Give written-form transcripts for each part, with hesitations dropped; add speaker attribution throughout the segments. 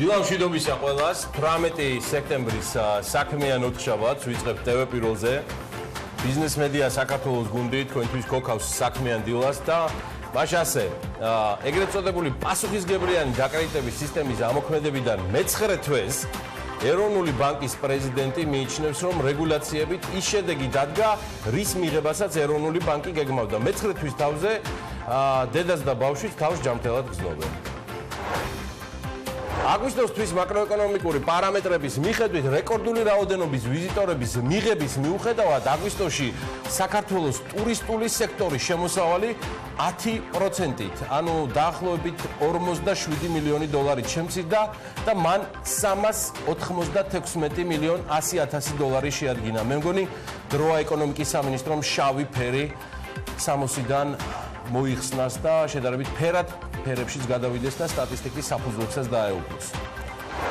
Speaker 1: დილა მშვიდობისა ყველას 18 სექტემბრის საქმიან ოთხშაბათს ვიწყებთ TV პირველზე ბიზნეს მედია საქართველოს გუნდი თქვენთვის გქონავს საქმიან დილას და მაშ ასე ეგრეთ წოდებული პასუხისგებლიანი დაკრედიტების სისტემის ამოქმედებიდან მე-9 თვეს ეროვნული ბანკის პრეზიდენტი მიიჩნევს რომ რეგულაციებით ის შედეგი დადგა რის მიღებასაც ეროვნული ბანკი გეგმავდა მე-9 თვის თავზე დედას და ბავშვიც თავს ჯამთელად გრძნობენ აგვისტოსთვის მაკროეკონომიკური პარამეტრების მიხედვით რეკორდული რაოდენობის ვიზიტორების მიღების მიუხედავად აგვისტოში საქართველოს ტურისტული სექტორის შემოსავალი 10%-ით, ანუ დაახლოებით 47 მილიონი დოლარით შემცირდა და მან 396 მილიონ 100,000 დოლარი შეადგინა. მე მგონი დროა ეკონომიკის სამინისტრომ შავი ფერი სამოსიდან მოიხსნას და შედარებით ფერებშიც გადავიდეს და სტატისტიკის საფუძვლებსაც დაეუფლოს.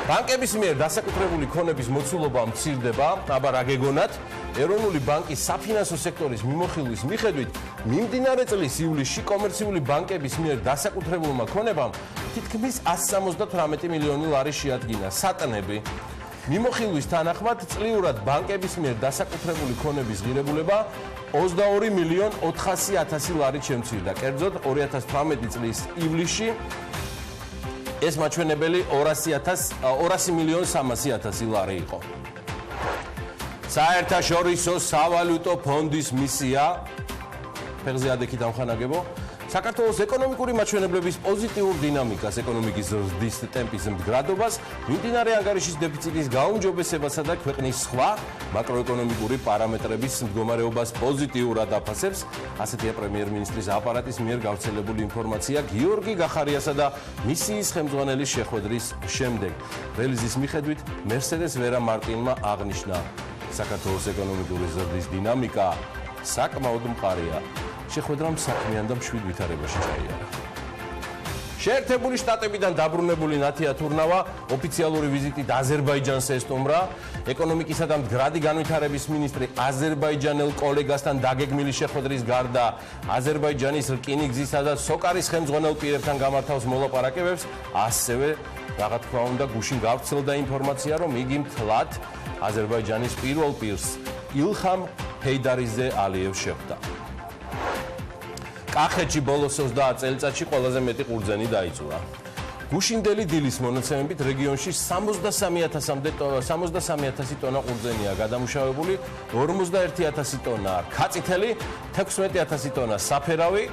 Speaker 1: ბანკების მიერ დასაკუთრებული ქონების მოცულობა მცირდება, აბა რა გეგონათ, ეროვნული ბანკის საფინანსო სექტორის მიმოხილვის მიხედვით მიმდინარე წლის ივლისში კომერციული ბანკების მიერ დასაკუთრებულმა ქონებამ თითქმის 178 მილიონი ლარი შეადგინა. სატნები მიმოხილვის თანახმად წლიურად ბანკების მიერ დასაკუთრებული ქონების ღირებულება 22 მილიონ 400,000 ლარით შემცირდა. კერძოდ 2018 წლის ივლისში ეს მაჩვენებელი 200 მილიონ 300,000 ლარი იყო. საერთაშორისო სავალუტო ფონდის მისია ფეხზე ადექით ამხანაგებო საქართველოს ეკონომიკური მაჩვენებლების პოზიტიურ დინამიკას, ეკონომიკის ზრდის ტემპის მდგრადობას, მიმდინარე ანგარიშის დეფიციტის გაუმჯობესებასა და ქვეყნის სხვა მაკროეკონომიკური პარამეტრების მდგომარეობას პოზიტიურად აფასებს. ასეთია პრემიერ-მინისტრის აპარატის მიერ გავრცელებული ინფორმაცია გიორგი გახარიასა და მისიის ხელმძღვანელის შეხვედრის შემდეგ. რელიზის მიხედვით მერსედეს ვერა მარტინმა აღნიშნა საქართველოს ეკონომიკური ზრდის დინამიკა საკმაოდ მყარია. შეხვედრამ საქმიან და მშვიდ ვითარებაში ჩაიარა. შეერთებული შტატებიდან დაბრუნებული ნათია თურნავა ოფიციალური ვიზიტით აზერბაიჯანს ესტუმრა. ეკონომიკისა და მდგრადი განვითარების მინისტრი აზერბაიჯანელ კოლეგასთან დაგეგმილი შეხვედრის გარდა აზერბაიჯანის რკინიგზისა და სოკარის ხელმძღვანელ პირებთან გამართავს მოლაპარაკებებს, ასევე რა თქმა უნდა გუშინ გავრცელდა ინფორმაცია, რომ იგი მთლად აზერბაიჯანის პირველ პირს ილხამ ჰეიდარიზე ალიევს შეხვდა. კახეთში ბოლოს 30 წელიწადში ყველაზე მეტი ყურძენი დაიწურა. გუშინდელი დილის მონაცემებით რეგიონში 63,000 ტონა ყურძენია გადამუშავებული, 41,000 ტონა ქაწითელი, 16,000 ტონა საფერავი,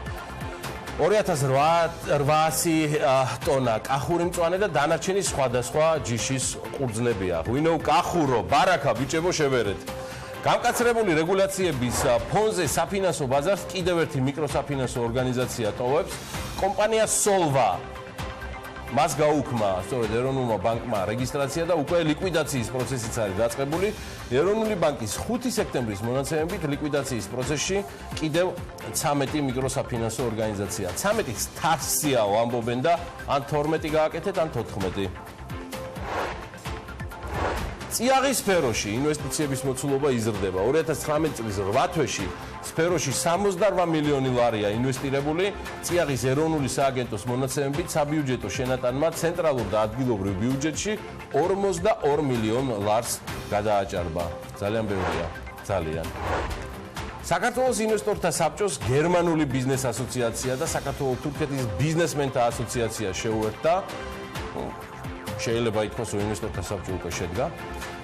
Speaker 1: 2,800 ტონა კახური მწვანე და დანარჩენი სხვადასხვა ჯიშის ყურძნებია. ღვინო კახურო, ბარაკა, ბიჭებო შევერეთ. გამკაცრებული რეგულაციების ფონზე საფინანსო ბაზარს კიდევ ერთი მიკროსაფინანსო ორგანიზაცია ტოვებს. კომპანია სოლვა მას გაუქმა სწორედ ეროვნულმა ბანკმა რეგისტრაცია და უკვე ლიკვიდაციის პროცესიც არის დაწყებული. ეროვნული ბანკის 5 სექტემბრის მონაცემებით ლიკვიდაციის პროცესში კიდევ 13 მიკროსაფინანსო ორგანიზაცია. 13-იც თასიაო ამბობენ და ან 12 გააკეთეთ, ან 14. წიაღის სფეროში ინვესტიციების მოცულობა იზრდება. 2019 წლის 8 თვეში სფეროში 68 მილიონი ლარია ინვესტირებული. წიაღის ეროვნული სააგენტოს მონაცემებით საბიუჯეტო შენატანმა ცენტრალურ და ადგილობრივ ბიუჯეტში 42 მილიონ ლარს გადააჭარბა. ძალიან ბევრია, ძალიან. საქართველოს ინვესტორთა საბჭოს გერმანული ბიზნეს ასოციაცია და საქართველოს-თურქეთის ბიზნესმენთა ასოციაცია შეუერთდა. შეიძლება ითქვას, რომ ინვესტორთა საბჭო უკვე შედგა.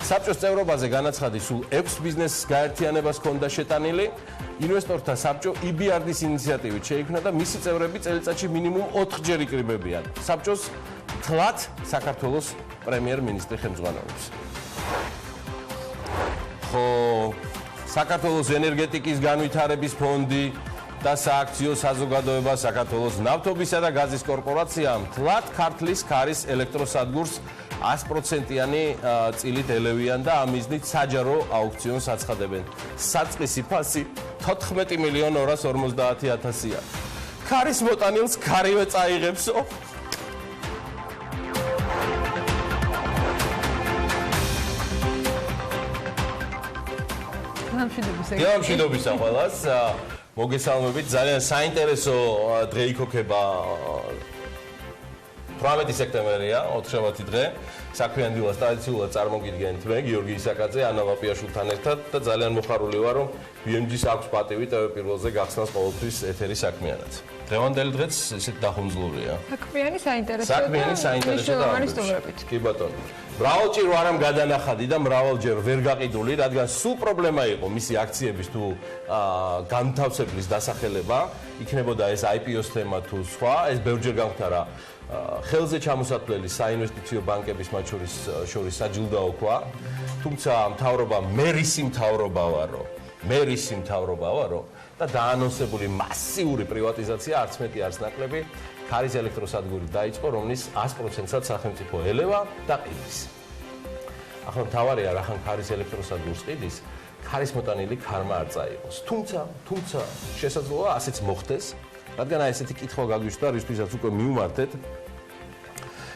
Speaker 1: საბჭოს წევრობაზე განაცხადი სულ 6 ბიზნესს გაერთიანებას ჰქონდა შეტანილი. ინვესტორთა საბჭო EBRD-ის ინიციატივით შეიქმნა და მისი წევრები წელიწადში მინიმუმ 4 ჯერ იკრიბებიან. საბჭოს თლად საქართველოს პრემიერ-მინისტრი ხელმძღვანელობს. ხო, საქართველოს ენერგეტიკის განვითარების ფონდი და სააქციო საზოგადოება საქართველოს ნავთობისა და გაზის კორპორაცია მთლად ქართლის ქარის ელექტროსადგურს 100%-იანი წილით ელევიან და ამ მიზნით საჯარო აუქციონს აცხადებენ. საწყისი ფასი 14 მილიონ 250,000-ია. ქარის მოტანილს ქარივე წაიღებსო. მშვიდობისა ყველას. მოგესალმებით, ძალიან საინტერესო დღე იქოქება 18 სექტემბერია, 4 დღე. საქმიანი დილას ტრადიციულად წარმოგიდგენთ მე, გიორგი ისაკაძე, ანა პეტრიაშვილთან ერთად და ძალიან მოხარული ვარ, რომ BMG-ს აქვს პატივი TV პირველზე გახსნას ყოველთვის ეთერი საქმიანად. დღევანდელი დღეც ისეთ დახუმძლურია.
Speaker 2: საქმიანი საინტერესო
Speaker 1: და
Speaker 2: ისტორიებით.
Speaker 1: კი ბატონო. მრავალჯერ ვარამ გადანახადი და მრავალჯერ ვერ გაყიდული, რადგან სულ პრობლემა იყო მისი აქციების თუ განთავსებლის დასახელება, იქნებოდა ეს IPO-ს თემა თუ სხვა, ეს ბევრჯერ გამختარა ხელზე ჩამოსათვლელი საინვესტიციო ბანკების მათ შორის საჯილდოო ქვა, თუმცა მთავრობა მერისი მთავრობა ვარო და დაანონსებული მასიური პრივატიზაცია არც მეტი არც ნაკლები ქარის ელექტროსადგური დაიწყო, რომლის 100%-ად სახელმწიფო ელევა და ყიდის. ახლა მთავარია რახან ქარის ელექტროსადგურს ყიდის, ქარის მოტანილი ქარმა არ წაიღოს. თუმცა შესაძლოა ასეც მოხდეს, რადგან ესეთი კითხვა გაგვიშვა, რისთვისაც უკვე მივმართეთ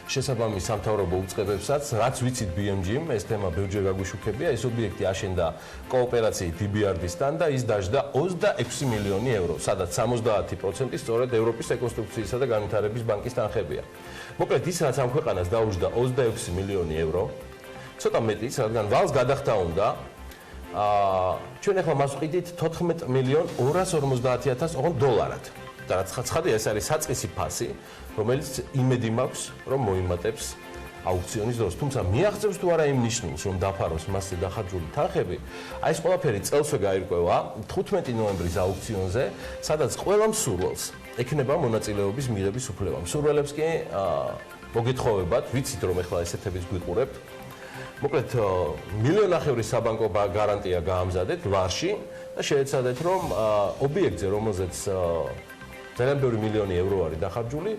Speaker 1: შესაბამის სამთავრობო უწყებებსაც, რაც ვიცით BMG-მ, ეს თემა ბევრჯერ გაგვიშუქებია, ეს ობიექტი აშენდა კოოპერაციით DBRD-სთან და ის დაждდა 26 მილიონი ევრო, სადაც 70% სწორედ ევროპის რეკონსტრუქციისა და განვითარების ბანკის თანხებია. მოკლედ ის რაც ამ ქვეყანას დაუჯდა 26 მილიონი ევრო, ცოტა მეტიც, რადგან ვალს გადახდა უნდა ჩვენ ახლა მას ვყიდით 14 მილიონ 250.000 დოლარად. და რაც ცხადია, ეს არის საწყისი ფასი, რომელიც იმედი მაქვს, რომ მოიმატებს აუქციონის დროს. თუმცა მიაღწევს თუ არა იმ ნიშნულს, რომ დაფაროს მასზე დახარჯული თანხები, აი ეს ყველაფერი წელსვე გაირკვევა 15 ნოემბრის აუქციონზე, სადაც ყველა მსურველს ექნება მონაწილეობის მიღების უფლება. მსურველებს კი მოგეთხოვებათ, ვიცით რომ ახლა ესეთების გვიყურებთ. მოკლედ 1.5 მილიონი საბანკო გარანტია გაამზადეთ ვარში და შეეცადეთ რომ ობიექტზე, რომელზეც ძალიან ბევრი მილიონი ევრო არის დახარჯული,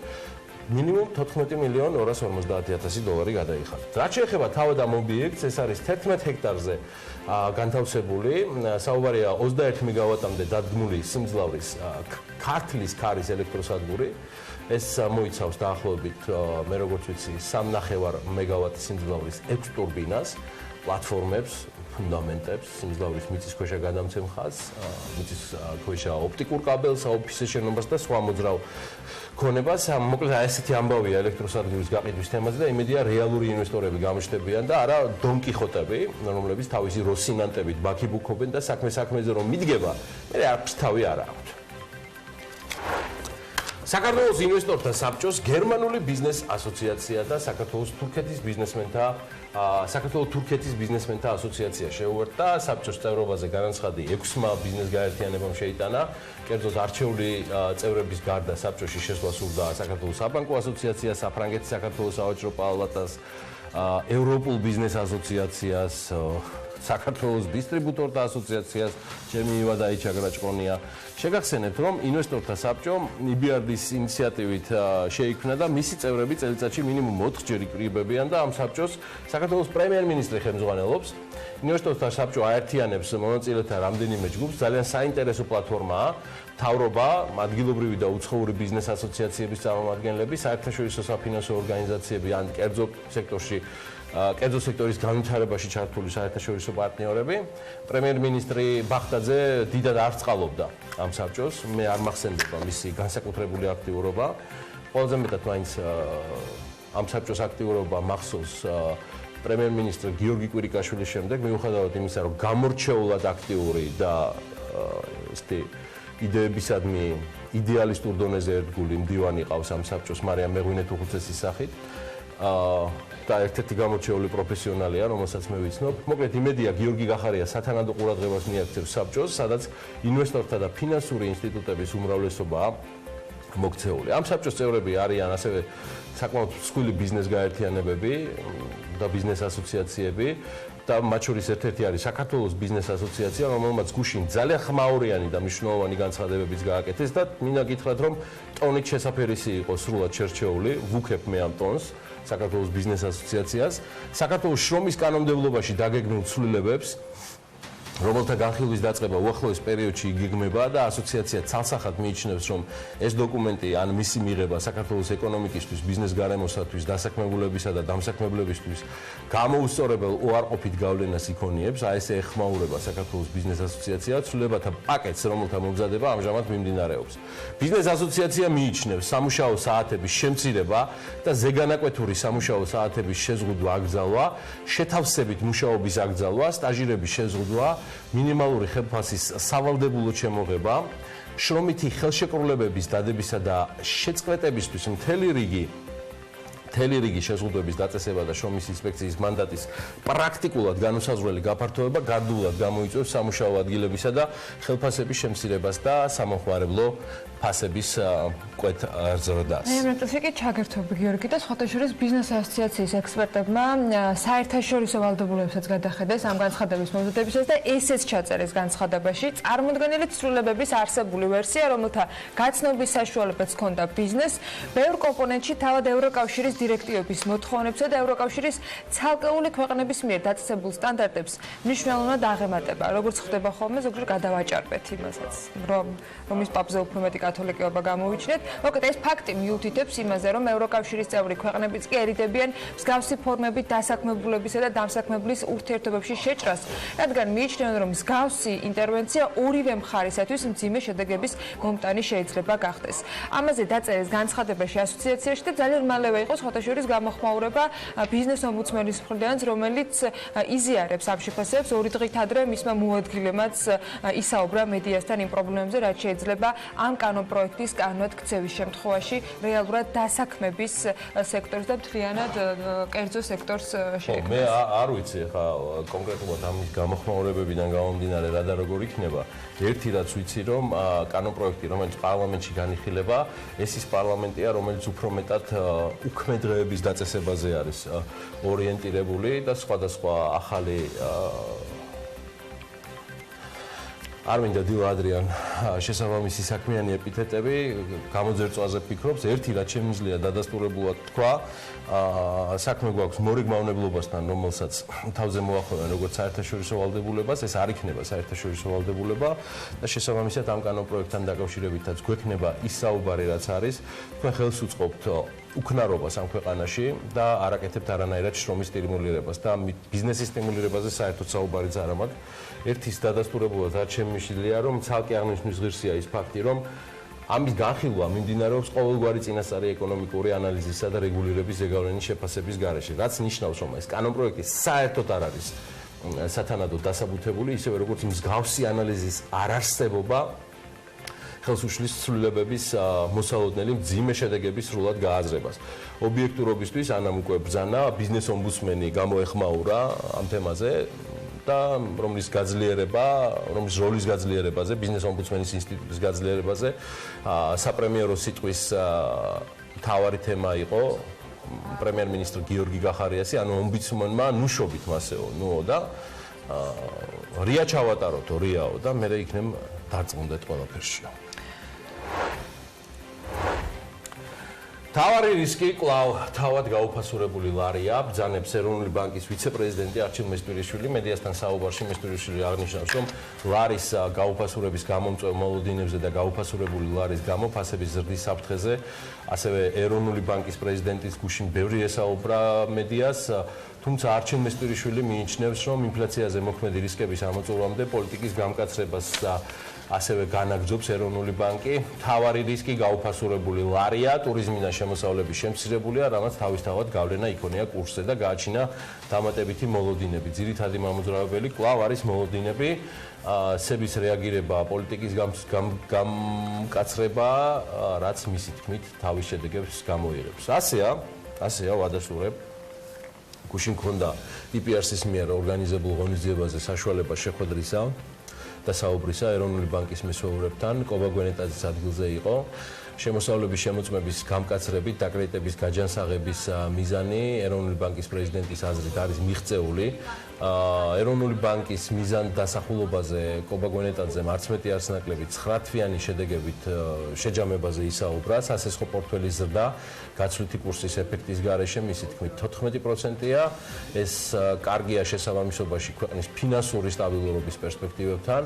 Speaker 1: მინიმუმ 14 მილიონ 250.000 დოლარი გადაიხადოთ. რაც შეეხება თავად ამ ობიექტს, ეს არის 11 ჰექტარზე განთავსებული, საუბარია 21 მეგავატამდე დადგმული სიმძლავრის ქართლის ქარის ელექტროსადგური. ეს მოიცავს დაახლოებით, მე როგორც ვიცი, 3.5 მეგავატ სიმძლავრის 6 ტურბინას, პლატფორმებს, ფუნდამენტებს, სიმძლავრის მიწისქვეშა გადამცემ ხაზს, მიწისქვეშა ოპტიკურ კაბელს, ოფისის შენობას და სხვა მოძრავ ქონებას. მოკლედ ესეთი ამბავია ელექტროსადგურის გაყიდვის თემაზე და იმედია რეალური ინვესტორები გამოჩნდებიან და არა დონკიხოტები, რომლებიც თავისი როსინანტებით ბაქიბუქობენ და საქმეზე რომ მიდგება, მე არც თავი არ აქვთ. საქართველოს ინვესტორთა საბჭოს გერმანული ბიზნეს ასოციაცია და საქართველოს-თურქეთის ბიზნესმენთა ასოციაცია შეუერთდა. საბჭოს წევრობაზე განაცხადი 6 ბიზნეს გაერთიანებამ შეიტანა. კერძოდ არჩეული წევრების გარდა საბჭოში შესვლა სურდა საქართველოს საბანკო ასოციაციას, საფრანგეთის საქართველოს სავაჭრო პალატას, ევროპულ ბიზნეს ასოციაციას, საქართველოს დისტრიბუტორთა ასოციაციას, ჩემი ივა დაიჩაგრა ჭყონია. შეგახსენებთ, რომ ინვესტორთა საბჭო EBRD-ის ინიციატივით შეიქმნა და მისი წევრები წელიწადში მინიმუმ 4 ჯერ იკრიბებიან და ამ საბჭოს საქართველოს პრემიერ-მინისტრი ხელმძღვანელობს. ინვესტორთა საბჭო აერთიანებს მონაწილეთა რამდენიმე ჯგუფს, ძალიან საინტერესო პლატფორმაა. მთავრობა, ადგილობრივი და უცხოური ბიზნეს ასოციაციების წარმომადგენლები, საერთაშორისო საფინანსო ორგანიზაციები ან კერძო სექტორის განვითარებაში ჩართული საერთაშორისო პარტნიორები. პრემიერ-მინისტრი ბახტაძე დიდად არ წყალობდა ამ საბჭოს, მე არ მახსენდება მისი განსაკუთრებული აქტიურობა. ყველაზე მეტად მაინც ამ საბჭოს აქტიურობა მახსოვს პრემიერ-მინისტრ გიორგი კვირიკაშვილის შემდეგ, მიუხედავად იმისა, რომ გამორჩეულად აქტიური და იდეებისადმი იდეალისტურ დონეზე ერთგული მდივანი ყავს ამ საბჭოს, მარიამ მეღვინეთ უხუცესის სახით. და ერთ-ერთი გამორჩეული პროფესიონალია, რომელსაც მე ვიცნობ. მოკლედ იმედია გიორგი გახარია სათანადო ყურადღებას მიაქცევს საბჭოს, სადაც ინვესტორთა და ფინანსური ინსტიტუტების უმრავლესობაა მოქცეული. ამ საბჭოს წევრები არიან ასევე საკმაოდ მსხვილი ბიზნეს გაერთიანებები და ბიზნეს ასოციაციები და მათ შორის ერთ-ერთი არის საქართველოს ბიზნეს ასოციაცია, რომელმაც გუშინ ძალიან ხმაურიანი და მნიშვნელოვანი განცხადებებიც გააკეთეს და მინდა გითხრათ, რომ ტონით შესაფერისი იყო სრულად შერჩეული, ვუქებ მე ამ ტონს. საქართველოს ბიზნეს ასოციაციას, საქართველოს შრომის კანონმდებლობაში დაგეგმილ ცვლილებებს რომელთა განხილვის დაწყება უახლოეს პერიოდში იგეგმება და ასოციაცია ცალსახად მიიჩნევს, რომ ეს დოკუმენტი ან მისი მიღება საქართველოს ეკონომიკისთვის, ბიზნეს გარემოსათვის, დასაქმებულებისა და დამსაქმებლებისთვის გამოუსწორებელ უარყოფით გავლენას იქონიებს. აი ესე ეხმაურება საქართველოს ბიზნეს ასოციაცია ცვლილებათა პაკეტს, რომელთა მომზადება ამჟამად მიმდინარეობს. ბიზნეს ასოციაცია მიიჩნევს სამუშაო საათების შემცირება და ზეგანაკვეთური სამუშაო საათების შეზღუდვა აკრძალვა, შეთავსებით მუშაობის აკრძალვა, სტაჟირების შეზღუდვა, მინიმალური ხელფასის სავალდებულო შემოღება, შრომითი ხელშეკრულებების დადებისა და შეწყვეტებისთვის მთელი რიგი შეზღუდვების დაწესება და შრომის ინსპექციის მანდატის პრაქტიკულად განუსაზღვრელი გაფართოება გარდულად გამოიწვევს სამუშაო ადგილებისა და ხელფასების შემცირებას და სამომხმარებლო ფასების კვეთ ზრდას.
Speaker 2: მე ჩაგერთვები გიორგი და სხვათა შორის ბიზნეს ასოციაციის ექსპერტებმა საერთაშორისო ვალდებულებებსაც გადახედეს ამ განცხადების მომზადებისას და ესეც ჩაწერეს განცხადებაში წარმოდგენილი ცვლილებების არსებული ვერსია, რომელთა გაცნობის საშუალებაც ჰქონდა ბიზნეს, ბევრ კომპონენტში თავად ევროკავშირის დირექტივების მოთხოვნებსა და ევროკავშირის ცალკეული ქვეყნების მიერ დაწესებულ სტანდარტებს მნიშვნელოვნად აღემატება. როგორც ხდება ხოლმე, ზოგჯერ გადავაჭარბეთ იმასაც, რომის პაპზე უფრო მეტი კათოლიკეობა გამოვიჩნეთ. მოკლედ ეს ფაქტი მიუთითებს იმაზე, რომ ევროკავშირის წევრი ქვეყნებიც კი ერიდებიან მსგავსი ფორმებით დასაქმებულებისა და დამსაქმებლის ურთიერთობებში შეჭრას, რადგან მიიჩნევენ, რომ მსგავსი ინტერვენცია ორივე მხარისათვის მძიმე შედეგების მომტანი შეიძლება გახდეს. ამაზე დაწერეს განცხადებაში ასოციაციაში და ძალიან მალევე იყო სხვათა შორის გამოხმაურება ბიზნეს ომბუდსმენის მხრიდან, რომელიც იზიარებს ამ შეფასებებს. 2 დღით ადრე მისმა მოადგილემაც ისაუბრა მედიასთან იმ პრობლემებზე, რაც შეიძლება ამ კანონპროექტის კანონად ქცევის შემთხვევაში რეალურად დასაქმების სექტორს და მთლიანად კერძო სექტორს შეეკავოს.
Speaker 1: მე არ ვიცი ხა კონკრეტულად ამ გამოხმაურებებიდან გამომდინარე რა და როგორ იქნება. ერთი რაც ვიცი, რომ კანონპროექტი, რომელიც პარლამენტში განიხილება, ეს ის პარლამენტია, რომელიც უფრო მეტად უქმე დღეების დაწესებაზე არის ორიენტირებული და სხვადასხვა ახალი არ მინდა დილა ადრიან შესაბამისი საქმიანი ეპითეტები გამოძერწვაზე ფიქრობს. ერთი რაც შემიძლია დადასტურებულად თქვა, საქმე გვაქვს მორიგ მავნებლობასთან, რომელსაც თავზე მოახვევენ როგორც საერთაშორისო ვალდებულებას, ეს არ იქნება საერთაშორისო ვალდებულება და შესაბამისად ამ კანონპროექტთან დაკავშირებითაც გვექნება ის საუბარი, რაც არის. თქვენ ხელს უწყობთ უკნარობას ამ ქვეყანაში და არ აკეთებთ არანაირად შრომის სტიმულირებას და ბიზნესის სტიმულირებაზე საერთოდ საუბარიც არ მაქვს. ერთის დადასტურებულად რაც შემიძლია, რომ ცალკე აღნიშნვის ღირსია ის ფაქტი, რომ ამის განხილვა მიმდინარეობს ყოველგვარი წინასწარი ეკონომიკური ანალიზისა და რეგულირების ზეგავლენის შეფასების გარეშე, რაც ნიშნავს, რომ ეს კანონპროექტი საერთოდ არ არის სათანადოდ დასაბუთებული, ისევე როგორც მსგავსი ანალიზის არარსებობა ხელს უშლის ცვლილებების მოსალოდნელი მძიმე შედეგების სრულად გააზრებას. ობიექტურობისთვის ანამ უკვე ბრძანა ბიზნეს ომბუდსმენი გამოეხმაურა ამ თემაზე და რომლის როლის გაძლიერებაზე, ბიზნეს ომბუდსმენის ინსტიტუტის გაძლიერებაზე საპრემიერო სიტყვის მთავარი თემა იყო პრემიერ-მინისტრი გიორგი გახარიასი, ანუ ომბუდსმენმა ნუშობით მასეო, და რია ჩავატაროთო, რიაო და მე იქნებ დარწმუნდეთ ყველაფერშიო. თავარი რისკი კვლავ თავად გაუფასურებული ლარია, ბრძანებს ეროვნული ბანკის ვიცე-პრეზიდენტი არჩილ მესტვირიშვილი. მედიასთან საუბარში მესტვირიშვილი აღნიშნავს, რომ ლარის გაუფასურების გამომწვევ მოლოდინებზე და გაუფასურებული ლარის გამო ფასების ზრდის საფრთხეზე, ასევე ეროვნული ბანკის პრეზიდენტის გუშინ ბევრი ესაუბრა მედიას, თუმცა არჩილ მესტვირიშვილი მიიჩნევს, რომ ინფლაციაზე მოქმედი რისკების ამოწურვამდე პოლიტიკის გამკაცრებას ასევე განაგრძობს ეროვნული ბანკი. თავარი რისკი გაუფასურებული ლარია, ტურიზმიდან შემოსავლების შემცირებულია, რამაც თავისთავად გავლენა იქონია კურსზე და გააჩინა დამატებითი მოლოდინები. ძირითადი მამოძრავებელი კვლავ არის მოლოდინები, სების რეაგირება, პოლიტიკის გამკაცრება, რაც მისი თქმით თავის შედეგებს გამოიღებს. ასეა ვადასტურებ. გუშინ ქონდა IPRS-ის მიერ ორგანიზებულ ღონისძიებაზე საშუალება შეხვედრისა და საუბრისა ეროვნული ბანკის მესვეურებთან, კობა გვენეტაძის ადგილზე იყო. შემოსავლების შემოწმების გამკაცრებით დაკრედიტების გაჯანსაღების მიზანი ეროვნული ბანკის პრეზიდენტის აზრით არის მიღწეული. ეროვნული ბანკის მიზან დასახულობაზე კობა გვენეტაძე მარც მეტი არც ნაკლები 9 თვიანი შედეგებით შეჯამებაზე ისაუბრა, სასესხო პორტფელის ზრდა გაცვლითი კურსის ეფექტის გარეშე მისი თქმით 14%-ია. ეს კარგია შესაბამისობაში ქვეყნის ფინანსური სტაბილურობის პერსპექტივებთან.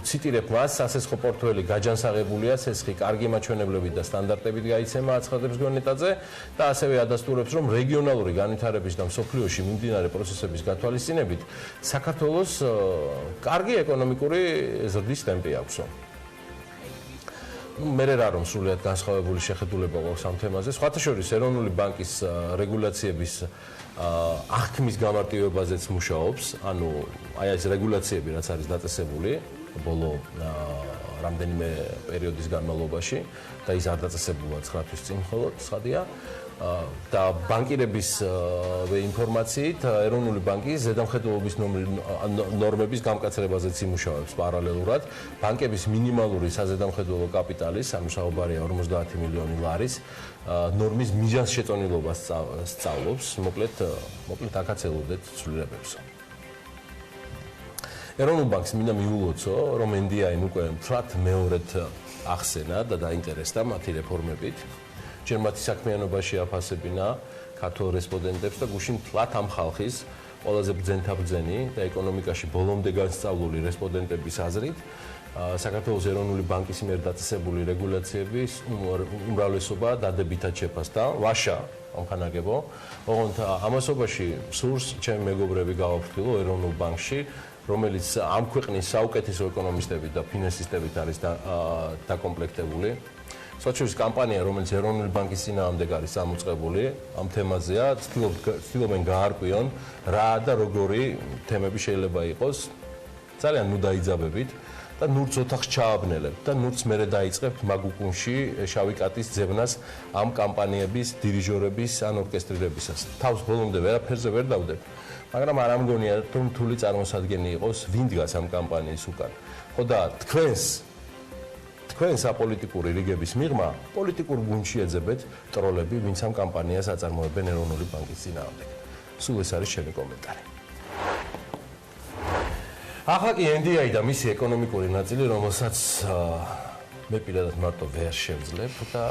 Speaker 1: ციტირებ მას, სასესხო პორტფელი გაჯანსაღებულია, სესხი კარგი მაჩვენებლებით და სტანდარტებით გაიცემა, აცხადებს გვენეტაძე და ასევე ადასტურებს, რომ რეგიონალური განვითარების და მსოფლიოში მიმდინარე პროცესების გათვალისწინებით საქართველოს კარგი ეკონომიკური ზრდის ტემპი აქვს. მე რა რომ სრულიად განსხვავებული შეხედულება გვაქვს ამ თემაზე. სხვათა შორის ეროვნული ბანკის რეგულაციების აღქმის გამარტივებაზეც მუშაობს, ანუ აი ეს რეგულაციები რაც არის დაწესებული ბოლო რამდენიმე პერიოდის განმავლობაში და ის არ დაწესებულა 9 თვის წინ მხოლოდ ცხადია და ბანკირების ინფორმაციით ეროვნული ბანკი ზედამხედველობის ნორმების გამკაცრებაზეც იმუშავებს პარალელურად. ბანკების მინიმალური საზედამხედველო კაპიტალის, ანუ საუბარია 50 მილიონი ლარის ნორმის მიზანს შეწონილობას სწავლობს. მოკლედ აქაც ელოდეთ ცვლილებებს. ეროვნულ ბანკს მინდა მიულოცო, რომ NDI-ն უკვე მთლად მეორედ ახსენა და დაინტერესდა მათი რეფორმებით. ჯერ მათი საქმიანობაში აფასებინა ქართულ რესპონდენტებს და გუშინ მთლად ამ ხალხის ყველაზე ბრძენთაბრძენი და ეკონომიკაში ბოლომდე განსწავლული რესპონდენტების აზრით საქართველოს ეროვნული ბანკის მიერ დაწესებული რეგულაციების უმრავლესობა დადებითად შეფასდა. ვაშა ამხანაგებო, ოღონდ ამასობაში სურს ჩემი მეგობრები გავაფრთხილო ეროვნულ ბანკში, რომელიც ამ ქვეყნის საუკეთესო ეკონომისტებით და ფინანსისტებით არის დაკომპლექტებული. სოციალური კამპანია, რომელიც ეროვნული ბანკის წინააღმდეგ არის გამოწყებული, ამ თემაზეა, ცდილობენ გაარკვიონ რა და როგორი თემები შეიძლება იყოს. ძალიან ნუ დაიძაბებით და ნურც ოთახს ჩააბნელებთ და ნურც მერე დაიწყებთ მაგუკუნში შავი კატის ძებნას ამ კამპანიების დირიჟორების ან ორკესტრირებისას. თავს ბოლომდე ვერაფერზე ვერ დავდებთ, მაგრამ არ ამგონია რომ რთული წარმოსადგენი იყოს ვინ დგას ამ კამპანიის უკან. ხო და თქვენ საპოლიტიკური რიგების მიღმა პოლიტიკურ გუნდში ეძებეთ ტროლები, ვინც ამ კამპანიას აწარმოებენ ეროვნული ბანკის წინააღმდეგ. სულ ეს არის ჩემი კომენტარი. ახლა კი NDI და მისი ეკონომიკური ნაწილი, რომელსაც მე პირადად მარტო ვერ შევძლებ და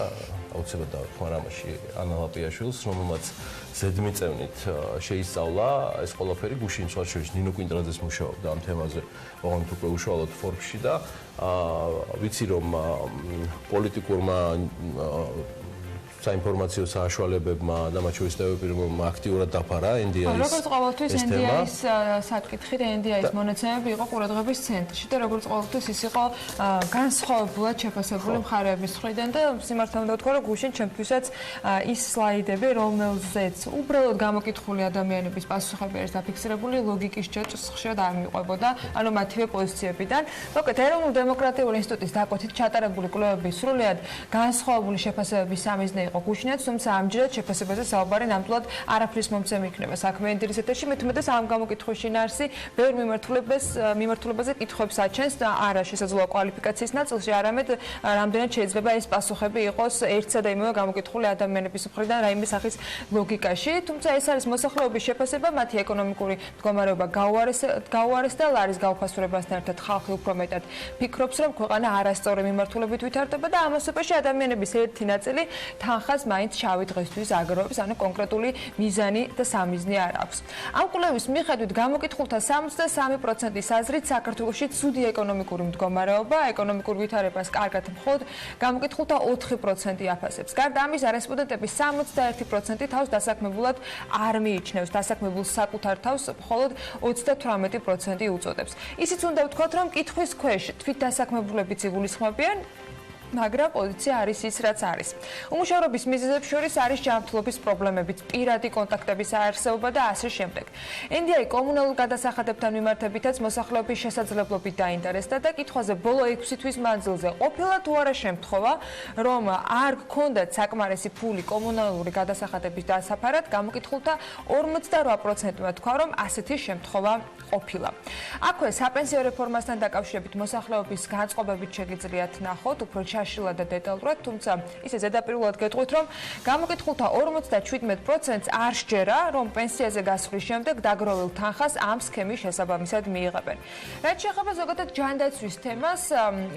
Speaker 1: აუცილებლად დავეხმარ ამაში ანა ლაპიაშვილს, რომელმაც ზედმიწევნით შეისწავლა ეს ყველაფერი. გუშინ სხვაშორის ნინო კვინტრაძეს მუშაობდა ამ თემაზე, ოღონდ უკვე უშუალოდ Forbes-ში და ვიცი რომ პოლიტიკურმა საინფორმაციო საშუალებებმა და მათ შორის ტელევიზიურმა აქტიურად დაფარა NDI-ის.
Speaker 2: როგორც ყოველთვის NDI-ის საკითხი და NDI-ის მონაცემები იყო ყურადღების ცენტრში და როგორც ყოველთვის ის იყო განსხვავებულად შეფასებული მხარეების მხრიდან და სიმართლე უნდა ვთქვა, რომ გუშინ ჩემთვისაც ის სლაიდები, რომელზეც უბრალოდ გამოკითხული ადამიანების პასუხები არის დაფიქსირებული, ლოგიკის ჯაჭვს ხშირად არ მიყვებოდა, ანუ მათივე პოზიციებიდან. მოკლედ, ეროვნულ დემოკრატიული ინსტიტუტის დაკვეთით ჩატარებული კვლევების სრულიად განსხვავებული შეფასებების სამიზნე იყო გუშინაც, თუმცა ამჯერად შეფასებაზე საუბარი ნამდვილად არაფრის მომცემი იქნება საქმიანი დილის ეთერში. მე თუმცა ამ გამოკითხვის შინაარსი ბევრ მიმართულებაზე კითხვებს აჩენს და არა შესაძლოა კვალიფიკაციის ნაწილში, არამედ რამდენად შეიძლება ეს პასუხები იყოს ერთსა და იმავე გამოკითხული ადამიანების მხრიდან რაიმე სახის ლოგიკაში. თუმცა ეს არის მოსახლეობის შეფასება, მათი ეკონომიკური მდგომარეობა გაუარეს და ლარის გაუფასურებასთან ერთად ხალხი უფრო მეტად ფიქრობს, რომ ქვეყანა არასწორი მიმართულებით ვითარდება და ამასობაში ადამიანების ერთი ნაწილი თანხას მაინც შავი დღესთვის აგროვებს, ანუ კონკრეტული მიზანი და სამიზნე არ აქვს. ამ კვლევის მიხედვით გამოკითხულთა 63%-ის აზრით საქართველოში ცუდი ეკონომიკური მდგომარეობა, ეკონომიკურ ვითარებას კარგად მხოლოდ გამოკითხულთა 4% აფასებს. გარდა ამისა, რესპონდენტების 61% თავს დასაქმებულად არ მიიჩნევს, დასაქმებულს საკუთარ თავს მხოლოდ 38% უწოდებს. ისიც უნდა ვთქვათ, რომ კითხვის ქვეშ თვით დასაქმებულებიც იგულისხმებიან, მაგრამ პოზიცია არის ის, რაც არის. უმუშავრობის მიზეზებს შორის არის ჯანმრთელობის პრობლემებიც, პირადი კონტაქტების აარსებობა და ასე შემდეგ. NDI კომუნალურ გადასახადებთან მიმართებითაც მოსახლეობის შესაძლებლობით დაინტერესდა და კითხვაზე ბოლო 6 თვის მანძილზე ყოფილა თუ არა შემთხვევა, რომ არ გქონდათ საკმარისი ფული კომუნალური გადასახადების დასაფარად, გამოკითხულთა 48%-მა თქვა, რომ ასეთი შემთხვევა ყოფილა. აქვე საპენსიო რეფორმასთან დაკავშირებით მოსახლეობის განწყობებით შეგიძლიათ ნახოთ, უფრო ჩაშლილა და დეტალურად, თუმცა ისე ზედაპირულად გეტყვით, რომ გამოკითხულთა 57%-ს არ სჯერა, რომ პენსიაზე გასვლის შემდეგ დაგროვილ თანხას ამ სქემის შესაბამისად მიიღებენ. რაც შეეხება ზოგადად ჯანდაცვის თემას,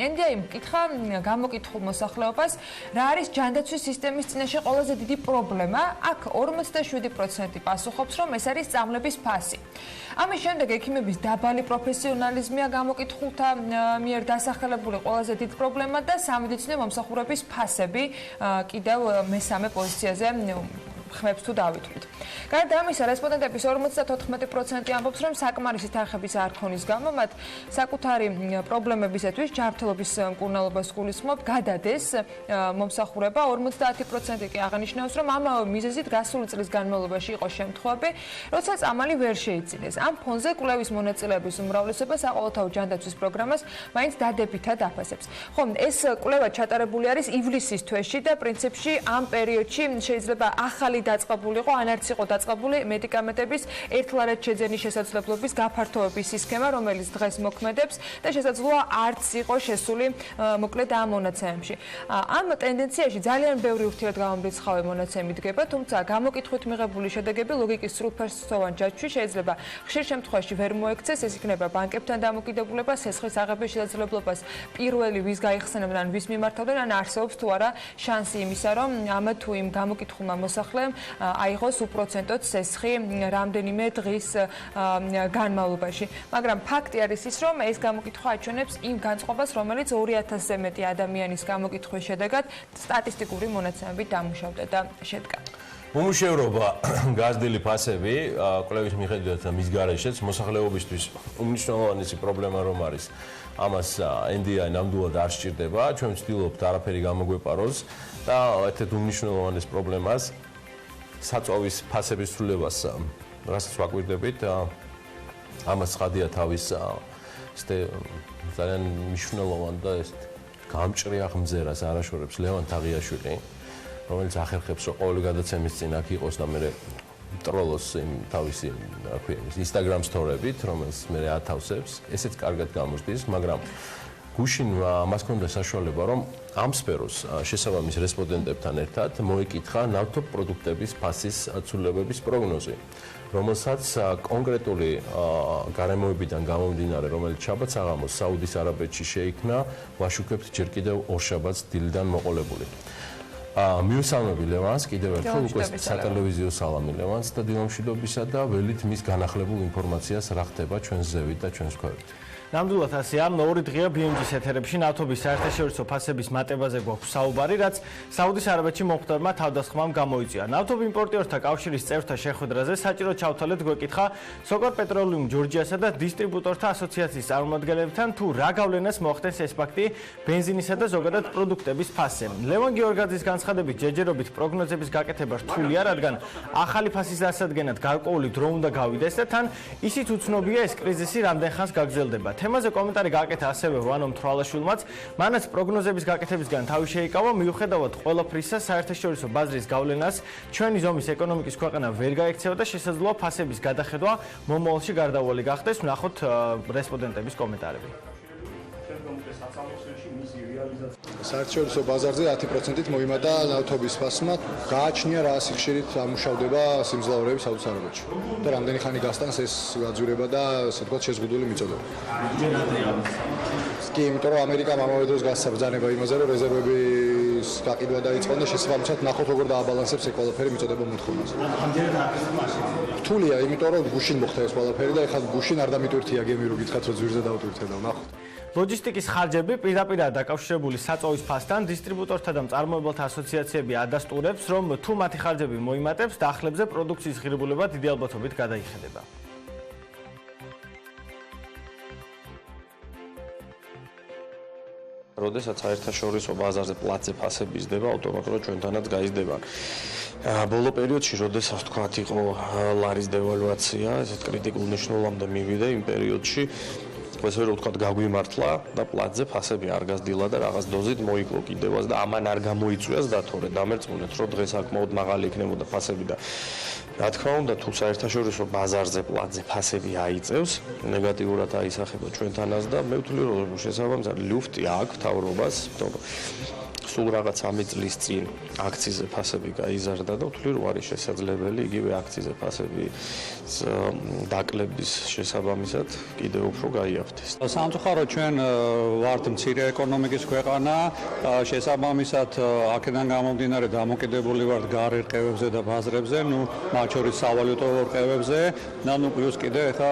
Speaker 2: ენდიაიმ კითხა გამოკითხულ მოსახლეობას, რა არის ჯანდაცვის სისტემის წინაშე ყველაზე დიდი პრობლემა? აქ 47% პასუხობს, რომ ეს არის სწავლების ფასი. ამის შემდეგ ექიმების დაბალი პროფესიონალიზმია გამოკითხულთა მიერ დასახელებული ყველაზე დიდი პრობლემა და სამედიცინო მომსახურების ფასები კიდევ მესამე პოზიციაზე ხმებს თუ დავითვლით. გარდა ამისა, რესპონდენტების 54% ამბობს, რომ საკმარისი თანხების არ ქონის გამო მათ საკუთარი პრობლემებისათვის ჯანმრთელობის მკურნალობას გულისხმობ გადადეს მომსახურება. 50% კი აღნიშნავს, რომ ამავე მიზეზით გასული წლის განმავლობაში იყო შემთხვევები, როდესაც ამალი ვერ შეიძინეს. ამ ფონზე კვლევის მონაწილეების უმრავლესობა საყოველთაო ჯანდაცვის პროგრამას მაინც დადებითად აფასებს. ხომ, ეს კვლევა ჩატარებული არის ივლისის თვეში და პრინციპში ამ პერიოდში შეიძლება ახალი დაწყებულიყო, ან არც იყო დაწყებული მედიკამენტების ერთლარად შეძენის შესაძლებლობის გაფართოების სქემა, რომელიც დღეს მოქმედებს და შესაძლოა არც იყო შესული მოკლედ ამ მონაცემებში. ამ ტენდენციაში ძალიან ბევრი ურთიერთგამომრიცხავი მონაცემი დგება, თუმცა გამოკითხვით მიღებული შედეგები ლოგიკის სრულფასოვან ჯაჭვში შეიძლება ხშირ შემთხვევაში ვერ მოექცეს, ეს იქნება ბანკებთან დამოკიდებულება, სესხის აღების შესაძლებლობას პირველი ვის გაიხსენებდნენ, ვის მიმართავდნენ, ან არსებობს თუ არა შანსი იმისა, რომ ამ თუ იმ გამოკითხულმა მოსახლემ აიღოს უპროცენტოდ სესხი რამდენიმე დღის განმავლობაში. მაგრამ ფაქტი არის ის, რომ ეს გამოკითხვა აჩვენებს იმ განწყობას, რომელიც 2000-ზე მეტი ადამიანის გამოკითხვის შედეგად სტატისტიკური მონაცემებით დამუშავდა და შედგა.
Speaker 1: უმუშევრობა, გაზრდილი ფასები, კვლევის მიხედვით და მის გარეშეც მოსახლეობისთვის უმნიშვნელოვანესი პრობლემა რომ არის. ამას NDI ნამდვილად არ სჭირდება, ჩვენ ვცდილობთ არაფერი გამოგვეპაროს და ერთ-ერთ უმნიშვნელოვანეს პრობლემას საწვავის ფასების ცვლილებას რასაც ვაკვირდებით, ამას ხადია თავის ძალიან მნიშვნელოვან და გამჭრია ხმძერას არაშორებს ლევან თაღიაშვილი, რომელიც ახერხებს, რომ ყოველი გადაცემის წინ აქ იყოს და მე ტროლოს თავისი Instagram story-ებით, რომელიც მე ათავსებს, ესეც კარგად გამოსდის, მაგრამ გუშინ მას ჰქონდა საშუალება, რომ ამ სფეროს შესაბამის რესპონდენტებთან ერთად მოეკითხა ნავთობ პროდუქტების ფასის ცვლილებების პროგნოზი, რომელსაც კონკრეტული გარემოებიდან გამომდინარე, რომელიც შაბათ საღამოს საუდის არაბეთში შეიქმნა, ვაშუქებთ ჯერ კიდევ ორშაბათს დილიდან მოყოლებული. მივესალმები ლევანს, კიდევ ერთხელ უკვე სატელევიზიო სალამი ლევანს და დილამშვიდობისა და ველით მის განახლებულ ინფორმაციას რა ხდება ჩვენს ზევით და ჩვენს ქვევით.
Speaker 3: ნამდვილად ასეა, ორი დღეა BMG-ის ეთერებში ნავთობის საერთაშორისო ფასების მატებაზე გვაქვს საუბარი, რაც საუდის არაბეთში მომხდარმა თავდასხმამ გამოიწვია. ნავთობ იმპორტიორთა კავშირის წევრთა შეხვედრაზე საჭირო ჩავთვალეთ გვეკითხა სოკარ პეტროლიუმ ჯორჯიასა და დისტრიბუტორთა ასოციაციის წარმომადგენლებთან თუ რა გავლენას მოახდენს ეს ფაქტი ბენზინისა და ზოგადად პროდუქტების ფასზე. ლევან გიორგაძის განცხადებით ჯერჯერობით პროგნოზების გაკეთება რთულია, რადგან ახალი ფასის დასადგენად გარკვეული დრო უნდა გავიდეს და თან ისიც უცნობია ეს კრიზისი რამდენ ხანს გაგრძელდება. თემაზე კომენტარი გააკეთა ასევე ვანომ თვალაშვილმაც, მანაც პროგნოზების გაკეთებისგან თავი შეიკავა, მიუხედავად ყველაფრისა საერთაშორისო ბაზრის გავლენას ჩვენი ზომის ეკონომიკის ქვეყანა ვერ გაექცევა და შესაძლოა ფასების გადახედვა მომავალში გარდაუვალი გახდეს. ვნახოთ რესპონდენტების კომენტარები.
Speaker 4: საერთაშორისო ბაზარზე 10%-ით მოიმატა ნავთობის ფასმა, გააჩნია რა სიხშირით ამუშავდება სიმძლავრეები საუდის არაბეთში. და რამდენი ხანი გასტანს ეს გაძვირება და ასე ვთქვათ შეზღუდული მიწოდება. კი, იმიტომ რომ ამერიკამ ამავე დროს გასაბრძანება იმაზე, რომ რეზერვების გაყიდვა დაიწყო და შესაბამისად ნახოთ როგორ დააბალანსებს ეს ყველაფერი მიწოდება მოთხოვნას. რთულია, იმიტომ რომ გუშინ მოხდა ეს ყველაფერი და ეხლა გუშინ არ დამიტვირთია გემი რო გითხრათ რომ ძვირზე დავტვირთე და ვნახოთ.
Speaker 3: ლოჯისტიკის ხარჯები პირდაპირ დაკავშირებული საწვავის ფასთან დისტრიბუტორთა და მწარმოებელთა ასოციაციები ადასტურებს, რომ თუ მათი ხარჯები მოიმატებს, დახლებზე პროდუქციის ღირებულება დიდი ალბათობით გადაიხედება.
Speaker 5: როდესაც საერთაშორისო ბაზარზე პლატზე ფასები იზრდება, ავტომატურად ჩვენთანაც გაიზრდება. ბოლო პერიოდში, როდესაც თქვათ იყო ლარის დევალვაცია, ესეთ კრიტიკულ მნიშვნელობამდე მივიდა იმ პერიოდში ესე რომ ვთქვათ, გაგვიმართლა და პლატზე ფასები არ გასდილა და რაღაც დოზით მოიკლო კიდევაც და ამან არ გამოიწვიას დათორე. დამერწმუნეთ, რომ დღეს საკმაოდ მაღალი იქნებოდა ფასები და რა თქმა უნდა, თუ საერთაშორისო ბაზარზე პლატზე ფასები აიწევს, ნეგატიურად აისახება ჩვენთანაც და მე ვთვლი, რომ შესაბამისად ლუფტი აქვს მთავრობას, სულ რაღაც 3 წლის წინ აქციზე ფასები გაიზარდა და ვთვლი, რომ არის შესაძლებელი იგივე აქციზე ფასები დაკლების შესაბამისად კიდევ უფრო გაიაფთეს.
Speaker 6: სამწუხაროდ ჩვენ ვართ მცირე ეკონომიკის ქვეყანა, შესაბამისად აქედან გამომდინარე დამოკიდებული ვართ გარე რყევებზე და ბაზრებზე, მათ შორის სავალუტო რყევებზე და პლუს კიდე ხა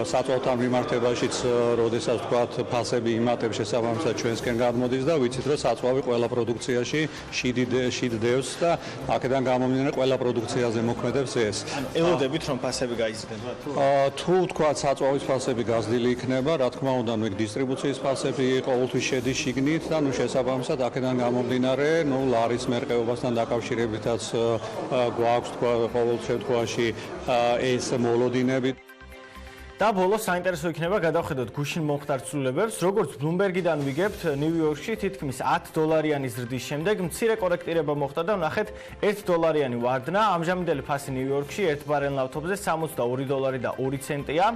Speaker 6: საწოლთან მიმართებაშიც, როდესაც ვთქვათ, ფასები იმატებს შესაბამისად ჩვენსკენ გადმოდის და ვიცით, რომ საწვავი ყველა პროდუქციაში შიდდევს და აქედან გამომდინარე ყველა პროდუქციაზე მოქმედებს ეს.
Speaker 3: ელოდებით რომ ფასები გაიზრდება
Speaker 6: თუ თქვათ საწვავის ფასები გაზრდილი იქნება, რა თქმა უნდა, დისტრიბუციის ფასები ყოველთვის შედის შიგნით და შესაბამისად აქედან გამომდინარე, ლარის მერყეობასთან დაკავშირებითაც გვაქვს თქვა ყოველ შემთხვევაში ეს მოლოდინები.
Speaker 3: და ბოლოს საინტერესო იქნება გადავხედოთ გუშინ მომხდარ ცვლილებებს, როგორც Bloomberg-დან ვიგებთ, ნიუ-იორკში თითქმის $10 ზრდის შემდეგ მცირე კორექტირება მოხდა და ნახეთ $1 ვარდნა, ამჟამინდელი ფასი ნიუ-იორკში 1 ბარელ ნავთობზე $62.02-ია.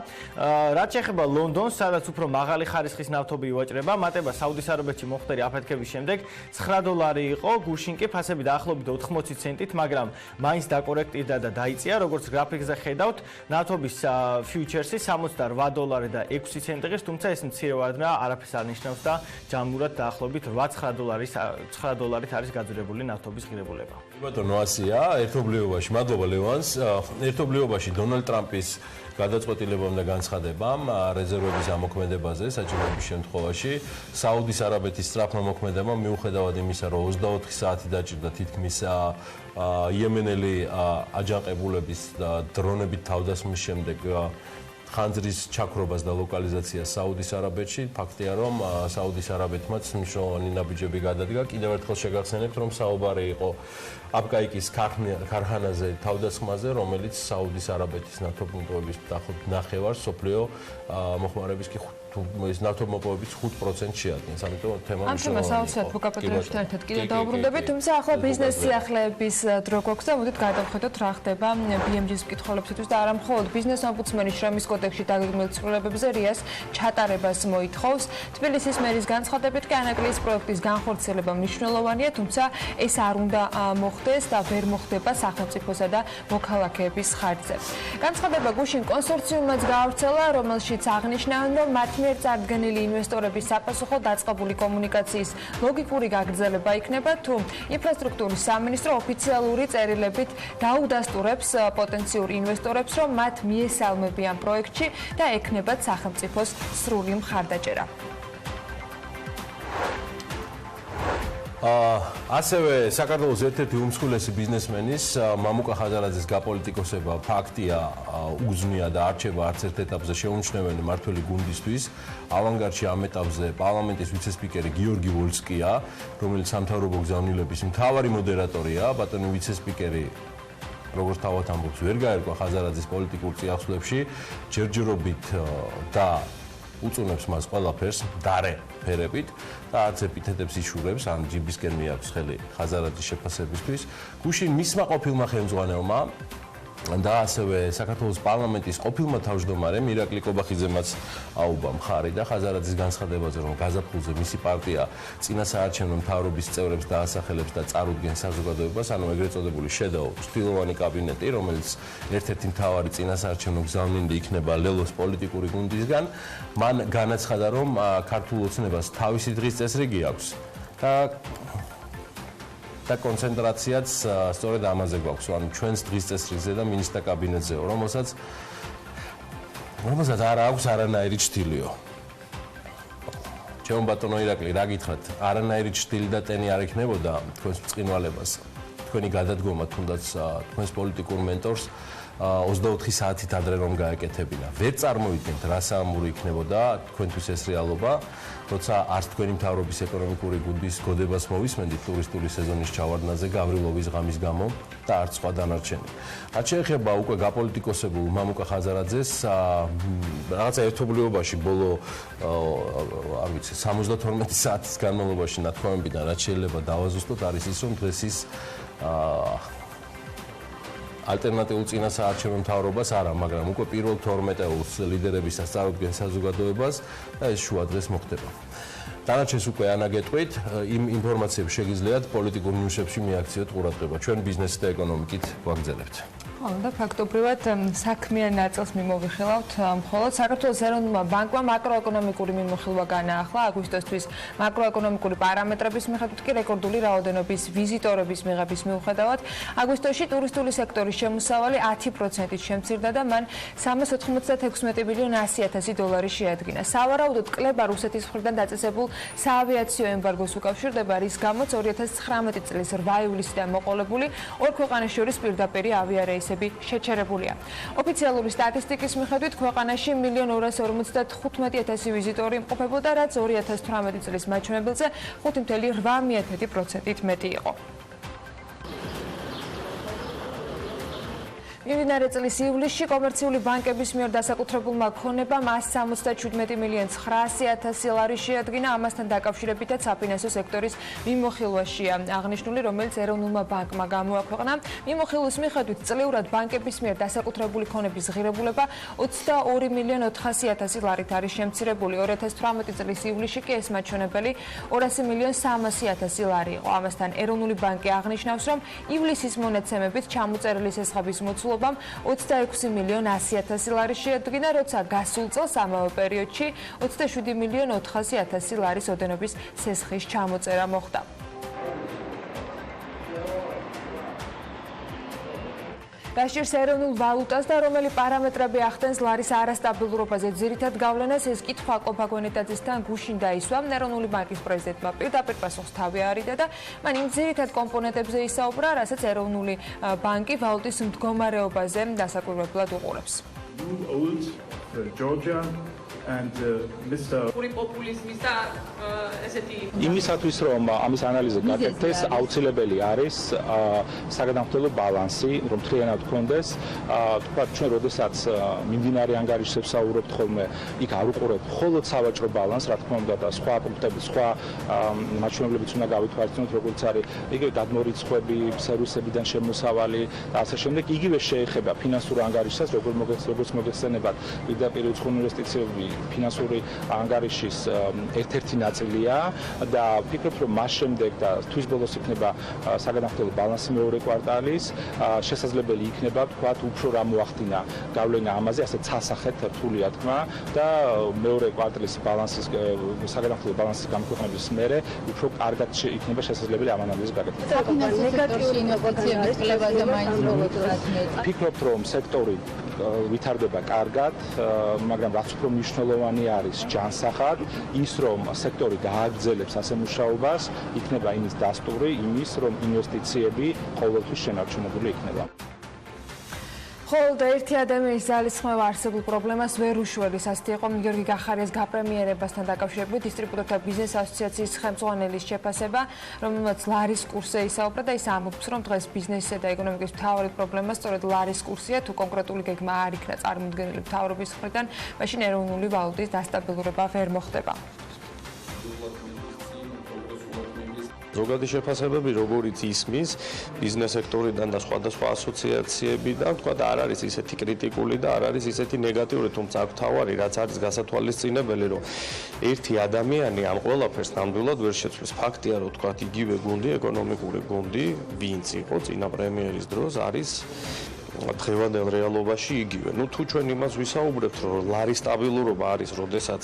Speaker 3: რაც შეეხება ლონდონს, სადაც უფრო მაღალი ხარისხის ნავთობი ივაჭრება, მატება საუდის არაბეთში მომხდარი აფეთქების შემდეგ $9 იყო, გუშინ კი ფასები დაახლოებით 80 ცენტით, მაგრამ მაინც დაკორექტირდა და დაიწია, როგორც გრაფიკზე ხედავთ, ნავთობის ფიუჩერსი $68 და 6 ცენტი, თუმცა ეს მცირე ვარდნა არაფერს არ ნიშნავს და ჯამურად დაახლოებით $9-ით არის გაძვირებული ნავთობის ღირებულება.
Speaker 1: ბატონო, ასია, ერთობლიობაში, მადლობა ლევანს. ერთობლიობაში დონალდ ტრამპის გადაწყვეტილებამ და განცხადებამ რეზერვების ამოქმედებაზე საჭიროების შემთხვევაში საუდის არაბეთის სწრაფმა მოქმედებამ მიუხედავად იმისა, რომ 24 საათი დაჭირდა თითქმის იემენელი აჯანყებულების და დრონებით თავდასხმის შემდეგ ხანძრის ჩაქრობას და ლოკალიზაციას საუდის არაბეთში, ფაქტია, რომ საუდის არაბეთმაც მნიშვნელოვანი ნაბიჯები გადადგა. კიდევ ერთხელ შეგახსენებთ, რომ საუბარი იყო აპკაიკის ქარხანაზე თავდასხმაზე, რომელიც საუდის არაბეთის ნავთობმოპოვების დაახლოებით ნახევარს მსოფლიო მოხმარების კი ეს ნავთობმოპოვების 5% შეადგენს. ამიტომ თემა
Speaker 2: მნიშვნელოვანია. ამ თემას აუცილებლად პეტრიაშვილთან ერთად კიდევ დაუბრუნდებით, თუმცა ახლა ბიზნეს სიახლეების დრო გვაქვს და მოდით გადავხედოთ რა ხდება BMG-ის მკითხველებისთვის და არა მხოლოდ ბიზნესამბუდსმენი შრომის კოდექსში დაგეგმილ ცვლილებებზე რიას ჩატარებას მოითხოვს. თბილისის მერის განცხადებით კი ანაკლიის პროექტის განხორციელება მნიშვნელოვანია, თუმცა ეს არ უნდა მოხდეს და ვერ მოხდება სახელმწიფოსა და მოქალაქეების ხარჯზე. განცხადება გუშინ კონსორციუმმაც გაავრცელა, რომელშიც აღნიშნავენ, რომ მათ მიერ წარდგენილი ინვესტორების საპასუხო დაწყებული კომუნიკაციის ლოგიკური გაგრძელება იქნება, თუ ინფრასტრუქტურის სამინისტრო ოფიციალური წერილებით დაუდასტურებს პოტენციურ ინვესტორებს, რომ მათ მიესალმებიან პროექტში და ექნებათ სახელმწიფოს სრული მხარდაჭერა.
Speaker 1: ასევე საქართველოს ერთ-ერთი უმსხვილესი ბიზნესმენის მამუკა ხაზარაძის გაპოლიტიკოსება ფაქტია უგზნია და არჩევა არც ერთ ეტაპზე შეუმჩნეველი მმართველი გუნდისთვის. ავანგარდში ამ ეტაპზე პარლამენტის ვიცე-სპიკერი გიორგი ვოლსკია, რომელიც სამთავრობო გზავნილების მთავარი მოდერატორია, ბატონი ვიცე-სპიკერი როგორც თავად ამბობს, ვერ გაერკვა ხაზარაძის პოლიტიკურ წიაღსვლებში, ჯერჯერობით და უწუნებს მას ყველაფერს დარე ფერებით და არც ეპითეტებს იშურებს, ან ჯიბისკენ მიაქვს ხელი ხაზარაძის შეფასებისთვის. გუშინ მისმა ყოფილმა ხელმძღვანელმა და ასევე საქართველოს პარლამენტის ყოფილმა თავმჯდომარემ ირაკლი კობახიძემაც აუბა მხარი და ხაზარაძის განცხადებაზე, რომ გაზაფხულზე მისი პარტია წინასაარჩევნო მთავრობის წევრებს დაასახელებს და წარუდგენს საზოგადოებას, ანუ ეგრეთ წოდებული შედაო ცდილოვანი კაბინეტი, რომელიც ერთ-ერთი მთავარი წინასაარჩევნო გზავნილი იქნება ლელოს პოლიტიკური გუნდისგან, მან განაცხადა, რომ ქართულ ოცნებას თავისი დღის წესრიგი აქვს და კონცენტრაციაც სწორედ ამაზე გვაქვს, ანუ ჩვენს დღის წესრიგზე და მინისტრთა კაბინეტზე, რომელსაც არ აქვს არანაირი ჩრდილიო. ჩემო ბატონო ირაკლი, რა გითხრათ, არანაირი ჩრდილი და ტენი არ იქნებოდა თქვენს ბრწყინვალებას. თქვენი გადადგომა თუნდაც თქვენს პოლიტიკურ მენტორს 24 საათით ადრე რომ გაეკეთებინა. ვერ წარმოვიდგენთ რა საამური იქნებოდა თქვენთვის ეს რეალობა, როცა არც თქვენი მთავრობის ეკონომიკური გუნდის გოდებას მოვისმენდით ტურისტული სეზონის ჩავარდნაზე გავრილოვის ღამის გამო და არც სხვა დანარჩენი. რაც შეეხება უკვე გაპოლიტიკოსებულ მამუკა ხაზარაძეს, რაღაცა ერთობლიობაში ბოლო არ ვიცი 72 საათის განმავლობაში ნათქვამებიდან რაც შეიძლება დავაზუსტოთ არის ის, რომ დღეს ის ალტერნატიულ წინასაარჩევნო მთავრობას არა, მაგრამ უკვე პირველ 12-ს ლიდერებისას წარუდგენ საზოგადოებას და ეს შუა დღეს მოხდება. დანარჩენს უკვე ანაგეტყვით, იმ ინფორმაციებს შეგიძლიათ პოლიტიკურ ნიუსებში მიაქციოთ ყურადღება. ჩვენ ბიზნესით და ეკონომიკით გვაგრძელებთ.
Speaker 2: და ფაქტობრივად საქმიან ნაწილს მიმოვიხილავთ, მხოლოდ საქართველოს ეროვნულმა ბანკმა მაკროეკონომიკური მიმოხილვა განაახლა აგვისტოსთვის მაკროეკონომიკური პარამეტრების მიხედვით კი რეკორდული რაოდენობის ვიზიტორების მიღების მიუხედავად აგვისტოში ტურისტული სექტორის შემოსავალი 10%-ით შემცირდა და მან 396 მილიონ 100.000 დოლარი შეადგინა. სავარაუდოდ კლება რუსეთის მხრიდან დაწესებულ საავიაციო ემბარგოს უკავშირდება, რის გამოც 2019 წლის 8 ივლისიდან მოყოლებული ორ ქვეყანას შორის პირდაპირი ავიარეისები შეჩერებულია. ოფიციალური სტატისტიკის მიხედვით ქვეყანაში 1.255.000 ვიზიტორი იმყოფებოდა, რაც 2018 წლის მაჩვენებელზე 5.8%-ით მეტი იყო. მიმდინარე წლის ივლისში კომერციული ბანკების მიერ დასაკუთრებულმა ქონებამ 177 მილიონ 900.000 ლარი შეადგინა, ამასთან დაკავშირებითაც საფინანსო სექტორის მიმოხილვაშია აღნიშნული, რომელიც ეროვნულმა ბანკმა გამოაქვეყნა. მიმოხილვის მიხედვით წლიურად ბანკების მიერ დასაკუთრებული ქონების ღირებულება 22 მილიონ 400.000 ლარით არის შემცირებული. 2018 წლის ივლისში კი ეს მაჩვენებელი 200 მილიონ 300.000 ლარი იყო. ამასთან ეროვნული ბანკი აღნიშნავს, რომ ივლისის მონაცემებით ჩამოწერილი სესხების მოცულობა 26 მილიონ 100.000 ლარი შეადგინა, როცა გასულ წელს ამავე პერიოდში 27 მილიონ 400.000 ლარის ოდენობის სესხის ჩამოწერა მოხდა. რაშიც ეროვნულ ვალუტას და რომელი პარამეტრები ახდენს ლარის არასტაბილურობაზე ძირითად გავლენას, ეს კითხვა კოპაგონეტაძესთან გუშინ დაისვა. ეროვნული ბანკის პრეზიდენტმა პირდაპირ პასუხს თავი არიდა და მან იმ ძირითად კომპონენტებზე ისაუბრა, რასაც ეროვნული ბანკი ვალუტის მდგომარეობაზე დასაკვირვებლად უყურებს.
Speaker 7: პოპულიზმის და ესეთი
Speaker 8: იმისათვის რომ ამის ანალიზი გაკეთდეს, აუცილებელი არის საგანმანათლებლო ბალანსი, რომ მთლიანად გქონდეს. თქვათ, ჩვენ როდესაც მიმდინარე ანგარიშებს საუბრობთ ხოლმე, იქ არ უყურებთ მხოლოდ სავაჭრო ბალანსს, რა თქმა უნდა, და სხვა პუნქტები, სხვა მაჩვენებლებიც უნდა გავითვალისწინოთ, როგორც არის იგივე გადმორიცხვები, სერვისებიდან შემოსავალი და ასე შემდეგ. იგივე შეეხება ფინანსურ ანგარიშსაც, როგორც მოგეხსენებათ, პირდაპირ უცხო ინვესტიციები ფინანსური ანგარიშის ერთ-ერთი ნაწილია და ვფიქრობ, რომ მას შემდეგ და თვის ბოლოს იქნება საგანმანათლებლო ბალანსი მეორე კვარტალის, შესაძლებელი იქნება თქვათ უფრო რა მოახდინა გავლენა ამაზე, ასე ცალსახედ რთულია თქმა და მეორე კვარტალის ბალანსის საგანმანათლებლო ბალანსის გამოქვეყნების მერე უფრო კარგად იქნება შესაძლებელი ამ ანალიზის გაკეთება.
Speaker 9: ნეგატიური ინოვაციების კლებაზე მაინც მოვიწევთ მეტი.
Speaker 8: ვფიქრობ, რომ სექტორი ვითარდება კარგად, მაგრამ რაც უფრო მნიშვნელოვანი არის ჯანსაღად ის, რომ სექტორი გააგრძელებს ასემუშაობას, იქნება იმის დასტური, იმის, რომ ინვესტიციები ყოველთვის შენარჩუნებული იქნება.
Speaker 2: ხოლო და ერთი ადამიანის ძალისხმევა არსებულ პრობლემას ვერ უშუალებს. ასეთი იყო გიორგი გახარიას გაპრემიერებასთან დაკავშირებით დისტრიბუტორთა ბიზნეს ასოციაციის ხელმძღვანელის შეფასება, რომელმაც ლარის კურსზე ისაუბრა და ის ამბობს, რომ დღეს ბიზნესისა და ეკონომიკის მთავარი პრობლემა სწორედ ლარის კურსია. თუ კონკრეტული გეგმა არ იქნა წარმოდგენილი მთავრობის მხრიდან, მაშინ ეროვნული ვალუტის დასტაბილურება ვერ მოხდება.
Speaker 5: ზოგადი შეფასებები, როგორც ისმის ბიზნეს სექტორიდან და სხვადასხვა ასოციაციებიდან, თქვა და არ არის ისეთი კრიტიკული და არ არის ისეთი ნეგატიური, თუმცა აქ თავარი რაც არის გასათვალისწინებელი, რომ ერთი ადამიანი ამ ყველაფერს ნამდვილად ვერ შეცვლის. ფაქტია, რომ თქვა იგივე გუნდი, ეკონომიკური გუნდი, ვინც იყო წინა პრემიერის დროს, არის დღევანდელ რეალობაში იგივე. ნუ თუ ჩვენ იმას ვისაუბრებთ, რომ ლარის სტაბილურობა არის, როდესაც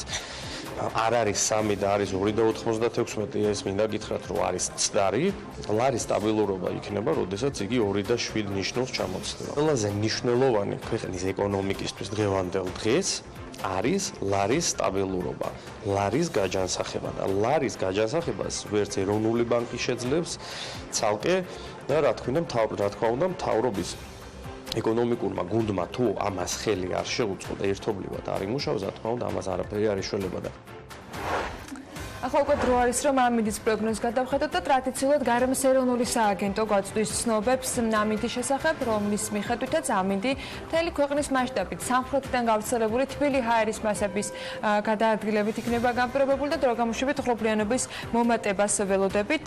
Speaker 5: არ არის 3 და არის 2.96, ეს მინდა გითხრათ, რომ არის ცდარი, ლარის სტაბილურობა იქნება, როდესაც იგი 2.7 ნიშნულს ჩამოცდება. ყველაზე მნიშვნელოვანი ქვეყნის ეკონომიკისთვის დღევანდელ დღეს არის ლარის სტაბილურობა, ლარის გაჯანსაღება და ლარის გაჯანსაღებას ვერც ეროვნული ბანკი შეძლებს, ცალკე და რა თქმა უნდა მთავრობის ეკონომიკურმა გუნდმა თუ ამას ხელი არ შეუწყო და ერთობლივად არ იმუშაოს, რა თქმა უნდა ამას არაფერი არ იშველება და
Speaker 2: ახლა უკვე დრო არის რომ ამინდის პროგნოზს გადავხედოთ და ტრადიციულად გარემოს ეროვნული სააგენტო გვაწვდის ცნობებს ამინდის შესახებ, რომლის მიხედვითაც ამინდი მთელი ქვეყნის მასშტაბით სამხრეთიდან გავრცელებული თბილი ჰაერის მასების გადაადგილებით იქნება გამპირობებული და დროგამოშვებით ღრუბლიანობის მომატებას ველოდებით.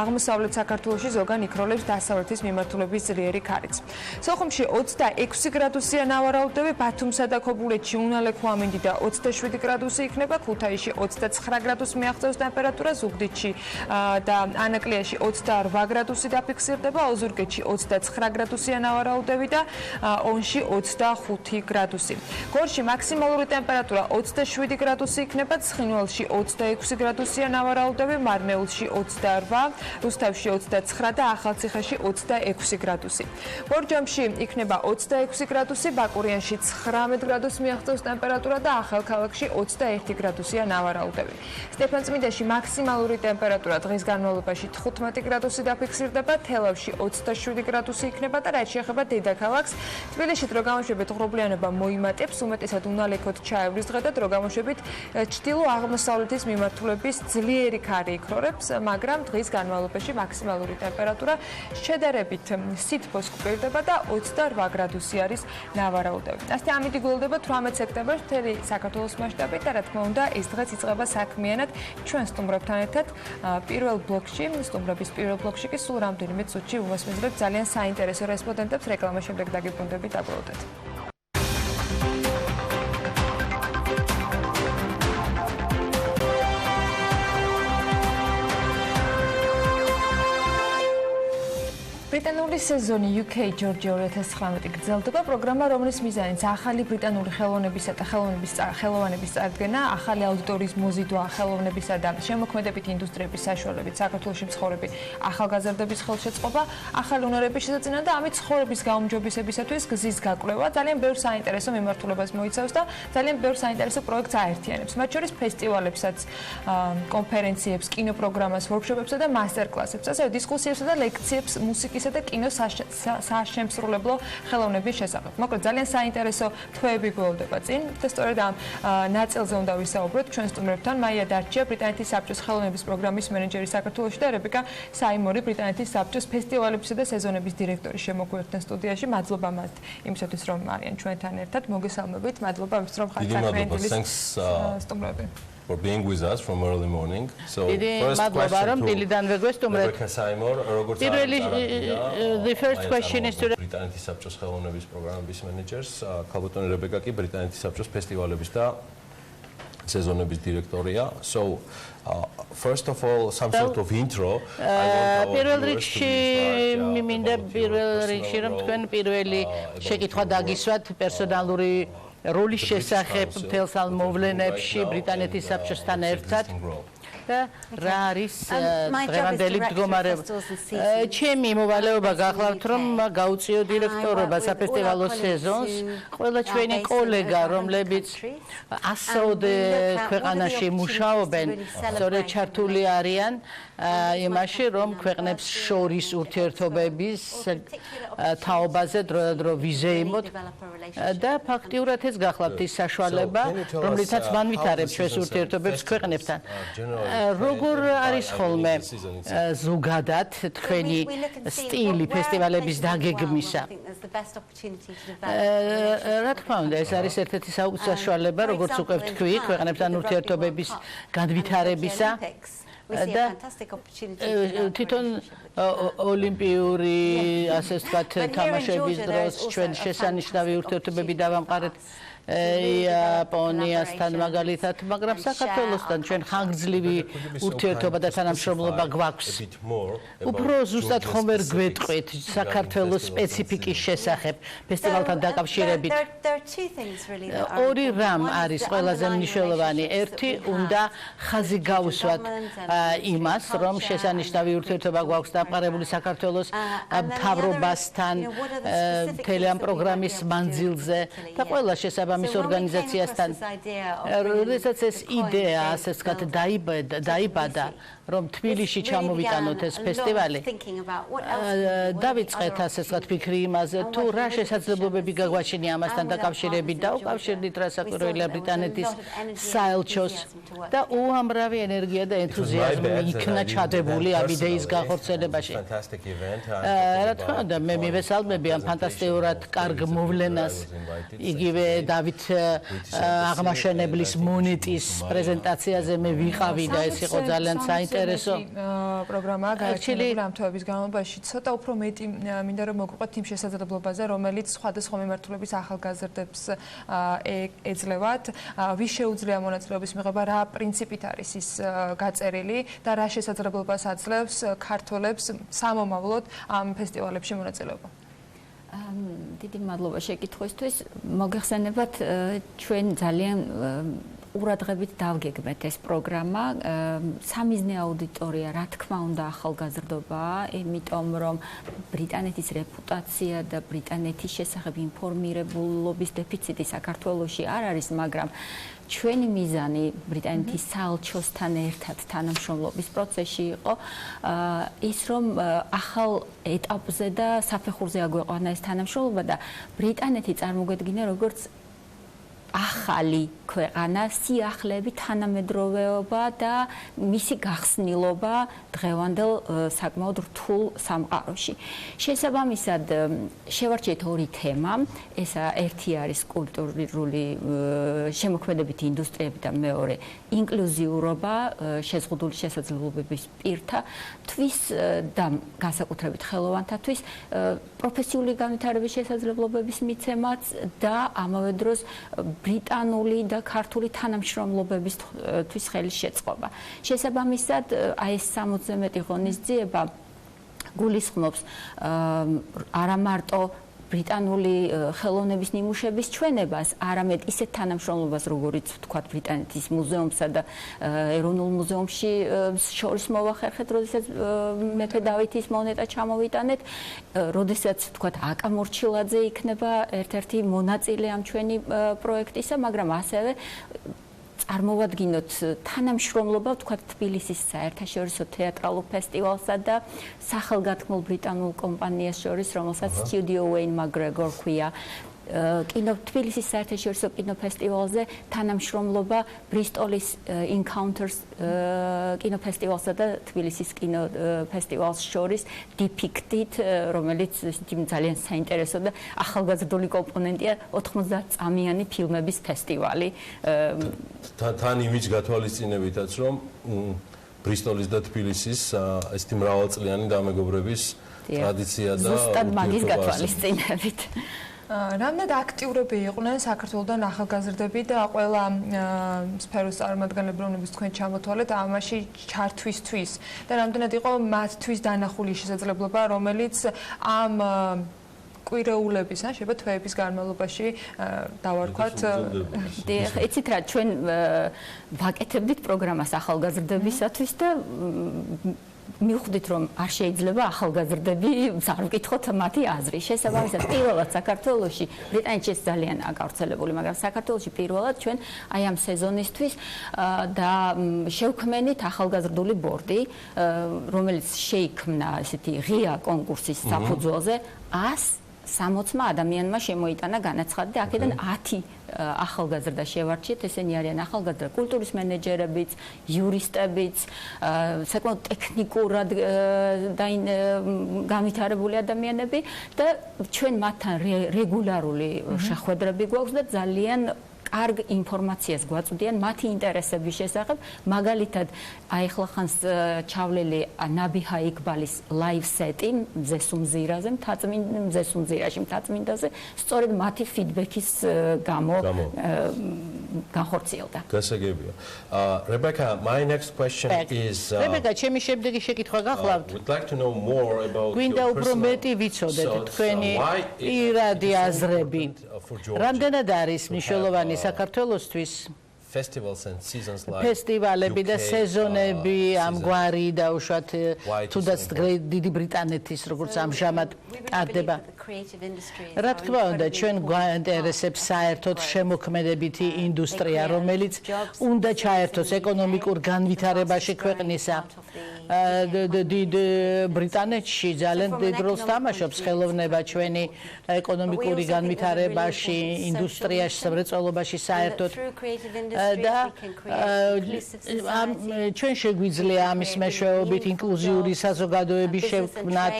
Speaker 2: აღმოსავლეთ საქართველოში ზოგან იქროლებს დასავლეთის მიმართულების ძლიერი ქარიც. სოხუმში 26 გრადუსია ნავარაუდები, ბათუმსა და ქობულეთში უნალექო ამინდი და 27 გრადუსი იქნება, ქუთაისში 29 გრადუსი მიაღწევს ტემპერატურა, ზუგდიდში და ანაკლიაში 28 გრადუსი დაფიქსირდება, ოზურგეთში 29 გრადუსია ნავარაუდები და ონში 25 გრადუსი. გორში მაქსიმალური ტემპერატურა 27 გრადუსი იქნება, ცხინვალში 26 გრადუსია ნავარაუდები, მარნეულში 28, რუსთავში 29 და ახალციხეში 26 გრადუსი. ბორჯომში იქნება 26 გრადუსი, ბაკურიანში 19 გრადუსი მიაღწევს ტემპერატურა და ახალქალაქში 21 გრადუსია ნავარაუდები. სტეფანწმინდაში მაქსიმალური ტემპერატურა დღის განმავლობაში 15 გრადუსი დაფიქსირდება, თელავში 27 გრადუსი იქნება და რაც შეეხება დედაქალაქს, თბილისში დროგამოშვებით ღრუბლიანობა მოიმატებს, უმეტესად უნალექოდ ჩაევრის დღე და დროგამოშვებით ჩრდილო-აღმოსავლეთის მიმართულების ძლიერი ქარი იქრორებს, მაგრამ დღის განმავლობაში მაქსიმალური ტემპერატურა შედარებით სითბოს გვპირდება და 28 გრადუსი არის ნავარაუდები. ასე ამინდი გულდება 18 სექტემბერს მთელი საქართველოს მასშტაბით და რა თქმა უნდა ეს დღეც იწყება საქმიანად ჩვენ სტუმრებთან ერთად პირველ ბლოკში, სტუმრების პირველ ბლოკში კი სულ რამდენიმე წუთში უმასპინძლებ ძალიან საინტერესო რესპონდენტებს რეკლამის შემდეგ დაგიბრუნდებით დაგვროვდეთ. ბრიტანული სეზონი UK Georgia 2019 გრძელდება პროგრამა, რომლის მიზანიც ახალი ბრიტანული ხელოვნებისა და ხელოვნების წარდგენა, ახალი აუდიტორიის მოზიდვა ხელოვნებისა და შემოქმედებითი ინდუსტრიების საშუალებით საქართველოში მცხოვრები ახალგაზრდების ხელშეწყობა, ახალი უნარების შესაძენა და ამით ცხოვრების გაუმჯობესებისათვის გზის გაკვლევა ძალიან ბევრ საინტერესო მიმართულებას მოიცავს და ძალიან ბევრ საინტერესო პროექტს აერთიანებს. მათ შორის ფესტივალებსაც, კონფერენციებს, კინოპროგრამას, ვორქშოპებსა და მასტერკლასებს, ასევე დისკუსიებსა და ლექციებს მუსიკის და კინოს საშემსრულებლო ხელოვნების შესახებ. მოკლედ ძალიან საინტერესო თვეები გვეულდება წინ და სწორედ ამ ნაწილზე უნდა ვისაუბროთ ჩვენ სტუმრებთან. მაია დარჩია, ბრიტანეთის საბჭოს ხელოვნების პროგრამის მენეჯერი საქართველოში და რებეკა საიმორი, ბრიტანეთის საბჭოს ფესტივალებისა და სეზონების დირექტორი შემოგვიერთდნენ სტუდიაში. მადლობა მათ იმისათვის რომ არიან ჩვენთან ერთად. მოგესალმებით. მადლობა იმისთვის რომ ხართ საქმიანობის სტუმრები.
Speaker 1: For being with us from early morning. So
Speaker 10: first question the first question is to
Speaker 1: ბრიტანეთის საბჭოს ხელოვნების პროგრამის მენეჯერს, ქალბატონი რებეკა კი ბრიტანეთის საბჭოს ფესტივალების და სეზონების დირექტორია. So first of all some sort of intro.
Speaker 10: პირველ რიგში მინდა პირველ რიგში რომ თქვენ პირველი შეკითხვა დაგისვათ პერსონალური როლის შესახებ მთელს ამ მოვლენებში ბრიტანეთის საბჭოსთან ერთად და რა არის დღევანდელი მდგომარეობა. ჩემი მოვალეობა გახლავთ რომ გაუწიო დირექტორობა საფესტივალო სეზონს, ყველა ჩვენი კოლეგა რომლებიც ასროდე ქვეყანაში მუშაობენ, სწორედ ჩართული არიან იმაში რომ ქვეყნებს შორის ურთიერთობების თაობაზე დროდადრო ვიზეიმოთ და ფაქტიურად ეს გახლავთ ის საშუალება რომლითაც განვითარებს ჩვენს ურთიერთობებს ქვეყნებთან. როგორ არის ხოლმე ზოგადად თქვენი სტილი ფესტივალების დაგეგმისა? რა თქმა უნდა ეს არის ერთ-ერთი საშუალება როგორც უკვე ვთქვი ქვეყნებთან ურთიერთობების განვითარებისა და თვითონ ოლიმპიური ასე ვთქვათ თამაშების დროს ჩვენ შესანიშნავი ურთიერთობები დავამყარეთ იაპონიასთან მაგალითად, მაგრამ საქართველოსთან ჩვენ ხანგრძლივი ურთიერთობა და თანამშრომლობა გვაქვს. უფრო ზუსტად ხომ ვერ გვეტყვით საქართველოს სპეციფიკის შესახებ ფესტივალთან დაკავშირებით. ორი რამ არის ყველაზე მნიშვნელოვანი. ერთი უნდა ხაზი გაუსვათ იმას, რომ შესანიშნავი ურთიერთობა გვაქვს დამყარებული საქართველოს მთავრობასთან მთელი ამ პროგრამის მანძილზე და ყველა შესაბამისი შესაბამის ორგანიზაციასთან. როდესაც ეს იდეა, ასე ვთქვათ, დაიბადა, რომ თბილისში ჩამოვიტანოთ ეს ფესტივალი. დავიწყეთ, ასე ვთქვათ, ფიქრი იმაზე, თუ რა შესაძლებლობები გაგვაჩნია ამასთან დაკავშირებით და უკავშირდით რა საკვირველია ბრიტანეთის საელჩოს და უამრავი ენერგია და ენთუზიაზმი იქნა ჩადებული ამ იდეის განხორციელებაში. რა თქმა უნდა, მე მივესალმები ამ ფანტასტიკურად კარგ მოვლენას. იგივე დავით აღმაშენებლის მონეტის პრეზენტაციაზე მე ვიყავი და ეს იყო ძალიან საინტერესო
Speaker 2: პროგრამაა გაერთიანებული ამ თვეების განმავლობაში. ცოტა უფრო მეტი მინდა რომ მოგყვეთ იმ შესაძლებლობაზე, რომელიც სხვადასხვა მიმართულების ახალგაზრდებს ეძლევათ. ვის შეუძლია მონაწილეობის მიღება, რა პრინციპით არის ის გაწერილი და რა შესაძლებლობას აძლევს ქართველებს სამომავლოდ ამ ფესტივალებში მონაწილეობა.
Speaker 11: დიდი მადლობა შეკითხვისთვის. მოგეხსენებათ, ჩვენ ძალიან ყურადღებით დავგეგმეთ ეს პროგრამა. სამიზნე აუდიტორია, რა თქმა უნდა, ახალგაზრდობაა, იმიტომ რომ ბრიტანეთის რეპუტაცია და ბრიტანეთის შესახებ ინფორმირებულობის დეფიციტი საქართველოში არ არის, მაგრამ ჩვენი მიზანი ბრიტანეთის საელჩოსთან ერთად თანამშრომლობის პროცესში იყო ის, რომ ახალ ეტაპზე და საფეხურზე აგვეყვანა ეს თანამშრომლობა და ბრიტანეთი წარმოგვედგინა როგორც ახალი ქვეყანა, სიახლეები, თანამედროვეობა და მისი გახსნილობა დღევანდელ საკმაოდ რთულ სამყაროში. შესაბამისად, შევარჩიეთ ორი თემა. ერთი არის კულტურული შემოქმედებითი ინდუსტრიები და მეორე ინკლუზიურობა, შეზღუდული შესაძლებლობების პირთა თვის და განსაკუთრებით ხელოვანთათვის პროფესიული განვითარების შესაძლებლობების მიცემაც და ამავე დროს ბრიტანული და ქართული თანამშრომლობებისთვის ხელის შეწყობა. შესაბამისად, აი ეს 60-ზე მეტი ღონისძიება გულისხმობს არა მარტო ბრიტანული ხელოვნების ნიმუშების ჩვენებას, არამედ ისეთ თანამშრომლობას, როგორიც ვთქვათ, ბრიტანეთის მუზეუმსა და ეროვნულ მუზეუმში შორის მოვახერხეთ, როდესაც მეფე დავითის მონეტა ჩამოვიტანეთ, როდესაც ვთქვათ, აკა მორჩილაძე იქნება ერთ-ერთი მონაწილე ამ ჩვენი პროექტისა, მაგრამ ასევე წარმოვადგინოთ თანამშრომლობა, ვთქვათ, თბილისის საერთაშორისო თეატრალურ ფესტივალსა და სახელგანთქმულ ბრიტანულ კომპანიას შორის, რომელსაც Studio Wayne McGregor ქვია. თბილისის საერთაშორისო კინოფესტივალზე თანამშრომლობა ბრისტოლის Encounters კინოფესტივალსა და თბილისის კინოფესტივალს შორის Depicted, რომელიც ძალიან საინტერესო და ახალგაზრდული კომპონენტია 90 წამიანი ფილმების ფესტივალი.
Speaker 1: თან იმის გათვალისწინებითაც, რომ ბრისტოლის და თბილისის ესეთი მრავალწლიანი დამეგობრების ტრადიცია და
Speaker 11: ზუსტად მაგის გათვალისწინებით.
Speaker 2: რამდენად აქტიურები იყვნენ საქართველოდან ახალგაზრდები და ყველა სფეროს წარმომადგენლები, რომლებიც თქვენ ჩამოთვალეთ ამაში ჩართვისთვის და რამდენად იყო მათთვის დანახული შესაძლებლობა, რომელიც ამ კვირეულების, შეიძლება თვეების განმავლობაში დავარქვათ.
Speaker 11: იცით რა, ჩვენ ვაკეთებდით პროგრამას ახალგაზრდებისათვის და მივხვდით, რომ არ შეიძლება ახალგაზრდები არ ვკითხოთ მათი აზრი. შესაბამისად, პირველად საქართველოში, ბრიტანეთში ძალიან გავრცელებული, მაგრამ საქართველოში პირველად ჩვენ აი ამ სეზონისთვის და შევქმენით ახალგაზრდული ბორდი, რომელიც შეიქმნა ესეთი ღია კონკურსის საფუძველზე 160 ადამიანმა შემოიტანა განაცხადი და აქედან 10 ახალგაზრდა შევარჩიეთ, ესენი არიან ახალგაზრდა კულტურის მენეჯერებიც, იურისტებიც, საკმაოდ ტექნიკურად განვითარებული ადამიანები და ჩვენ მათთან რეგულარული შეხვედრები გვაქვს და ძალიან კარგ ინფორმაციას გვაწვდიან მათი ინტერესების შესახებ. მაგალითად, ახლა ხანს ჩავლელი ნაბიჰა იქბალის ლაივ სეტი მზესუმზირაზე, მზესუმზირაში მთაწმინდაზე, სწორედ მათი ფიდბექის გამო განხორციელდა.
Speaker 1: გასაგებია. Rebecca, my next question is
Speaker 10: Rebecca, ჩემი შემდეგი შეკითხვა გახლავთ.
Speaker 1: Would like to know more about
Speaker 10: გვინდა უფრო მეტი ვიცოდეთ თქვენი პირადი აზრები. რამდენად არის მნიშვნელოვანი საქართველოსთვის ფესტივალები და სეზონები ამგვარი და უშუალოდ თუნდაც დიდი ბრიტანეთის როგორც ამჟამად ტარდება. რა თქმა უნდა, ჩვენ გვაინტერესებს საერთოდ შემოქმედებითი ინდუსტრია, რომელიც უნდა ჩაერთოს ეკონომიკურ განვითარებაში ქვეყნისა. დიდ ბრიტანეთში ძალიან დიდ როლს თამაშობს ხელოვნება ჩვენი ეკონომიკური განვითარებაში, ინდუსტრიაში, სამრეწველობაში საერთოდ. და ჩვენ შეგვიძლია ამის მეშვეობით ინკლუზიური საზოგადოების შექმნათ,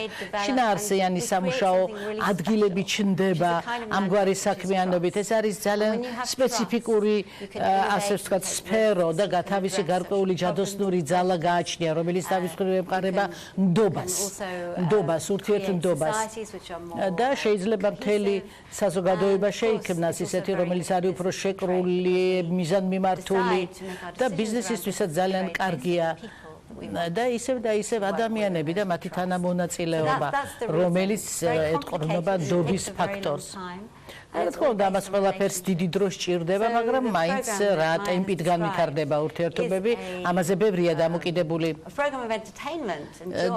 Speaker 10: შინაარსიანი სამუშაო ადგილები ჩნდება ამგვარი საქმიანობით. ეს არის ძალიან სპეციფიკური, ასე ვთქვათ, სფერო და თავისი გარკვეული ჯადოსნური ძალა გააჩნია, რომელიც თავის მხრივ ემყარება ნდობას, ურთიერთნდობას. და შეიძლება მთელი საზოგადოება შეიქმნას ისეთი, რომელიც არის უფრო შეკრული, მიზანმიმართული და ბიზნესისთვისაც ძალიან კარგია. და ისევ ადამიანები და მათი თანამონაწილეობა, რომელიც ეტყობინება ნდობის ფაქტორს. რა თქმა უნდა, ამას ყველაფერს დიდი დრო სჭირდება, მაგრამ მაინც რა ტემპით განვითარდება ურთიერთობები, ამაზე ბევრია დამოკიდებული.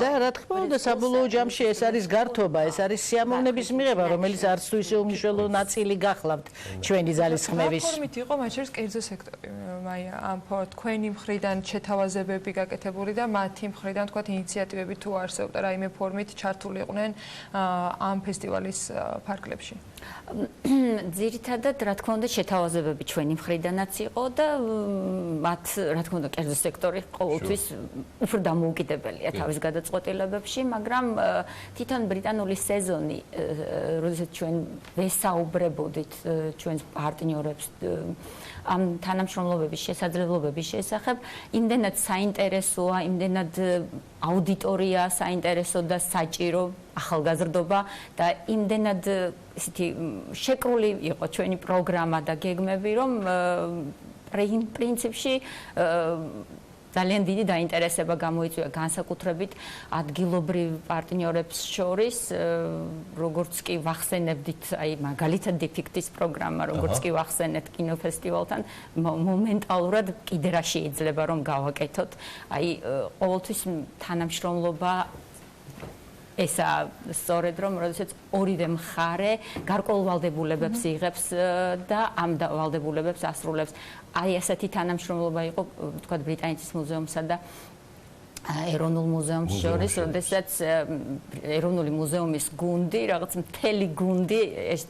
Speaker 10: და რა თქმა უნდა, საბოლოო ჯამში ეს არის გართობა, ეს არის სიამოვნების მიღება, რომელიც არც თუ ისე უმნიშვნელო ნაწილი გახლავთ ჩვენი ძალისხმევის.
Speaker 2: ფორმით იყო მათ შორის კერძო სექტორი, მაია, ამ თქვენი მხრიდან შეთავაზებები გაკეთებული და მათი მხრიდან თქვათ ინიციატივები თუ არსებობდა რაიმე ფორმით ჩართული იყვნენ ამ ფესტივალის ფარგლებში.
Speaker 11: ძირითადად, რა თქმა უნდა, შეთავაზებები ჩვენი მხრიდანაც იყო და მათ, რა თქმა უნდა, კერძო სექტორი ყოველთვის უფრო დამოუკიდებელია თავის გადაწყვეტილებებში, მაგრამ თვითონ ბრიტანული სეზონი, როდესაც ჩვენ ვესაუბრებოდით ჩვენს პარტნიორებს ამ თანამშრომლობების შესაძლებლობების შესახებ, იმდენად საინტერესოა, იმდენად აუდიტორია საინტერესო და საჭირო ახალგაზრდობა და იმდენად ისეთი შეკრული იყო ჩვენი პროგრამა და გეგმები, რომ პრინციპში ძალიან დიდი დაინტერესება გამოიწვია განსაკუთრებით ადგილობრივ პარტნიორებს შორის, როგორც კი ვახსენებდით, აი მაგალითად დიფიქტის პროგრამა, როგორც კი ვახსენეთ კინოფესტივალთან, მომენტალურად კიდე რა შეიძლება რომ გავაკეთოთ, აი ყოველთვის თანამშრომლობა ესა სწორედ რომ როდესაც ორივე მხარე გარკვეულ ვალდებულებებს იღებს და ამ ვალდებულებებს ასრულებს. აი ასეთი თანამშრომლობა იყო, თქვა ბრიტანეთის მუზეუმსა და ეროვნულ მუზეუმს შორის, როდესაც ეროვნული მუზეუმის გუნდი, რაღაც მთელი გუნდი, ეს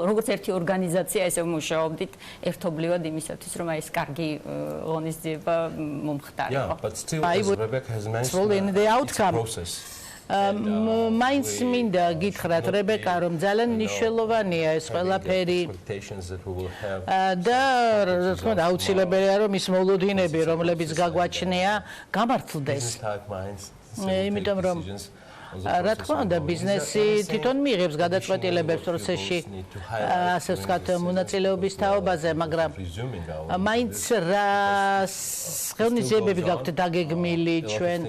Speaker 11: როგორც ერთი ორგანიზაცია ესე მუშაობდით ერთობლივად იმისათვის, რომ აი ეს კარგი ღონისძიება მომხდარიყო. მაინც მინდა გითხრათ რებეკა, რომ ძალიან მნიშვნელოვანია ეს ყველაფერი და რა თქმა უნდა აუცილებელია, რომ ის მოლოდინები, რომლებიც გაგვაჩნია, გამართლდეს. იმიტომ რომ რა თქმა უნდა, ბიზნესი თვითონ მიიღებს გადაწყვეტილებებს პროცესში, ასე ვთქვათ, მონაწილეობის თაობაზე, მაგრამ მაინც რა ხელმისაწვდომები გაქვთ დაგეგმილი ჩვენ.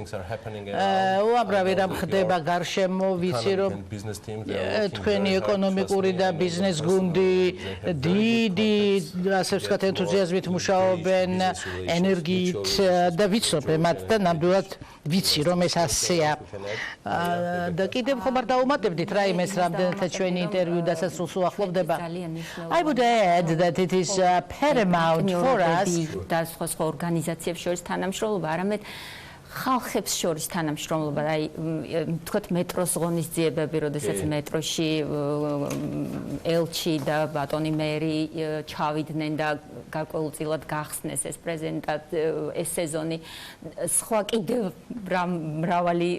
Speaker 11: უამრავი რამ ხდება გარშემო, ვიცი რომ თქვენი ეკონომიკური და ბიზნეს გუნდი დიდი, ასე ვთქვათ, ენთუზიაზმით მუშაობენ, ენერგიით და ვიცნობ მათ და ნამდვილად ვიცი რომ ეს ასეა. და კიდევ ხომ არ დაუმატებდით რაიმეს რამდენადაც ჩვენი ინტერვიუ დასასრულს უახლოვდება. I would add that it is paramount for us და სხვა ორგანიზაციებს შორის თანამშრომლობა, არამედ ხალხებს შორის თანამშრომლობა, აი თქვათ მეტროს ღონისძიებები, როდესაც მეტროში ელჩი და ბატონი მერი ჩავიდნენ და გარკვეულწილად გახსნეს ეს ეს სეზონი, სხვა კიდევ მრავალი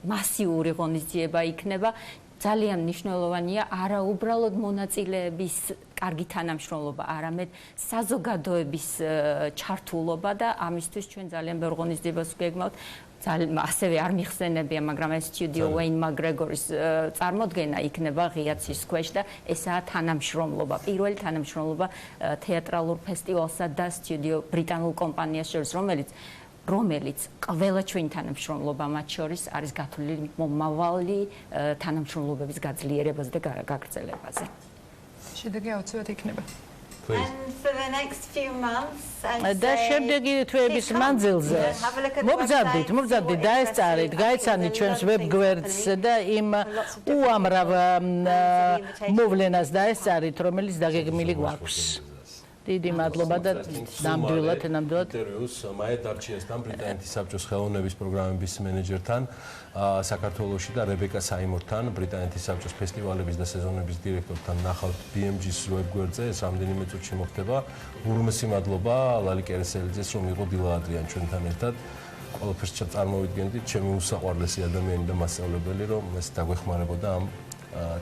Speaker 11: მასიური ღონისძიება იქნება. ძალიან მნიშვნელოვანია არა უბრალოდ მონაწილეების კარგი თანამშრომლობა, არამედ საზოგადოების ჩართულობა და ამისთვის ჩვენ ძალიან ბევრ ღონისძიებას ვგეგმავთ. ასევე არ მიხსენებია, მაგრამ ეს სტუდიო ვეინ მაკგრეგორის წარმოდგენა იქნება ღია ცის ქვეშ და ესაა თანამშრომლობა, პირველი თანამშრომლობა თეატრალურ ფესტივალსა და სტუდიო ბრიტანულ კომპანიას შორის, რომელიც ყველა ჩვენი თანამშრომლობა მათ შორის არის გათვლილი მომავალი თანამშრომლობების გაძლიერებაზე და გაგრძელებაზე.
Speaker 2: შედეგი აუცილებლად იქნება.
Speaker 12: For the next few months,
Speaker 10: და შემდეგი თვეების მანძილზე მოგზადდით დაესწარით, გაიცანით ჩვენს ვებგვერდს და იმ უამრავ მოვლენას დაესწარით, რომელიც დაგეგმილი გვაქვს. დიდი მადლობა და ნამდვილად
Speaker 1: ინტერვიუს მაეთ არჩიესთან, ბრიტანეთის საბჭოს ხელოვნების პროგრამების მენეჯერთან, საქართველოში და რებეკა საიმორთან, ბრიტანეთის საბჭოს ფესტივალების და სეზონების დირექტორთან ნახავთ BMG-ს ვებგვერდზე, ეს რამდენიმე წუთში მოხდება. ურმესი მადლობა ლალი კერესელიძეს, რომ იყო დილა ადრიან ჩვენთან ერთად. ყველაფერს წარმოვიდგენდით, ჩემი უსაყვარლესი ადამიანი და მასწავლებელი, რომ ეს დაგვეხმარებოდა ამ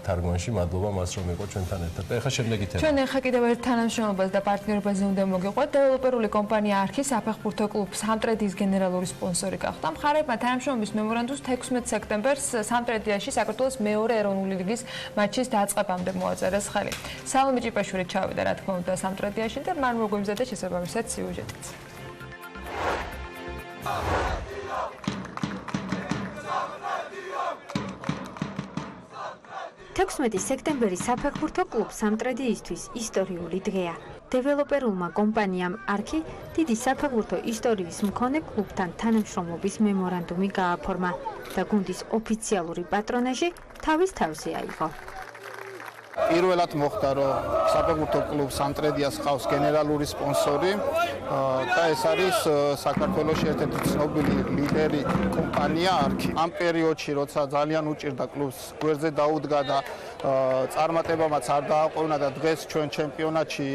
Speaker 1: თარგმანში. მადლობა მას, რომ იყო ჩვენთან ერთად. და ეხლა შემდეგი თემა.
Speaker 2: ჩვენ ეხლა კიდევ ერთ თანამშრომლობას და პარტნიორობაზე უნდა მოგიყვეთ. დეველოპერული კომპანია არქი საფეხბურთო კლუბ სამტრედიის გენერალური სპონსორი გახდა. მხარეებმა თანამშრომლობის მემორანდუმს 16 სექტემბერს სამტრედიაში საქართველოს მეორე ეროვნული ლიგის მატჩის დაწყებამდე მოაწერეს ხელი. სალომე ჭიპაშვილი ჩავიდა, რა თქმა უნდა, სამტრედიაში და მან მოგვიმზადა შესაბამისად სიუჟეტიც.
Speaker 13: 16 სექტემბერი საფეხბურთო კლუბ სამტრედიისთვის ისტორიული დღეა. დეველოპერულმა კომპანიამ არქი დიდი საფეხბურთო ისტორიის მქონე კლუბთან თანამშრომლობის მემორანდუმი გააფორმა და გუნდის ოფიციალური პატრონაჟი თავის თავზე აიღო.
Speaker 14: პირველად მოხდა, რომ საფეხბურთო კლუბ სამტრედიას ყავს გენერალური სპონსორი და ეს არის საქართველოს ერთ-ერთი ცნობილი ლიდერი კომპანია არქი. ამ პერიოდში, როცა ძალიან უჭირდა კლუბს, გვერდზე დაუდგა და წარმატებამაც არ დააყოვნა და დღეს ჩვენ ჩემპიონატში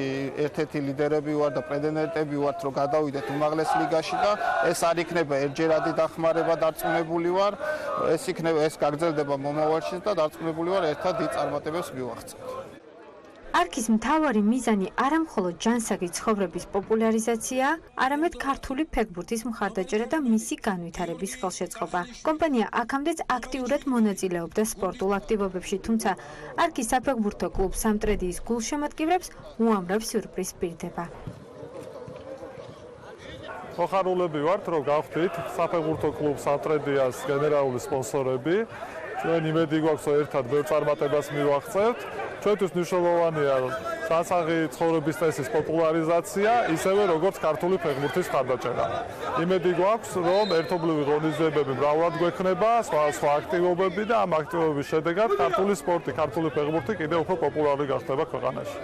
Speaker 14: ერთ-ერთი ლიდერები ვართ და პრეტენდენტები ვართ, რომ გადავიდეთ უმაღლეს ლიგაში და ეს არ იქნება ერთჯერადი დახმარება, დარწმუნებული ვარ, ეს გაგრძელდება მომავალში და დარწმუნებული ვარ, ერთად დიდ წარმატებებს მივაღწევთ.
Speaker 13: არქის მთავარი მიზანი არა მხოლოდ ჯანსაღი ცხოვრების პოპულარიზაციაა, არამედ ქართული ფეხბურთის მხარდაჭერა და მისი განვითარების ხელშეწყობა. კომპანია აქამდეც აქტიურად მონაწილეობდა სპორტულ აქტივობებში, თუმცა არქის საფეხბურთო კლუბ სამტრედიის გულშემატკივრებს უამრავ სიურპრიზს პირდება.
Speaker 15: მოხარულები ვართ, რომ გავხდით საფეხბურთო კლუბ სამტრედიას გენერალური სპონსორები. ჩვენ იმედი გვაქვს, რომ ერთად ბევრ წარმატებას მივაღწევთ. ჩვენთვის მნიშვნელოვანია ჯანსაღი ცხოვრების წესის პოპულარიზაცია, ისევე როგორც ქართული ფეხბურთის მხარდაჭერა. იმედი გვაქვს, რომ ერთობლივი ღონისძიებები მრავლად გვექნება, სხვა აქტივობები და ამ აქტივობების შედეგად ქართული სპორტი, ქართული ფეხბურთი კიდევ უფრო პოპულარული გახდება ქვეყანაში.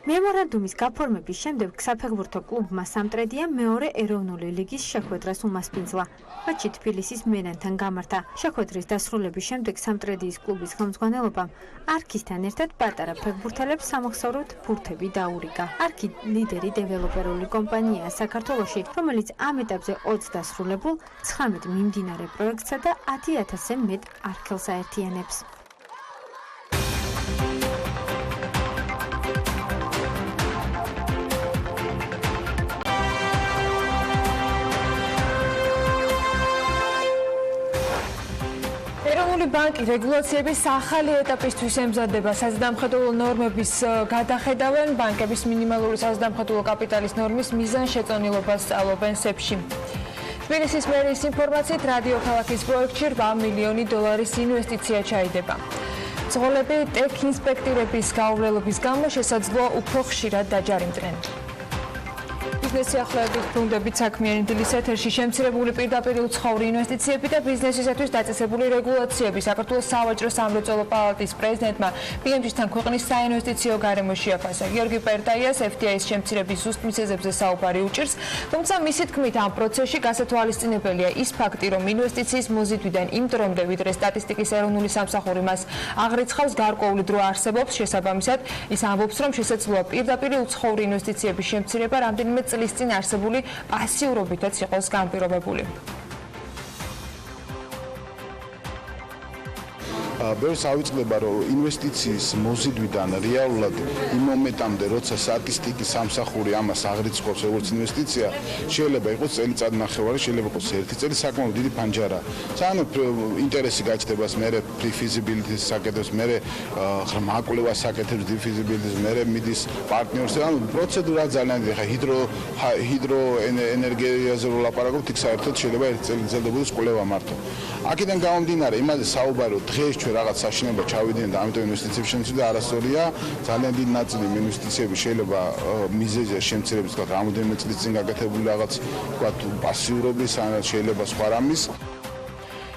Speaker 13: მემორანდუმის გაფორმების შემდეგ საფეხბურთო კლუბმა სამტრედია მეორე ეროვნული ლიგის შეხვედრას უმასპინძლა. მატჩი თბილისის მენანთან გამართა. შეხვედრის დასრულების შემდეგ სამტრედიის კლუბის ხელმძღვანელობამ არქისთან ერთად პატარა ფეხბურთელებს სამახსოვროდ ბურთები დაურიგა. არქი ლიდერი დეველოპერული კომპანიაა საქართველოში, რომელიც ამ ეტაპზე 20 დასრულებულ 19 მიმდინარე პროექტსა და 10,000-ზე მეტ არქელს აერთიანებს.
Speaker 2: ბანკი რეგულაციების ახალი ეტაპისთვის ემზადება საზედამხედველო ნორმების გადახედავენ, ბანკების მინიმალური საზედამხედველო კაპიტალის ნორმის მიზანშეწონილობას სწავლობენ სეფში. თბილისის მერიის ინფორმაციით, რადიო ქალაქის პროექტში 8 მილიონი დოლარის ინვესტიცია ჩაიდება. მძღოლები ტექ ინსპექტირების გაუვლელობის გამო შესაძლოა უფრო ხშირად დაჯარიმდნენ. ბიზნესი ახლავებით ბრუნდებით საქმიანი დილის ეთერში შემცირებული პირდაპირ უცხოური ინვესტიციები და ბიზნესისათვის დაწესებული რეგულაციები საქართველოს სავაჭრო სამრეწველო პალატის პრეზიდენტმა BMG-თან ქვეყნის საინვესტიციო გარემო შეაფასა. გიორგი პერტაიას FTI-ის შემცირების ზუსტ მიზეზებზე საუბარი უჭირს, თუმცა მისი თქმით ამ პროცესში გასათვალისწინებელია ის ფაქტი, რომ ინვესტიციის მოზიდვიდან იმ დრომდე, ვიდრე სტატისტიკის ეროვნული სამსახური მას აღრიცხავს, გარკვეული დრო არსებობს. შესაბამისად, ის ამბობს, რომ შესაძლოა პირდაპირ უცხოური ინვესტიციების შემცირება რამდენიმე წლის წინ არსებული პასიურობითაც იყოს განპირობებული.
Speaker 16: ბევრს ავიწყდება, რომ ინვესტიციის მოზიდვიდან რეალურად იმ მომენტამდე, როცა სტატისტიკის სამსახური ამას აღრიცხავს როგორც ინვესტიცია, შეიძლება იყოს წელიწად ნახევარი, შეიძლება იყოს ერთი წელი, საკმაოდ დიდი ფანჯარა. სანამ ინტერესი გაჩნდებას, მერე pre-feasibility-ს საკეთებს, მერე მაკვლევას საკეთებს pre-feasibility-ს, მერე მიდის პარტნიორს, ანუ პროცედურა ძალიან დიდი. ხა ჰიდროენერგიაზე რო ლაპარაკობთ, იქ საერთოდ შეიძლება ერთი წელი ძლდებოდეს კვლევა მართო. აქედან გამომდინარე, იმაზე საუბარი, დღეს ჩვენ რაღაც საშინელება ჩავიდნენ და ამიტომ ინვესტიციები შემცირდა არასწორია. ძალიან დიდი ნაწილი ინვესტიციები შეიძლება მიზეზია შემცირების თქვა რამოდენიმე წლის წინ გაკეთებული რაღაც თქვა პასიურობის ან შეიძლება სხვა რამის.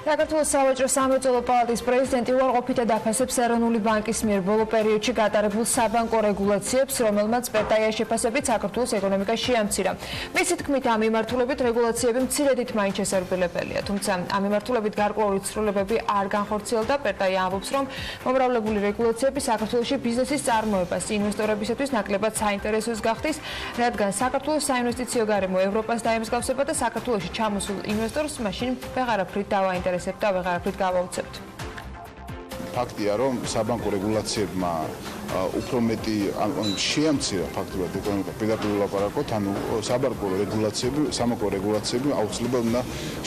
Speaker 2: საქართველოს სავაჭრო სამრეწველო პალატის პრეზიდენტი უარყოფითად აფასებს ეროვნული ბანკის მიერ ბოლო პერიოდში გატარებულ საბანკო რეგულაციებს, რომელმაც პერტაია შეფასებით საქართველოს ეკონომიკა შეამცირა. მისი თქმით, ამ მიმართულებით რეგულაციები მცირედით მაინც შესაძლებელია, თუმცა ამ მიმართულებით გარკვეული ცვლილებები არ განხორციელდა. პერტაია ამბობს, რომ მომრავლებული რეგულაციები საქართველოში ბიზნესის წარმოებას, ინვესტორებისათვის ნაკლებად საინტერესოს გახდის, რადგან საქართველოს საინვესტიციო გარემო ევროპას დაემსგავსება და საქართველოში ჩამოსულ ინვესტორს მაშინ ვეღარაფრით დავაინტერესებთ. და ვეღარაფრით გავაუცებთ.
Speaker 16: ფაქტია, რომ საბანკო რეგულაციებმა უფრო მეტი შეამცირა ფაქტობრივად ეკონომიკა პირდაპირ ვლაპარაკობთ, ანუ საბანკო რეგულაციები აუცილებლად უნდა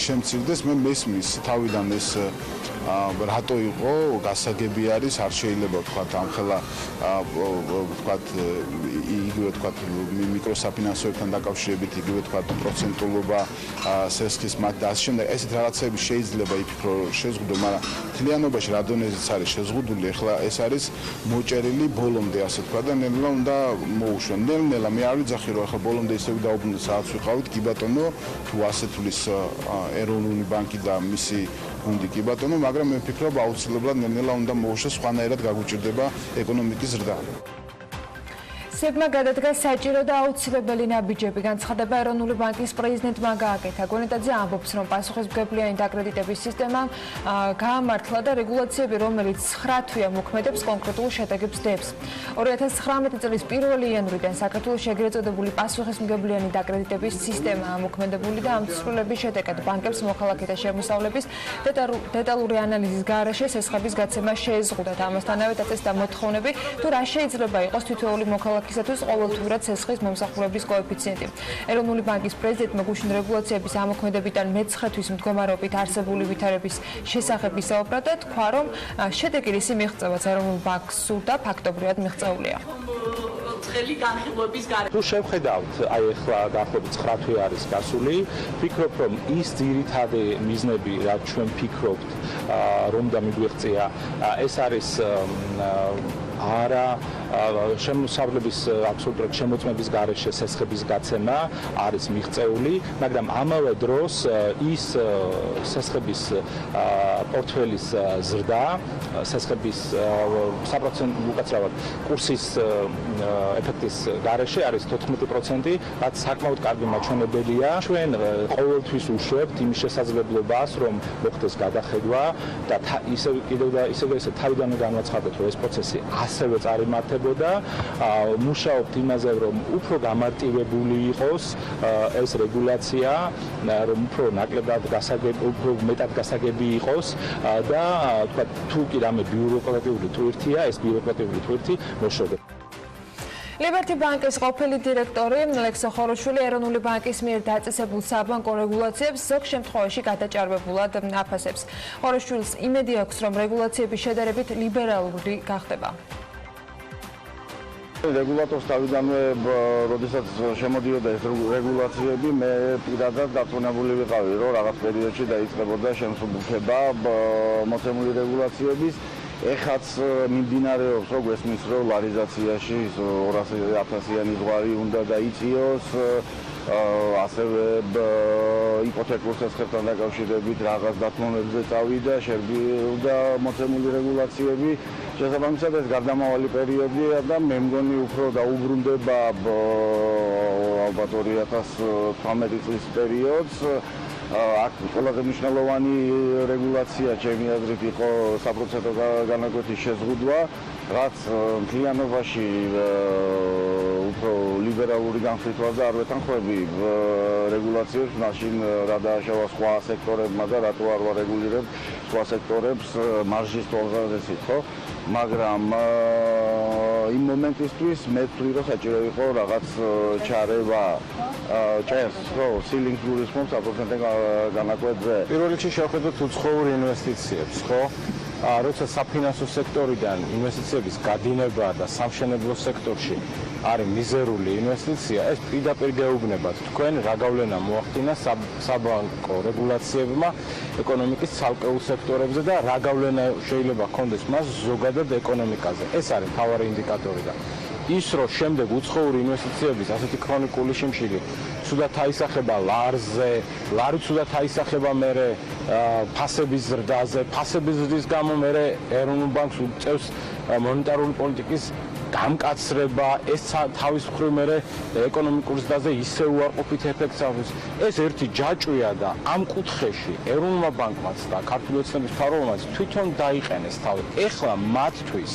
Speaker 16: შემცირდეს. მე მესმის თავიდან ეს რატო იყო გასაგები არის, არ შეიძლება ვთქვათ ამხელა ვთქვათ იგივე ვთქვათ მიკროსაფინანსოებთან დაკავშირებით იგივე ვთქვათ პროცენტულობა სესხის მათ და ასე შემდეგ ესეთ რაღაცები შეიძლება იფიქრო შეზღუდო, მაგრამ მთლიანობაში რა დონეზეც არის შეზღუდული, ახლა ეს არის მოჭერილი ბოლომდე ასე ვთქვათ და ნელ-ნელა უნდა მოუშვა. ნელ-ნელა მე არ ვიძახი რომ ახლა ბოლომდე ისე დავუბრუნდეთ სადაც ვიყავით, კი ბატონო, თუ ასე თulis ეროვნული ბანკი და მისი გუნდი კი ბატონო, მაგრამ მე ვფიქრობ აუცილებლად ნელ-ნელა უნდა მოუშვას, სხვანაირად გაგუჭირდება ეკონომიკის ზრდა.
Speaker 2: სებმა გადადგა საჭირო და აუცილებელი ნაბიჯები, განცხადება ეროვნული ბანკის პრეზიდენტმა გააკეთა. გონეტაძე ამბობს, რომ პასუხისმგებლიანი დაკრედიტების სისტემა გაამართლა და რეგულაციები, რომელიც 9 თვეა მოქმედებს, კონკრეტულ შედეგებს დებს. 2019 წლის 1 იანვრიდან საქართველოს ეგრეთ წოდებული პასუხისმგებლიანი დაკრედიტების სისტემაა მოქმედებული და ამ ცვლილების შედეგად ბანკებს მოქალაქეთა შემოსავლების დეტალური ანალიზის გარეშე სესხების გაცემა შეეზღუდათ. ამასთანავე დაწესდა მოთხოვნები, თუ რა შეიძლება იყოს თითოეული მოქალაქისათვის ყოველთვიურად სესხის მომსახურების კოეფიციენტი. ეროვნული ბანკის პრეზიდენტმა გუშინ რეგულაციების ამოქმედებიდან მე-9 თვის მდგომარეობით არსებული ვითარების შესახებ ისაუბრა და თქვა, რომ შედეგი რისი მიღწევაც ეროვნულ ბანკს სურდა, ფაქტობრივად მიღწეულია.
Speaker 7: ცხელი განხილვების გარდა.
Speaker 8: თუ შევხედავთ, აი ახლა დაახლოებით 9 თვე არის გასული, ვფიქრობ, რომ ის ძირითადი მიზნები, რაც ჩვენ ვფიქრობთ, რომ და მიგვეღწია, ეს არის არა შემოსავლების აბსოლუტურად შემოწმების გარეშე სესხების გაცემა არის მიღწეული, მაგრამ ამავე დროს ის სესხების პორტფელის ზრდა, სესხების საპროცენტო უკაცრავად კურსის ეფექტის გარეშე არის 14%, რაც საკმაოდ კარგი მაჩვენებელია. ჩვენ ყოველთვის უშვებთ იმ შესაძლებლობას, რომ მოხდეს გადახედვა და ისე თავიდანვე განვაცხადოთ, რომ ეს პროცესი ასევე წარიმართებოდა. მუშაობთ იმაზე, რომ უფრო გამარტივებული იყოს ეს რეგულაცია, რომ უფრო ნაკლებად უფრო მეტად გასაგები იყოს და თქვა თუ კი რამე ბიუროკრატიული თვირთია, ეს ბიუროკრატიული თვირთი მოშორდება.
Speaker 2: ლიბერტი ბანკის ყოფილი დირექტორი ალექსი ხოროშვილი ეროვნული ბანკის მიერ დაწესებულ საბანკო რეგულაციებს ზოგ შემთხვევაში გადაჭარბებულად აფასებს. ხოროშვილს იმედი აქვს, რომ რეგულაციების შედარებით ლიბერალური გახდება.
Speaker 17: რეგულატორს თავიდანვე, როდესაც შემოდიოდა ეს რეგულაციები, მე პირადად დარწმუნებული ვიყავი, რომ რაღაც პერიოდში დაიწყებოდა შემსუბუქება მოცემული რეგულაციების. ეხაც მიმდინარეობს, რომ გვესმის, რომ ლარიზაციაში 200.000-იანი ზღვარი უნდა დაიწიოს, ასევე იპოთეკურ სესხებთან დაკავშირებით რაღაც დათმობებზე წავიდა, შეგროვდა მოცემული რეგულაციები. შესაბამისად ეს გარდამავალი პერიოდია და მე მგონი უფრო დაუბრუნდება ალბათ 2018 წლის პერიოდს. აქ ყველაზე მნიშვნელოვანი რეგულაცია ჩემი აზრით იყო საპროცენტო განაკვეთის შეზღუდვა, რაც მთლიანობაში უფრო ლიბერალური განხილვა არ ვეთანხმები რეგულაციებს, მაშინ რა დააშავა სხვა სექტორებმა და რატო არ ვარეგულირებ სხვა სექტორებს მარჟის თვალსაზრისით, ხო? მაგრამ იმ მომენტისთვის მე ვთვლი, რომ საჭირო იყო რაღაც ჩარევა ჭერს, ხო, სილინგს გულისხმობს საპროცენტო განაკვეთზე.
Speaker 18: პირველ რიგში შევხედოთ უცხოურ ინვესტიციებს, ხო? როცა საფინანსო სექტორიდან ინვესტიციების გადინება და სამშენებლო სექტორში
Speaker 8: არის მიზერული ინვესტიცია, ეს პირდაპირ გეუბნებათ თქვენ რა გავლენა მოახდინა საბანკო რეგულაციებმა ეკონომიკის ცალკეულ სექტორებზე და რა გავლენა შეიძლება ჰქონდეს მას ზოგადად ეკონომიკაზე. ეს არის მთავარი ინდიკატორი და ის რომ შემდეგ უცხოური ინვესტიციების ასეთი ქრონიკული შიმშილი ცუდად აისახება ლარზე, ლარი ცუდად აისახება მერე ფასების ზრდაზე, ფასების ზრდის გამო მერე ეროვნულ ბანკს უწევს მონეტარული პოლიტიკის გამკაცრება, ეს თავის მხრივ მერე ეკონომიკურ ზრდაზე ისე უარყოფით ეფექტს აქვს. ეს ერთი ჯაჭვია და ამ კუთხეში ეროვნულმა ბანკმაც და ქართული ოცნების მთავრობამაც თვითონ დაიყენეს თავი. ეხლა მათთვის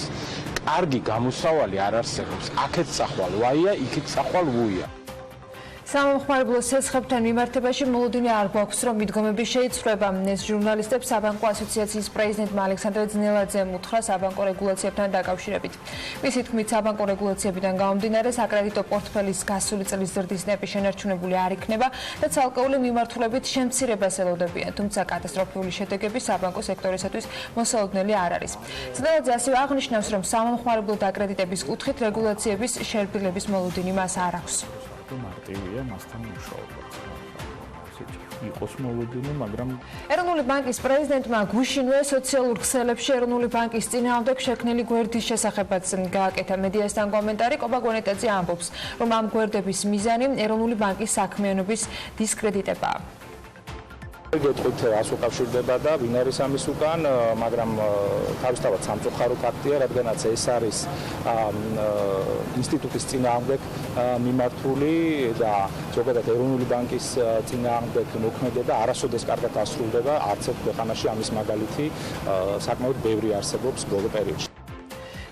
Speaker 8: კარგი გამოსავალი არ არსებობს. აქეთ წახვალ ვაია, იქით წახვალ ვუია.
Speaker 2: სამომხმარებლო სესხებთან მიმართებაში მოლოდინი არ გვაქვს, რომ მიდგომები შეიცვლება. ეს ჟურნალისტებს საბანკო ასოციაციის პრეზიდენტმა ალექსანდრე ძნელაძემ უთხრა საბანკო რეგულაციებთან დაკავშირებით. მისი თქმით, საბანკო რეგულაციებიდან გამომდინარე, საკრედიტო პორტფელის გასული წლის ზრდის ნեպი შენარჩუნებული არ იქნება და ცალკეული მიმართულებით შემცირებას ელოდებიან, თუმცა კატასტროფული შედეგები საბანკო სექტორისათვის მოსალოდნელი არ არის. ძნელაძე ასევე აღნიშნავს, რომ სამომხმარებლო დაკრედიტების კუთხით რეგულაციების შერბილების მოლოდინი მას არ აქვს.
Speaker 8: მარტივია მასთან მუშაობა. იყოს მოლოდინი, მაგრამ
Speaker 2: ეროვნული ბანკის პრეზიდენტმა გუშინვე სოციალურ ქსელებში ეროვნული ბანკის წინააღმდეგ შექმნილი გვერდის შესახებაც გააკეთა. მედიასთან კომენტარი კობა გონეტაძე ამბობს, რომ ამ გვერდების მიზანი ეროვნული ბანკის საქმიანობის დისკრედიტებაა.
Speaker 8: გეტყვით რას უკავშირდება და ვინ არის ამის უკან, მაგრამ თავისთავად სამწუხარო ფაქტია, რადგანაც ეს არის ინსტიტუტის წინააღმდეგ მიმართული და ზოგადად ეროვნული ბანკის წინააღმდეგ მოქმედება არასოდეს კარგად ასრულდება, არც ერთ ქვეყანაში ამის მაგალითი საკმაოდ ბევრი არსებობს ბოლო პერიოდში.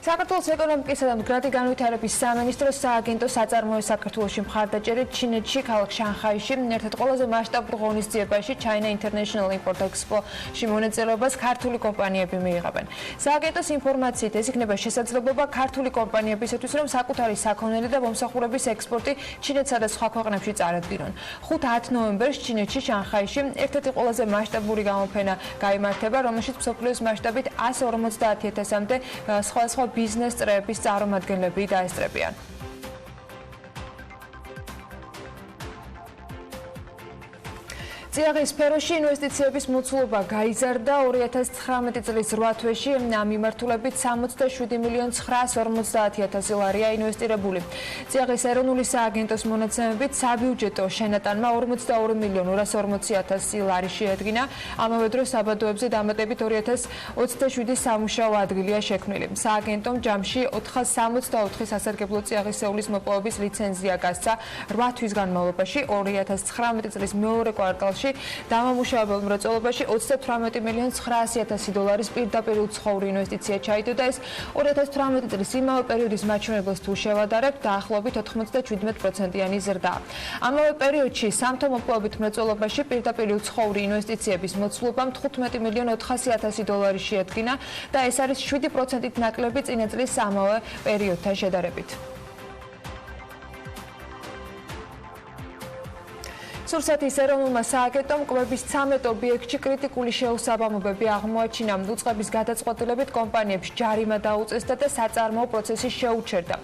Speaker 2: საქართველოს ეკონომიკისა და მდგრადი განვითარების სამინისტროს სააგენტო საწარმოო საქართველოში მხარდაჭერით ჩინეთში ქალაქ შანხაიში ერთ-ერთ ყველაზე მასშტაბურ ღონისძიებაში China International Import Expo-ში მონაწილეობას ქართული კომპანიები მიიღებენ. სააგენტოს ინფორმაციით ეს იქნება შესაძლებლობა ქართული კომპანიებისათვის, რომ საკუთარი საქონელი და მომსახურების ექსპორტი ჩინეთსა და სხვა ქვეყნებში წარადგინონ. 5-10 ნოემბერს ჩინეთში შანხაიში ერთ-ერთი ყველაზე მასშტაბური გამოფენა გაიმართება, რომელშიც მსოფლიოს მასშტაბით 150,000-მდე სხვადასხვა ბიზნეს წრეების წარმომადგენლები დაესწრებიან. წიაღის სფეროში ინვესტიციების მოცულობა გაიზარდა 2019 წლის 8 თვეში ამ მიმართულებით 67,950,000 ლარია ინვესტირებული. წიაღის ეროვნული სააგენტოს მონაცემებით საბიუჯეტო შენატანმა 42,240,000 ლარი შეადგინა. ამავე დროს საბადოებზე დამატებით 2027 სამუშაო ადგილია შექმნილი. სააგენტომ ჯამში 464 სასარგებლო წიაღისეულის მოპოვების ლიცენზია გასცა 8 თვის განმავლობაში 2019 წლის მეორე კვარტალში დამამუშავებელ მრეწველობაში 38,900,000 დოლარის პირდაპირ უცხოური ინვესტიცია ჩაიდო და ეს 2018 წლის იმავე პერიოდის მაჩვენებელს თუ შევადარებთ, დაახლოებით 97%-იანი ზრდა. ამავე პერიოდში სამთო მოპოვებით მრეწველობაში პირდაპირ უცხოური ინვესტიციების მოცულობამ 15,400,000 დოლარი შეადგინა და ეს არის 7%-ით ნაკლები წინა წლის ამავე პერიოდთან შედარებით. სურსათის ეროვნულმა სააგენტომ კვების 13 ობიექტში კრიტიკული შეუსაბამობები აღმოაჩინა. უწყების გადაწყვეტილებით კომპანიებს ჯარიმა დაუწესდა და საწარმოო პროცესი შეუჩერდა.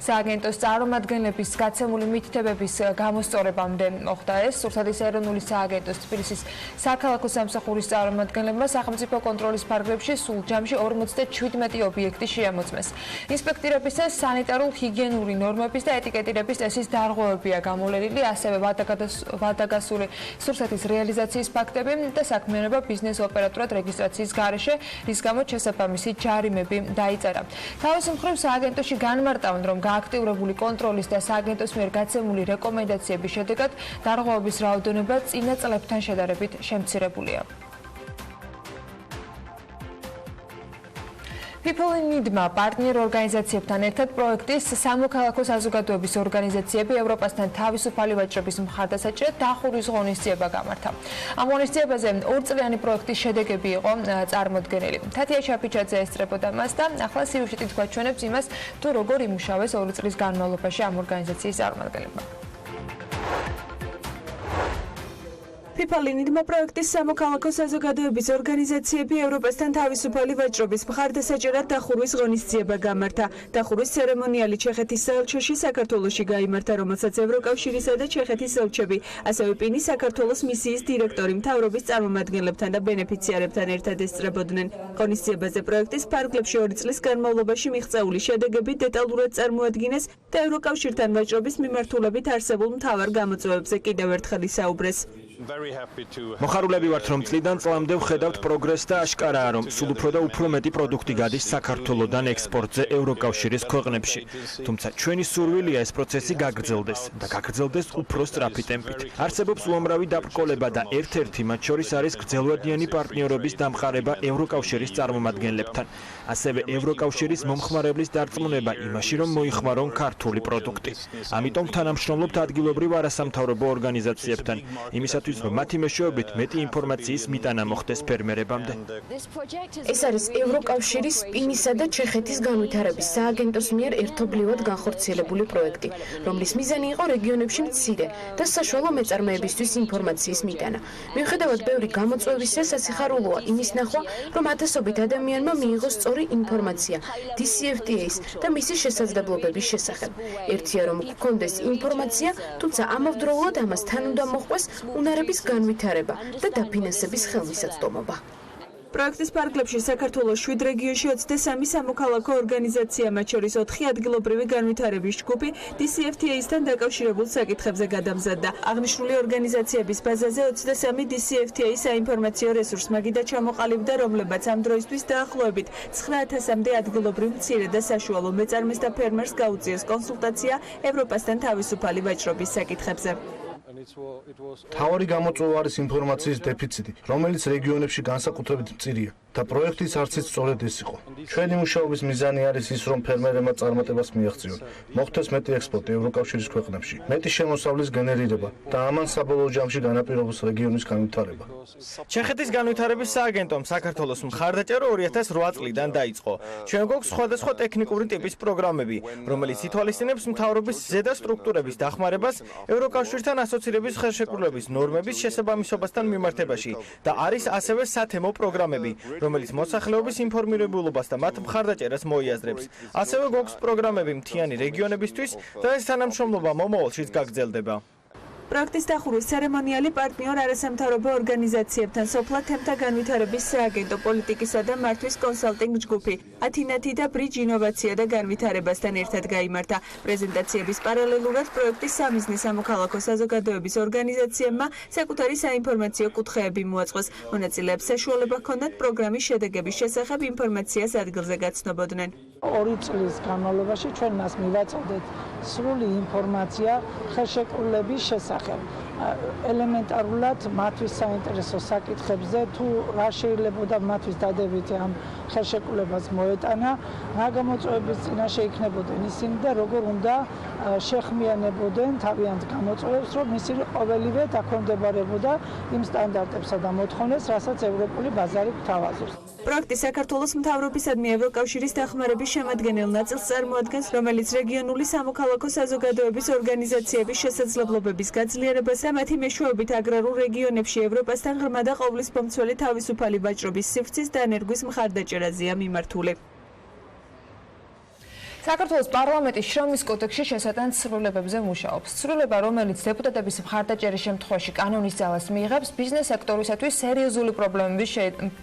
Speaker 2: სააგენტოს წარმომადგენლების გაცემული მითითებების გამოსწორებამდე მოხდა ეს. სურსათის ეროვნული სააგენტოს თბილისის საქალაქო სამსახურის წარმომადგენლებმა სახელმწიფო კონტროლის ფარგლებში სულ ჯამში 57 ობიექტი შეამოწმეს. ინსპექტირებისას სანიტარულ-ჰიგიენური ნორმების და ეტიკეტების წესის დარღვევებია გამოვლენილი, ასევე ვადაგასული სურსათის რეალიზაციის ფაქტები და საქმიანობა ბიზნეს ოპერატორად რეგისტრაციის გარეშე, რის გამოც შესაბამისი ჯარიმები დაიწერა. თავის მხრივ სააგენტოში განმარტავენ, რომ გააქტიურებული კონტროლის და სააგენტოს მიერ გაცემული რეკომენდაციების შედეგად დარღვევების რაოდენობა წინა წლებთან შედარებით შემცირებულია. Pirveli მიდმა პარტნიორ ორგანიზაციებთან ერთად პროექტის სამოქალაქო საზოგადოების ორგანიზაციები ევროპასთან თავისუფალი ვაჭრობის მხარდასაჭერად დახურვის ღონისძიება გამართა. ამ ღონისძიებაზე ორწლიანი პროექტის შედეგები იყო წარმოდგენილი. თათია შაფიჩაძე ესწრებოდა მას და ახლა სიუჟეტით გვაჩვენებს იმას, თუ როგორ იმუშავეს 2 წლის განმავლობაში ამ ორგანიზაციის წარმომადგენლებმა.
Speaker 19: ფიფალინიდმა პროექტის სამოქალაქო საზოგადოების ორგანიზაციები ევროპასთან თავისუფალი ვაჭრობის მხარდასაჭერად დახურვის ღონისძიება გამართა. დახურვის ცერემონიალი ჩეხეთის საელჩოში საქართველოში გაიმართა, რომელსაც ევროკავშირისა და ჩეხეთის ელჩები, ასევე პინის საქართველოს მისიის დირექტორი მთავრობის წარმომადგენლებთან და ბენეფიციარებთან ერთად ესწრებოდნენ. ღონისძიებაზე პროექტის ფარგლებში 2 წლის განმავლობაში მიღწეული შედეგები დეტალურად წარმოადგინეს და ევროკავშირთან ვაჭრობის მიმართულებით არსებულ მთავარ გამოწვევებზე კიდევ ერთხელ ისაუბრეს.
Speaker 20: მოხარულები ვართ, რომ წლიდან წლამდე ვხედავთ პროგრესს და აშკარაა, რომ სულ უფრო და უფრო მეტი პროდუქტი გადის საქართველოდან ექსპორტზე ევროკავშირის ქვეყნებში. თუმცა ჩვენი სურვილია ეს პროცესი გაგრძელდეს და გაგრძელდეს უფრო სწრაფი ტემპით. არსებობს უამრავი დაბრკოლება და ერთ-ერთი მათ შორის არის გრძელვადიანი პარტნიორობის დამყარება ევროკავშირის წარმომადგენლებთან. ასევე ევროკავშირის მომხმარებლის დარწმუნება იმაში, რომ მოიხმარონ ქართული პროდუქტი. ამიტომ თანამშრომლობთ ადგილობრივ არასამთავრობო ორგანიზაციებთან, იმისათვის რომ მათი მეშვეობით მეტი ინფორმაციის მიტანა მოხდეს ფერმერებამდე.
Speaker 21: ეს არის ევროკავშირის პინისა და ჩეხეთის განვითარების სააგენტოს მიერ ერთობლივად განხორციელებული პროექტი, რომლის მიზანი იყო რეგიონებში მცირე და საშუალო მეწარმეებისთვის ინფორმაციის მიტანა. მიუხედავად ბევრი გამოწვევისა, სასიხარულოა იმის ნახვა, რომ ათასობით ადამიანმა მიიღოს სწორი ინფორმაცია DCFTA-ის და მისი შესაძლებლობების შესახებ. ერთია რომ გქონდეს ინფორმაცია, თუმცა ამავდროულად ამას თან უნდა მოჰყვეს უნარების განვითარება და დაფინანსების ხელმისაწვდომობა.
Speaker 19: პროექტის ფარგლებში საქართველოს 7 რეგიონში 23 სამოქალაქო ორგანიზაცია, მათ შორის 4 ადგილობრივი განვითარების ჯგუფი DCFTA-ისთან დაკავშირებულ საკითხებზე გადამზადდა. აღნიშნული ორგანიზაციების ბაზაზე 23 DCFTA საინფორმაციო რესურს მაგიდა ჩამოყალიბდა, რომლებაც ამ დროისთვის დაახლოებით 9000-მდე ადგილობრივ მცირე და საშუალო მეწარმეს და ფერმერს გაუწიოს კონსულტაცია ევროპასთან თავისუფალი ვაჭრობის საკითხებზე.
Speaker 22: მთავარი გამოწვევა არის ინფორმაციის დეფიციტი, რომელიც რეგიონებში განსაკუთრებით მწირია და პროექტის არცით სწორედ ეს იყო. ჩვენი მუშაობის მიზანი არის ის, რომ ფერმერებმა წარმატებას მიაღწიონ, მოხდეს მეტი ექსპორტი ევროკავშირის ქვეყნებში, მეტი შემოსავლის გენერირება და ამან საბოლოო ჯამში განაპირობოს რეგიონის განვითარება.
Speaker 3: ჩეხეთის განვითარების სააგენტომ საქართველოს მხარდაჭერო 2008 წლიდან დაიწყო. ჩვენ გვაქვს სხვადასხვა ტექნიკური ტიპის პროგრამები, რომელიც ითვალისწინებს მთავრობის ზედა სტრუქტურების დახმარებას ევროკავშირთან ასოცირების ხელშეკრულების ნორმების შესაბამისობასთან მიმართებაში და არის ასევე სათემო პროგრამები, რომელიც მოსახლეობის ინფორმირებულობას და მათ მხარდაჭერას მოიაზრებს. ასევე გვაქვს პროგრამები მთიანი რეგიონებისთვის და ეს თანამშრომლობა მომავალშიც გაგრძელდება.
Speaker 19: პროექტის დახურვის ცერემონიალი პარტნიორ არასამთავრობო ორგანიზაციებთან, სოფლა თემთა განვითარების სააგენტო, პოლიტიკისა და მართვის კონსალტინგ ჯგუფი, ათინათი და ბრიჯ ინოვაცია და განვითარებასთან ერთად გაიმართა. პრეზენტაციების პარალელურად პროექტის სამიზნე სამოქალაქო საზოგადოების ორგანიზაციებმა საკუთარი საინფორმაციო კუთხეები მოაწყვეს. მონაწილეებს საშუალება ჰქონდათ პროგრამის შედეგების შესახებ ინფორმაციას ადგილზე გაცნობოდნენ.
Speaker 23: 2 წლის განმავლობაში ჩვენ მას მივაწოდეთ სრული ინფორმაცია ხელშეკრულების შესახებ. ელემენტარულად მათთვის საინტერესო საკითხებზე თუ რა შეიძლებოდა მათთვის დადებითი ამ ხელშეკრულებას მოეტანა, რა გამოწვევების წინაშე იქნებოდნენ ისინი და როგორ უნდა შეხმიანებოდნენ თავიანთ გამოწვევებს, რომ მისი ყოველივე დაქვემდებარებოდა იმ სტანდარტებსა და მოთხოვნებს, რასაც ევროპული ბაზარი გვთავაზობს.
Speaker 19: პროექტი საქართველოს მთავრობისადმი ევროკავშირის დახმარების შემადგენელ ნაწილს წარმოადგენს, რომელიც რეგიონული სამოქალაქო საზოგადოების ორგანიზაციების შესაძლებლობების გაძლიერებას და მათი მეშვეობით აგრარულ რეგიონებში ევროპასთან ღრმა და ყოვლისპომცველი თავისუფალი ვაჭრობის სივრცის დანერგვის მხარდაჭერაზეა მიმართული.
Speaker 2: საქართველოს პარლამენტის შრომის კოდექსში შესატან ცვლილებებზე მუშაობს. ცვლილება, რომელიც დეპუტატების მხარდაჭერის შემთხვევაში კანონის ძალას მიიღებს, ბიზნეს სექტორისათვის სერიოზული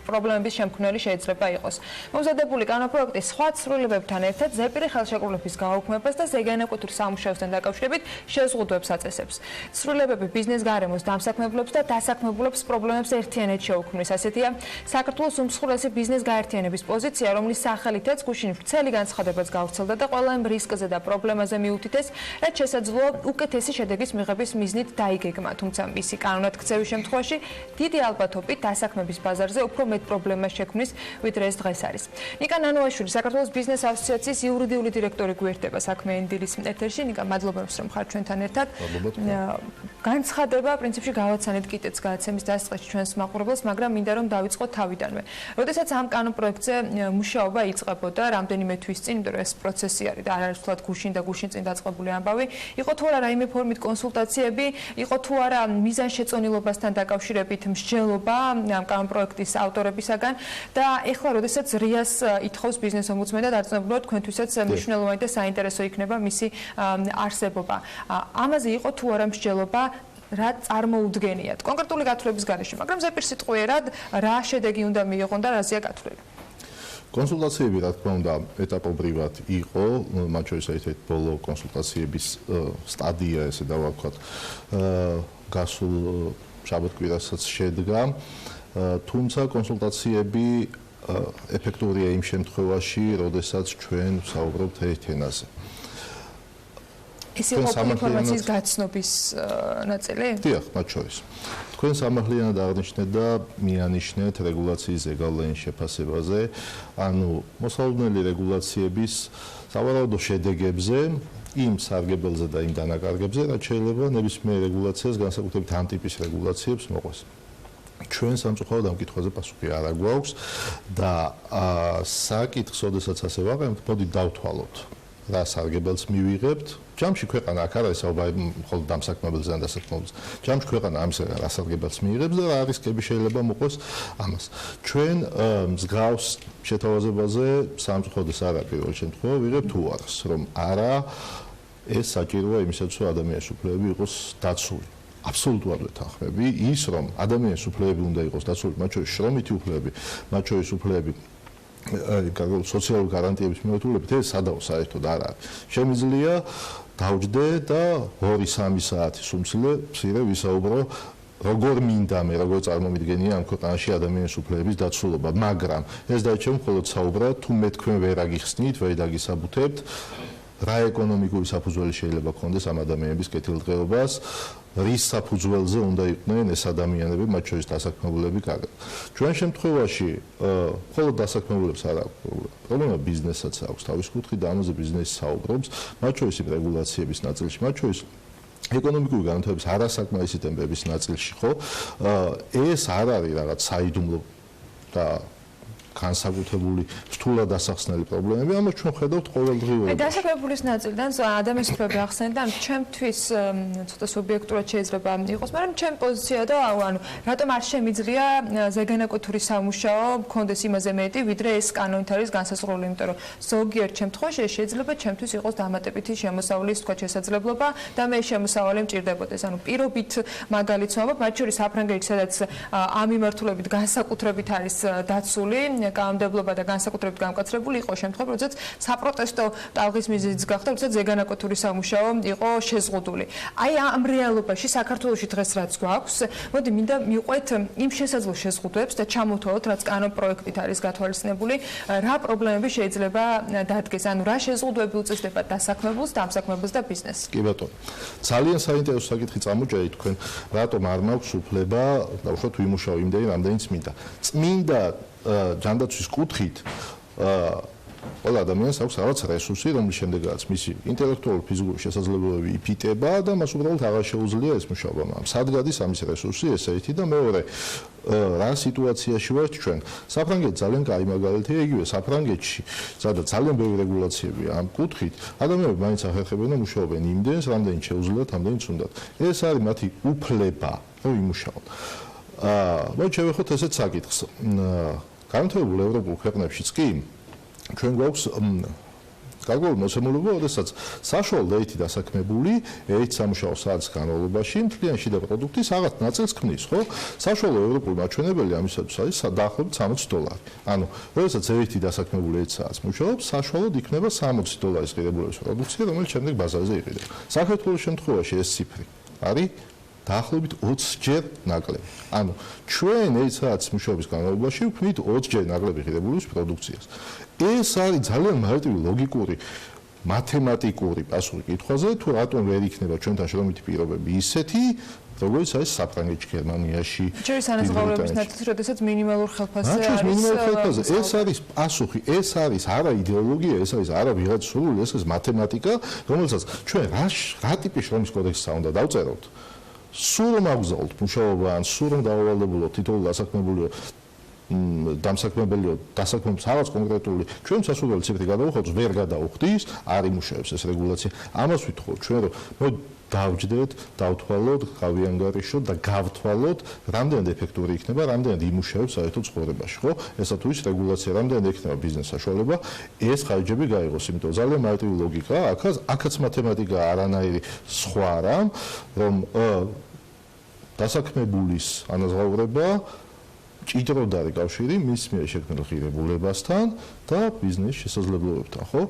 Speaker 2: პრობლემების შემქმნელი შეიძლება იყოს. მომზადებული კანონპროექტი სხვა ცვლილებებთან ერთად ზეპირი ხელშეკრულების გაუქმებას და ზეგანაკვეთურ სამუშაოსთან დაკავშირებით შეზღუდვებს აწესებს. ცვლილებები ბიზნეს გარემოს დამსაქმებლებს და დასაქმებულებს პრობლემებს ერთიანად შეუქმნის. ასეთია საქართველოს უმსხვილესი ბიზნეს გაერთიანების პოზიცია, რომლის სახელითაც გუშინ ვრცელი განცხადებაც გავრცელდა და ყველა იმ რისკზე და პრობლემაზე მიუთითეს, რაც შესაძლოა უკეთესი შედეგის მიღების მიზნით დაიგეგმა, თუმცა მისი კანონად ქცევის შემთხვევაში დიდი ალბათობით დასაქმების ბაზარზე უფრო მეტ პრობლემას შექმნის, ვიდრე ეს დღეს არის. ნიკა ნანოაშვილი, საქართველოს ბიზნეს ასოციაციის იურიდიული დირექტორი გვერდება საქმიანი დილის ეთერში. ნიკა, მადლობა, რომ ხარ ჩვენთან ერთად. განცხადება პრინციპში გავაცანეთ კიდეც გადაცემის დასაწყისში ჩვენს მაყურებელს, მაგრამ მინდა რომ დავიწყოთ თავიდანვე. როდესაც ამ კანონპროექტზე მუშაობა იწყებოდა რამდენიმე თვის წინ, იმიტომ რომ ეს პროცესი არის და არ არის თულად გუშინ და გუშინ წინ დაწყებული ამბავი. იყო თუ არა რაიმე ფორმით კონსულტაციები, იყო თუ არა მიზანშეწონილობასთან დაკავშირებით მსჯელობა ამ კანონპროექტის ავტორებისაგან და ეხლა როდესაც რიას ითხოვს ბიზნეს ომბუდსმენი და დარწმუნებულად თქვენთვისაც მნიშვნელოვანი და საინტერესო იქნება მისი არსებობა. ამაზე იყო თუ არა მსჯელობა რა წარმოუდგენიათ კონკრეტული გათვლების გარეშე, მაგრამ ზეპირსიტყვიერად რა შედეგი უნდა მიიღონ და რაზეა გათვლილი?
Speaker 4: კონსულტაციები რა თქმა უნდა ეტაპობრივად იყო, მათ შორის ერთ-ერთი ბოლო კონსულტაციების სტადია, ესე დავაქვათ, გასულ შაბათ-კვირასაც შედგა, თუმცა კონსულტაციები ეფექტურია იმ შემთხვევაში, როდესაც ჩვენ ვსაუბრობთ ერთ ენაზე.
Speaker 2: ეს იყო ინფორმაციის გაცნობის ნაწილი?
Speaker 4: დიახ, მათ შორის. თქვენ სამართლიანად აღნიშნეთ და მიანიშნეთ რეგულაციის ზეგავლენის შეფასებაზე, ანუ მოსალოდნელი რეგულაციების სავარაუდო შედეგებზე, იმ სარგებელზე და იმ დანაკარგებზე, რაც შეიძლება ნებისმიერ რეგულაციას, განსაკუთრებით ამ ტიპის რეგულაციებს მოყვეს. ჩვენ სამწუხაროდ ამ კითხვაზე პასუხი არ აგვაქვს და საკითხს, ოდესაც ასე ვაყენებთ, მოდი დავთვალოთ. რა სარგებელს მივიღებთ? ჯამში ქვეყანა აქ არ არის საუბარი მხოლოდ დამსაქმებელზე და დასაქმებელზე. ჯამში ქვეყანა ამის რა სარგებელს მიიღებს და რა რისკები შეიძლება მოყვეს ამას. ჩვენ მსგავს შეთავაზებაზე სამწუხაროდ არ არის პირველ შემთხვევაში ვიღებთ უარს, რომ არა ეს საჭიროა იმისათვის, რომ ადამიანის უფლებები იყოს დაცული. აბსოლუტურად ვეთანხმები ის, რომ ადამიანის უფლებები უნდა იყოს დაცული, მათ შორის შრომითი უფლებები, მათ შორის უფლებები სოციალური გარანტიების მიმართულებით ეს სადაო საერთოდ არ არის. შემიძლია დავჯდე და 2-3 საათის უმცირე ვისაუბრო როგორ მინდა მე როგორ წარმომიდგენია ამ ქვეყანაში ადამიანის უფლებების დაცულობა, მაგრამ ეს დაიჭირა მხოლოდ საუბრად, თუ მე თქვენ ვერ აგიხსნით, ვერ დაგისაბუთებთ, რა ეკონომიკური საფუძველი შეიძლება ქონდეს ამ ადამიანების კეთილდღეობას, რის საფუძველზე უნდა იყვნენ ეს ადამიანები, მათ შორის დასაქმებულები კარგად. ჩვენ შემთხვევაში მხოლოდ დასაქმებულებს არ აქვს პრობლემა, ბიზნესაც აქვს თავის კუთხით და ამაზე ბიზნესი საუბრობს, მათ შორის რეგულაციების ნაწილში, მათ შორის ეკონომიკური განვითარების არასაკმარისი ტემპების ნაწილში, ხო? ეს არ არის რაღაც საიდუმლო და განსაკუთრებული რთულად დასახსნელი პრობლემები, ამას ჩვენ ხედავთ ყოველდღიურად.
Speaker 2: დასაქმებულის ნაწილიდან ადამიანის უფლებები ახსენეთ და ჩემთვის ცოტა სუბიექტურად შეიძლება იყოს, მაგრამ ჩემი პოზიცია და ანუ რატომ არ შემიძლია ზეგანაკუთრი სამუშაო მქონდეს იმაზე მეტი, ვიდრე ეს კანონით არის განსაზღვრული, იმიტომ რომ ზოგიერთ შემთხვევაში შეიძლება ჩემთვის იყოს დამატებითი შემოსავლის თქვა შესაძლებლობა და მე შემოსავალი მჭირდებოდეს. ანუ პირობით მაგალითს ვამბობ, მათ შორის საფრანგეთში, სადაც ამ მიმართულებით განსაკუთრებით არის დაცული კანონმდებლობა და განსაკუთრებით განკაცრებული იყო შემთხვევები, როდესაც საპროტესტო ტალღის მიზეზიც გახდა, როდესაც ზეგანაკუთრი სამუშაო იყო შეზღუდული. აი ამ რეალობაში საქართველოში დღეს რაც გვაქვს, მოდი მინდა მივყვეთ იმ შესაძლო შეზღუდვებს და ჩამოვთვალოთ, რაც კანონპროექტით არის გათვალისწინებული, რა პრობლემები შეიძლება დადგეს, ანუ რა შეზღუდვები უწესდება დასაქმებულს, დამსაქმებელს და ბიზნესს.
Speaker 4: კი ბატონო. ძალიან საინტერესო საკითხი წამოჭერით თქვენ, რატომ არ მაქვს უფლება დავუშვათ ვიმუშაო იმდენი, რამდენიც მინდა. წმინდა ჯანდაცვის კუთხით ყველა ადამიანს აქვს რაღაც რესურსი, რომლის შემდეგაც მისი ინტელექტუალური ფიზიკური შესაძლებლობები იფიტება და მას უბრალოდ აღარ შეუძლია ეს მუშაობა. სად გადის ამის რესურსი, ეს ერთი და მეორე რა სიტუაციაში ვართ ჩვენ. საფრანგეთი ძალიან კაი მაგალითია, იგივე საფრანგეთში, სადაც ძალიან ბევრი რეგულაციებია ამ კუთხით, ადამიანები მაინც ახერხებენ და მუშაობენ იმდენს, რამდენიც შეუძლიათ, ამდენიც უნდათ. ეს არის მათი უფლება, რომ იმუშაონ. მოდი შევეხოთ ესეთ საკითხს. განვითარებულ ევროპულ ქვეყნებშიც კი ჩვენ გვაქვს გარკვეული მოცემულობა, როდესაც საშუალო ერთი დასაქმებული ერთ სამუშაო საათის განმავლობაში მთლიან შიდა პროდუქტის რაღაც ნაწილს ქმნის, ხო? საშუალო ევროპული მაჩვენებელი ამისათვის არის დაახლოებით $60. ანუ, როდესაც ერთი დასაქმებული ერთ საათს მუშაობს, საშუალოდ იქნება $60 ღირებულების პროდუქცია, რომელიც შემდეგ ბაზარზე იყიდება. საქართველოს შემთხვევაში ეს ციფრი არის დაახლოებით 20-ჯერ ნაკლები. ანუ ჩვენ ერთ საათის მუშაობის განმავლობაში ვქმნით 20-ჯერ ნაკლები ღირებულის პროდუქციას. ეს არის ძალიან მარტივი ლოგიკური მათემატიკური პასუხი კითხვაზე, თუ რატომ ვერ იქნება ჩვენთან შრომითი პირობები ისეთი, როგორც არის საფრანგეთში, გერმანიაში.
Speaker 2: ჯერის ანაზღაურების ნაწილი, როდესაც მინიმალურ ხელფასზე არის.
Speaker 4: ეს არის პასუხი, ეს არის არა იდეოლოგია, ეს არის არა ვიღაც სურვილი, ეს არის მათემატიკა, რომელსაც ჩვენ რა ტიპის შრომის კოდექსსა უნდა დავწეროთ. სულ რომ აგზავნოთ მუშაობა ან სულ რომ დაავალდებულოთ თითოეული დასაქმებულიო დასაქმებელს რაღაც კონკრეტული ჩვენ სასურველი ციფრი გადავუხავთ, ვერ გადაუხდის, არ იმუშავებს ეს რეგულაცია. ამას ვითხოვთ ჩვენ, რომ დავჯდეთ, დავთვალოთ, გავიანგარიშოთ და გავთვალოთ, რამდენად ეფექტური იქნება, რამდენად იმუშავებს საერთო ცხოვრებაში, ხო? ესა თუ ის რეგულაცია, რამდენად ექნება ბიზნეს საშუალება, ეს ხარჯები გაიღოს, იმიტომ ძალიან მარტივი ლოგიკაა, აქაც მათემატიკა არანაირი სხვა რამ, რომ დასაქმებულის ანაზღაურება ჭიდროდარი კავშირი მის მიერ შექმნილ ღირებულებასთან და ბიზნეს შესაძლებლობებთან, ხო?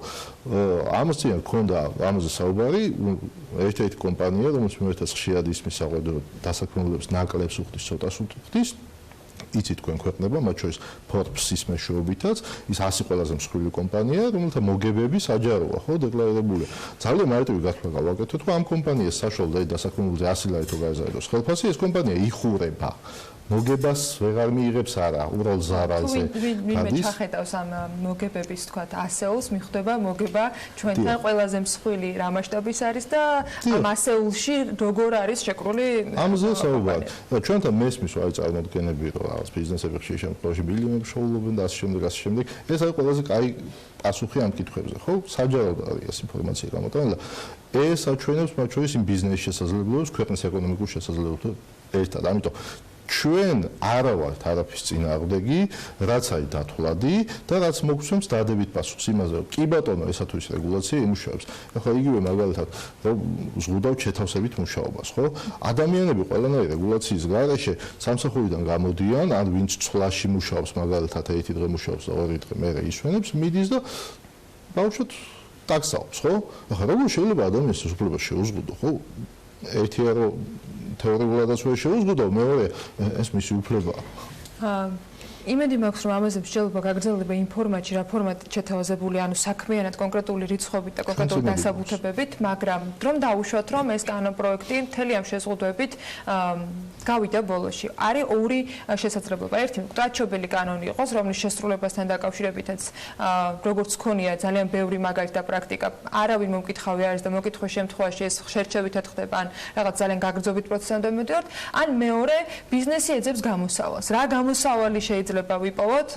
Speaker 4: ამას წინ ქონდა ამაზე საუბარი, ერთ-ერთი კომპანია, რომელიც მეერთას ხშირად ისმის საყვედურო დასაქმებულებს ნაკლებს უხდის, ცოტას უხდის, იცით თქვენ ქვეყნება, მათ შორის Forbes-ის მეშვეობითაც, ის 100 ყველაზე მსხვილი კომპანია, რომელთა მოგებები საჯაროა, ხო, დეკლარირებულია. ძალიან მარტივი გათვლა გავაკეთოთ, რომ ამ კომპანიას საშუალო დასაქმებულზე 100 ლარი თუ გაეზარდოს ხელფასი, ეს კომპანია იხურება. მოგებას ვეღარ მიიღებს არა, უბრალოდ ზარალზე.
Speaker 2: ვინმე ჩახედავს ამ მოგებების, თქვათ, ასეულს, მიხვდება მოგება ჩვენთან ყველაზე მსხვილი რა მასშტაბის არის და ამ ასეულში როგორ არის შეკრული
Speaker 4: ამაზე საუბარი. და ჩვენთან მესმის აი წარმოდგენები, რომ რაღაც ბიზნესები ხშირ შემთხვევაში მილიონები შეუძლობენ და ასე შემდეგ. ეს არის ყველაზე კაი პასუხი ამ კითხვებზე, ხო? საჯაროდ არის ეს ინფორმაცია გამოტანილი. ეს აჩვენებს მათ შორის იმ ბიზნეს შესაძლებლობებს, ქვეყნის ეკონომიკურ შესაძლებლობებს ერთად. ამიტომ ჩვენ არა ვართ არაფრის წინააღმდეგი, რაც არის დათვლადი და რაც მოგცემს დადებით პასუხს იმაზე, რომ კი ბატონო, ესა თუ ის რეგულაცია იმუშავებს. ახლა იგივე მაგალითად, რომ ზღუდავთ შეთავსებით მუშაობას, ხო? ადამიანები ყველანაირი რეგულაციის გარეშე სამსახურიდან გამოდიან, ან ვინც ცვლაში მუშაობს, მაგალითად, ერთი დღე მუშაობს და ორი დღე მერე ისვენებს, მიდის და ბავშვად ტაქსაობს, ხო? ახლა როგორ შეიძლება ადამიანს ეს უფლება შეუზღუდო, ხო? ერთია რომ თეორიულადაც ვერ შეუზღუდო, მეორე ეს მისი უფლებაა.
Speaker 2: იმედი მაქვს, რომ ამაზე მსჯელობა გაგრძელდება იმ ფორმატში, რა ფორმატით შეთავაზებული, ანუ საქმიანად კონკრეტული რიცხვებით და კონკრეტული დასაბუთებებით, მაგრამ რომ დაუშვათ, რომ ეს კანონპროექტი მთელი ამ შეზღუდვებით გავიდა ბოლოში. არის ორი შესაძლებლობა. ერთი, მკვდრადშობილი კანონი იყოს, რომლის შესრულებასთან დაკავშირებითაც როგორც ქონია ძალიან ბევრი მაგალითი და პრაქტიკა, არავინ მომკითხავი არის და მოკითხვის შემთხვევაში ეს შერჩევითად ხდება, ან რაღაც ძალიან გაგრძობით პროცესამდე მივდივართ, ან მეორე, ბიზნესი ეძებს გამოსავალს. რა გამოსავალი შეიძლება ვიპოვოთ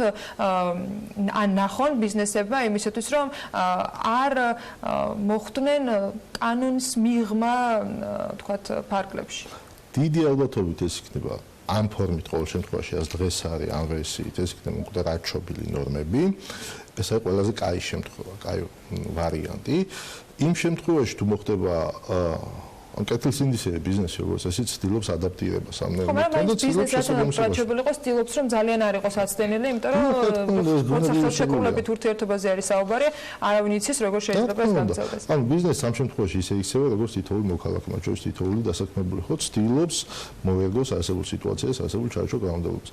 Speaker 2: ან ნახონ ბიზნესებმა იმისათვის რომ არ მოხვდნენ კანონის მიღმა თქვათ ფარგლებში.
Speaker 4: დიდი ალბათობით ეს იქნება ამ ფორმით ყოველ შემთხვევაში as დღეს არის ამ ვერსიით ეს იქნება მკვდრადშობილი ნორმები. ეს არის ყველაზე კაი შემთხვევა, კაი ვარიანტი. იმ შემთხვევაში თუ მოხდება ან კეთილსინდისე ბიზნესი როგორც ესეც ცდილობს ადაპტირებას ამ ნორმებთან და ცდილობს
Speaker 2: შესაბამისობაში იყოს ცდილობს რომ ძალიან არ იყოს აცდენილი, იმიტომ რომ როცა ხელშეკრულებით ურთიერთობაზე არის საუბარი, არავინ იცის როგორ შეიძლება ეს გამწევდეს.
Speaker 4: ან ბიზნესს ამ შემთხვევაში ისე იქცევა როგორც თითოეული მოქალაქე, მათ შორის თითოეული დასაქმებული ხო ცდილობს მოერგოს არსებულ სიტუაციას, არსებულ ჩარჩო კანონმდებლობას.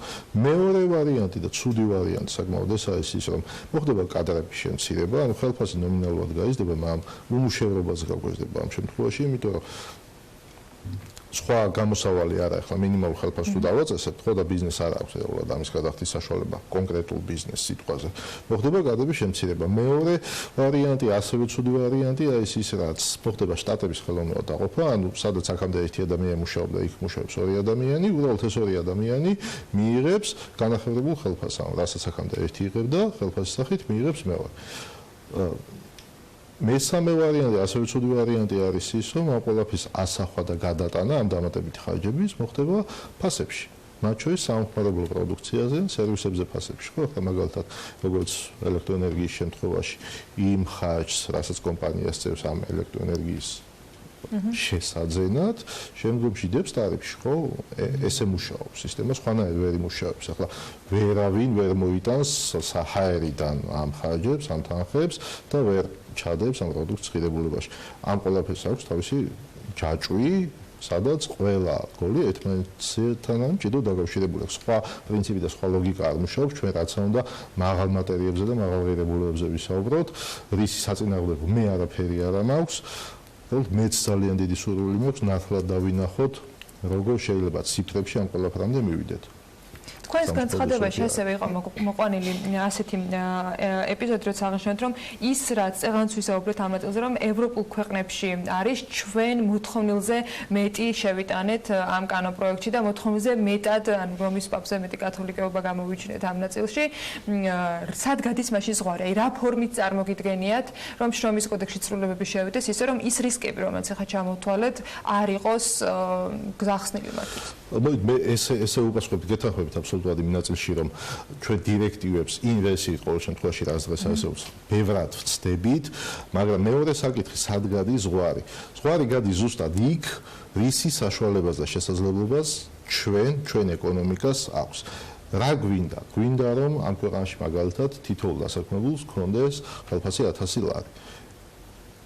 Speaker 4: მეორე ვარიანტი და ცუდი ვარიანტი საკმაოდ ეს არის ის რომ მოხდება კადრების შემცირება, ანუ ხელფასი ნომინალურად გაიზრდება, მაგრამ უმუშევრობაზე გაგვეძება ამ შემთხვევაში, იმიტომ რომ სხვა გამოსავალი არა, ახლა მინიმალურ ხელფასს თუ დავაწესებთ, ხო და ბიზნეს არ აქვს რეალურად ამის გადახდის საშუალება კონკრეტულ ბიზნეს სიტყვაზე. მოხდება გადების შემცირება. მეორე ვარიანტი, ასევე ცუდი ვარიანტი არის ის, რაც მოხდება შტატების ხელოვნურად დაყოფა, ანუ სადაც აქამდე ერთი ადამიანი მუშაობდა, იქ მუშაობს ორი ადამიანი, უბრალოდ ეს ორი ადამიანი მიიღებს განახლებულ ხელფასს, ანუ რასაც აქამდე ერთი იღებდა, ხელფასის სახით მიიღებს მეორე. მესამე ვარიანტი, ასევე ცუდი ვარიანტი არის ის, რომ ამ ყველაფრის ასახვა და გადატანა ამ დამატებითი ხარჯების მოხდება ფასებში. მათ შორის სამხმარებლო პროდუქციაზე, სერვისებზე ფასებში. ხო, ახლა მაგალითად, როგორც ელექტროენერგიის შემთხვევაში, იმ ხარჯს, რასაც კომპანია სწევს ამ ელექტროენერგიის შესაძენად, შემდგომში დებს ტარიფში, ხო? ესე მუშაობს სისტემა, სხვანაირად ვერ იმუშავებს. ახლა ვერავინ ვერ მოიტანს საჰაერიდან ამ ხარჯებს, ამ თანხებს და ვერ ჩადებს ამ პროდუქტს ღირებულებაში. ამ ყველაფერს აქვს თავისი ჯაჭვი, სადაც ყველა გოლი ერთმანეთთან მჭიდროდ დაკავშირებული აქვს. სხვა პრინციპი და სხვა ლოგიკა არ მუშაობს, ჩვენ რაც უნდა მაღალ მატერიებზე და მაღალ ღირებულებებზე ვისაუბროთ. რისი საწინააღმდეგო მე არაფერი არ მაქვს. მეც ძალიან დიდი სურვილი მაქვს ნათლად დავინახოთ, როგორ შეიძლება ციფრებში ამ ყველაფრამდე მივიდეთ.
Speaker 2: Თქვენს განცხადებაში ასევე იყო მოყვანილი ასეთი ეპიზოდი, როცა აღნიშნეთ, რომ ის რაც წეღანს ვისაუბრეთ ამ ნაწილზე, რომ ევროპულ ქვეყნებში არის ჩვენ მოთხოვნილზე მეტი შევიტანეთ ამ კანონპროექტში და მოთხოვნილზე მეტად ან რომის პაპზე მეტი კათოლიკეობა გამოვიჩინეთ ამ ნაწილში. სად გადის მაშინ ზღვარი? აი რა ფორმით წარმოგიდგენიათ, რომ შრომის კოდექსში ცვლილებები შევიდეს, ისე რომ ის რისკები, რომელიც ახლა ჩამოვთვალეთ, არ იყოს გზახსნილი მათთვის.
Speaker 4: მოდით მე ესე უკასხობთ გეთანხმებით აბსოლუტურად იმ ნაწილში, რომ ჩვენ დირექტივებს ინვერსიით ყოველ შემთხვევაში რაც დღეს არსებობს, ბევრად ვწდებით, მაგრამ მეორე საკითხი სად გადის ზღვარი? ზღვარი გადის ზუსტად იქ, რისი საშუალებას და შესაძლებლობას ჩვენ ეკონომიკას აქვს. რა გვინდა? გვინდა რომ ამ ქვეყანაში მაგალითად თითოეულ დასაქმებულს ჰქონდეს ხელფასი 1000 ლარი.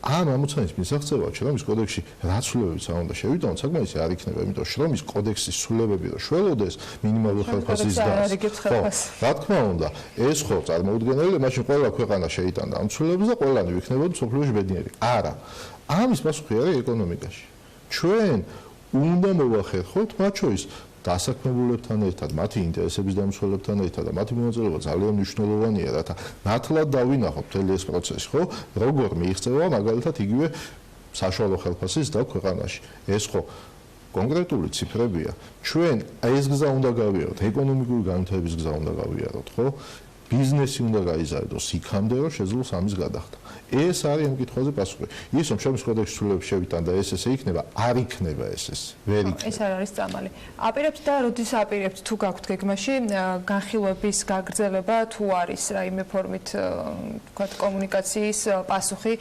Speaker 4: ამ ამოცანის მისაღწევად შრომის კოდექსში რაც ცვლილებებიც არ უნდა შევიტანოთ, საკმარისი არ იქნება, იმიტომ შრომის კოდექსის ცვლილებები რომ შველოდეს მინიმალური ხელფასის დას. რა თქმა უნდა, ეს ხო წარმოუდგენელია, მაშინ ყველა ქვეყანა შეიტანდა ამ ცვლილებებს და ყველანი ვიქნებოდა მსოფლიოში ბედნიერი. არა. ამის პასუხი არის ეკონომიკაში. ჩვენ უნდა მოვახერხოთ მათ შორის დასაქმებულებთან ერთად, მათი ინტერესების დამცველებთან ერთად და მათი მონაწილეობა ძალიან მნიშვნელოვანია, რათა ნათლად დავინახოთ მთელი ეს პროცესი, ხო? როგორ მიიღწევა მაგალითად იგივე საშუალო ხელფასის და ქვეყანაში. ეს ხო კონკრეტული ციფრებია. ჩვენ ეს გზა უნდა გავიაროთ, ეკონომიკური განვითარების გზა უნდა გავიაროთ, ხო? ბიზნესი უნდა გაიზარდოს იქამდე, რომ შეძლოს ამის გადახდა. ეს არის ამ კითხვაზე პასუხი. ის რომ შრომის კოდექსში ცვლილებები შევიტანდა და ესე იქნება, არ იქნება ეს ვერ იქნება.
Speaker 2: ეს არ არის წამალი. აპირებთ და როდის აპირებთ თუ გაქვთ გეგმაში განხილვების გაგრძელება თუ არის რაიმე ფორმით თქვათ კომუნიკაციის პასუხი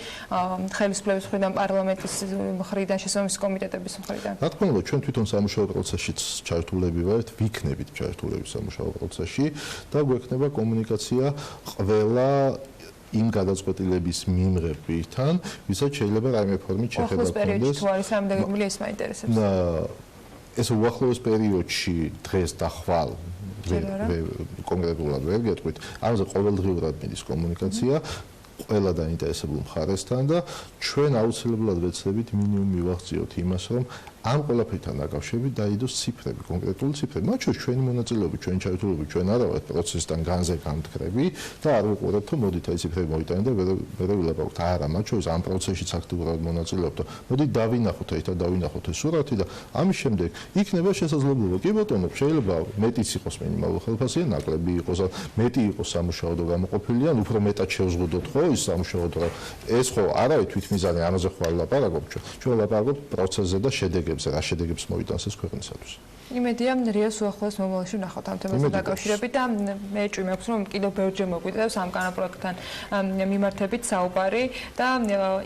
Speaker 2: ხელისუფლების მხრიდან, პარლამენტის მხრიდან, შესაბამისი კომიტეტების მხრიდან.
Speaker 4: რა თქმა უნდა, ჩვენ თვითონ სამუშაო პროცესშიც ჩართულები ვართ, ვიქნებით ჩართულები სამუშაო პროცესში და გვექნება კომუნიკაცია ყველა იმ გადაწყვეტილების მიმღებთან, ვისაც შეიძლება რაიმე ფორმით შეხება
Speaker 2: გქონდეს. პერიოდში თუ არის ამ დაგეგმილი, ეს მაინტერესებს.
Speaker 4: ეს უახლოეს პერიოდში დღეს და ხვალ კონკრეტულად ვერ გეტყვით. ამაზე ყოველდღიურად მიდის კომუნიკაცია ყველა დაინტერესებულ მხარესთან და ჩვენ აუცილებლად ვეცდებით მინიმუმ მივახციოთ იმას, რომ ამ ყველაფერთან დაკავშირებით დაიდოს ციფრები, კონკრეტული ციფრები. მათ შორის ჩვენი მონაწილეობა, ჩვენი ჩართულობა, ჩვენ არა ვართ პროცესთან განზე გამთქრები და არ ვიყურებთ, რომ მოდით აი ციფრები მოიტანეთ და ვერ ვილაპარაკოთ. არა, მათ შორის ამ პროცესშიც აქტიურად მონაწილეობთ. მოდით დავინახოთ, ერთად დავინახოთ ეს სურათი და ამის შემდეგ იქნება შესაძლებლობა. კი ბატონო, შეიძლება მეტიც იყოს მინიმალური ხელფასი, ნაკლები იყოს, მეტი იყოს სამუშაო და გამოყოფილი, ან უფრო მეტად შევზღუდოთ ხო ის სამუშაო და ეს ხო არავითარ თვითმიზანი ამაზე ხო არ ლაპარაკობთ ჩვენ. ჩვენ ლაპარაკობთ პროცესზე და შედეგებზე, რა შედეგებს მოიტანს ეს ქვეყნისათვის.
Speaker 2: იმედია რეალს უახლოეს მომავალში ვნახოთ ამ თემასთან დაკავშირებით და მე ჭვი მაქვს რომ კიდევ ბევრჯერ მოგვიწევს ამ კანონპროექტთან მიმართებით საუბარი და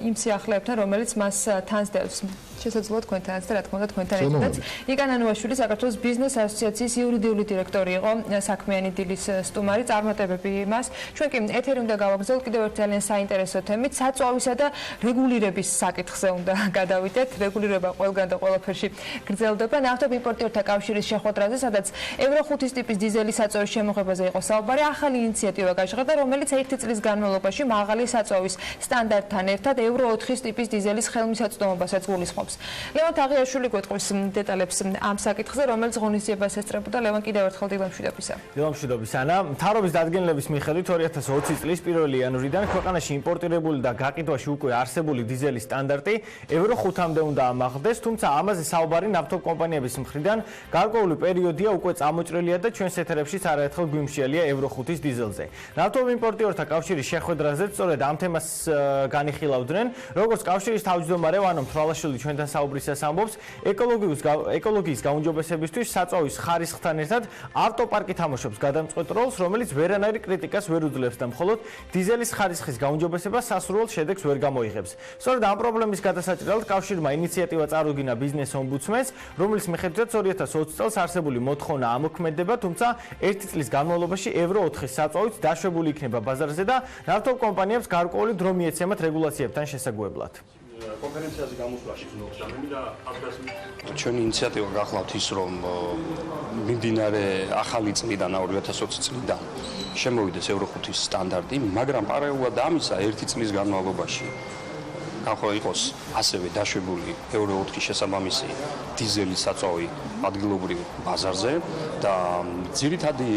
Speaker 2: იმ სიახლეებთან რომელიც მას თანსდევს შესაძლოა თქვენთანაც და რა თქმა უნდა თქვენთან ერთადაც. იკანა ნუაშვილი საქართველოს ბიზნეს ასოციაციის იურიდიული დირექტორი იყო, საქმიანი დილის სტუმარი, წარმატებები მას. ჩვენ კი ეთერი უნდა გავაგრძელოთ კიდევ ერთ ძალიან საინტერესო თემით, საწვავისა და რეგულირების საკითხზე უნდა გადავიდეთ. რეგულირება ყველგან და ყველაფერში გრძელდება. ნავთობიმპორტიორთა კავშირის შეხვედრაზე, სადაც ევრო 5 ტიპის დიზელის საწვავის შემოღებაზე იყო საუბარი, ახალი ინიციატივა გაჟღერდა, რომელიც 1 წლის განმავლობაში მაღალი საწვავის სტანდარტთან ერთად ევრო 4 ტიპის დიზელის ხელმისაწვდომობასაც გულისხმობს. ლევან თაღიაშვილი გვეტყვის დეტალებს ამ საკითხზე, რომელიც ღონისძიებას ესწრებოდა. ლევან, კიდევ ერთხელ დილამშვიდობისა.
Speaker 3: დილამშვიდობისა. ანა, მთავრობის დადგენილების მიხედვით 2020 წლის 1 იანვრიდან ქვეყანაში იმპორტირებული და გაყიდვაში უკვე არსებული დიზელის სტანდარტი ევრო 5-მდე უნდა ამაღლდეს, თუმცა ამაზე საუბარი ნავთობკომპანიების მხრიდან გარკვეული პერიოდია უკვე წამოჭრილია და ჩვენს ეთერებშიც არაერთხელ გვიმშიალია ევრო 5-ის დიზელზე. ნავთობიმპორტიორთა კავშირის შეხვედრაზე სწორედ ამ თემას განიხილავდნენ, როგორც კავშირის თავმჯდომარე ვანო თვალაშვილი ჩვენთან საუბრისას ამბობს, ეკოლოგიის გაუმჯობესებისთვის საწვავის ხარისხთან ერთად ავტოპარკი თამაშობს გადამწყვეტ როლს, რომელიც ვერანაირი კრიტიკას ვერ უძლებს და მხოლოდ დიზელის ხარისხის გაუმჯობესება სასურველ შედეგს ვერ გამოიღებს. სწორედ ამ პრობლემის გადასაჭრელად კავშირმა ინიციატივა წარუდგინა ბიზნეს ომბუდსმენს, რომლის მიხედვითაც 2020 წელს არსებული მოთხოვნა ამოქმედება, თუმცა 1 წლის განმავლობაში ევრო 4-ის საწვავით დაშვებული იქნება ბაზარზე და ნავთობკომპანიებს გარკვეული დრო მიეცემათ რეგულაციებთან შესაგვებლად.
Speaker 5: კონფერენციაზე გამოსვლაში გრძნობთ და ჩვენი ინიციატივა გახლავთ ის, რომ მიმდინარე ახალი წლიდან 2020 წლიდან შემოვიდეს ევრო 5-ის სტანდარტი, მაგრამ პარალელურად ამისა 1 წლის განმავლობაში ახლა იყოს ასევე დაშვებული ევრო 4 შესაბამისი დიზელის საწვავი ადგილობრივ ბაზარზე და ძირითადი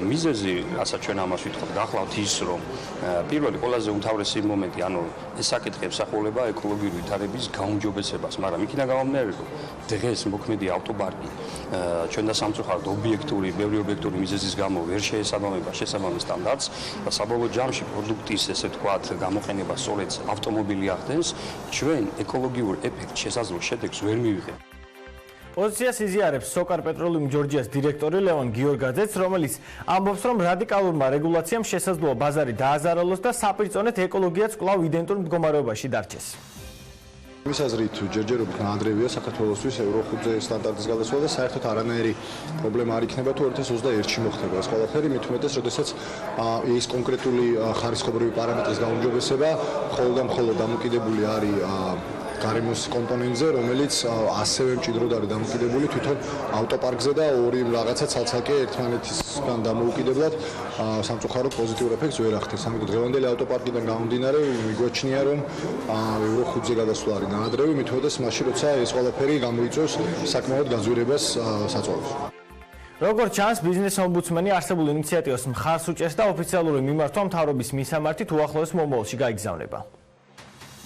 Speaker 5: მიზეზი, რასაც ჩვენ ამას ვითხოვთ, გახლავთ ის, რომ პირველი ყველაზე უმთავრესი მომენტი, ანუ ეს საკითხი ემსახურება ეკოლოგიური ვითარების გაუმჯობესებას, მაგრამ იქიდან გამომდინარე, რომ დღეს მოქმედი ავტოპარკი ჩვენ და სამწუხაროდ ბევრი ობიექტური მიზეზის გამო ვერ შეესაბამება შესაბამის სტანდარტს და საბოლოო ჯამში პროდუქტის, ესე ვთქვათ, გამოყენება სწორედ ავტომობილი ახდენს, ჩვენ ეკოლოგიურ ეფექტ შესაძლო შედეგს ვერ მივიღებთ.
Speaker 3: პოზიციას იზიარებს სოკარ პეტროლიუმ ჯორჯიას დირექტორი ლევან გიორგაძეც, რომელიც ამბობს, რომ რადიკალურმა რეგულაციამ შესაძლოა ბაზარი დააზარალოს და საპირწონეთ ეკოლოგიაც კვლავ იდენტურ მდგომარეობაში დარჩეს.
Speaker 6: მის აზრით, ჯერჯერობით ნაადრევია საქართველოსთვის ევრო 5-ზე სტანდარტის გადასვლა და საერთოდ არანაირი პრობლემა არ იქნება თუ 2021-ში მოხდება ეს ყველაფერი, მით უმეტეს, როდესაც ეს კონკრეტული ხარისხობრივი პარამეტრის გაუმჯობესება მხოლოდ და მხოლოდ დამოკიდებული არის გარემოს კომპონენტზე, რომელიც ასევე მჭიდროდ არის დამოკიდებული თვითონ ავტოპარკზე და ორი რაღაცა ცალ-ცალკე ერთმანეთისგან დამოუკიდებლად სამწუხაროდ პოზიტიურ ეფექტს ვერ ახდენს. ამიტომ დღევანდელი ავტოპარკიდან გამომდინარე მიგვაჩნია, რომ ევრო 5-ზე გადასვლა არის ნაადრევი, მით უმეტეს მაშინ, როცა ეს ყველაფერი გამოიწვევს საკმაოდ გაძვირებას საწვავებს.
Speaker 3: როგორც ჩანს, ბიზნეს ომბუდსმენი არსებულ ინიციატივას მხარს უჭერს და ოფიციალური მიმართვა მთავრობის მისამართით უახლოეს მომავალში გაიგზავნება.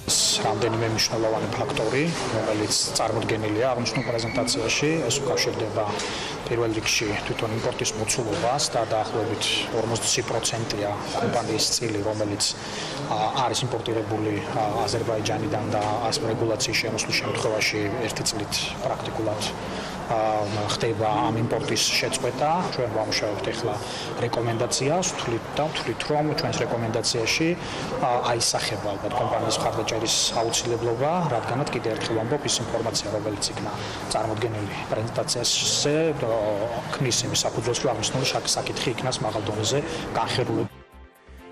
Speaker 9: რამდენიმე მნიშვნელოვანი ფაქტორი, რომელიც წარმოდგენილია აღნიშნულ პრეზენტაციაში, ეს უკავშირდება პირველ რიგში თვითონ იმპორტის მოცულობას და დაახლოებით 40%-ია კომპანიის წილი, რომელიც არის იმპორტირებული აზერბაიჯანიდან და ამ რეგულაციის შემოსვლის შემთხვევაში ერთი წლით პრაქტიკულად ხდება ამ იმპორტის შეწყვეტა. ჩვენ ვამუშავებთ ახლა რეკომენდაციას, ვთვლით, რომ ჩვენს რეკომენდაციაში აისახება ალბათ კომპანიის მხარდაჭერის აუცილებლობა, რადგანაც კიდევ ერთხელ ვამბობ, ის ინფორმაცია, რომელიც იქნა წარმოდგენილი პრეზენტაციაზე, ქმნის იმის საფუძველს, რომ აღნიშნული საკითხი იქნას მაღალ დონეზე განხილული.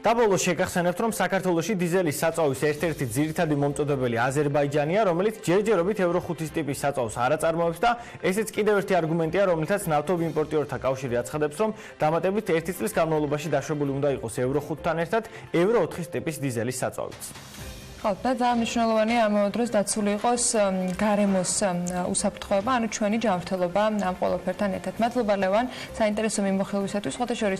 Speaker 3: დაბოლოს შეგახსენებთ, რომ საქართველოში დიზელის საწვავის ერთ-ერთი ძირითადი მომწოდებელი აზერბაიჯანია, რომელიც ჯერჯერობით ევრო 5-ის ტიპის საწვავს არ აწარმოებს და ესეც კიდევ ერთი არგუმენტია, რომლითაც ნავთობიმპორტიორთა კავშირი აცხადებს, რომ დამატებით 1 წლის განმავლობაში დაშვებული უნდა იყოს ევრო 5-თან ერთად ევრო 4-ის ტიპის დიზელის საწვავიც.
Speaker 2: ხო, და ძალიან მნიშვნელოვანია ამავე დროს დაცული იყოს გარემოს უსაფრთხოება, ანუ ჩვენი ჯანმრთელობა ამ ყველაფერთან ერთად. მადლობა ლევან, საინტერესო მიმოხილვისათვის. სხვადასხვა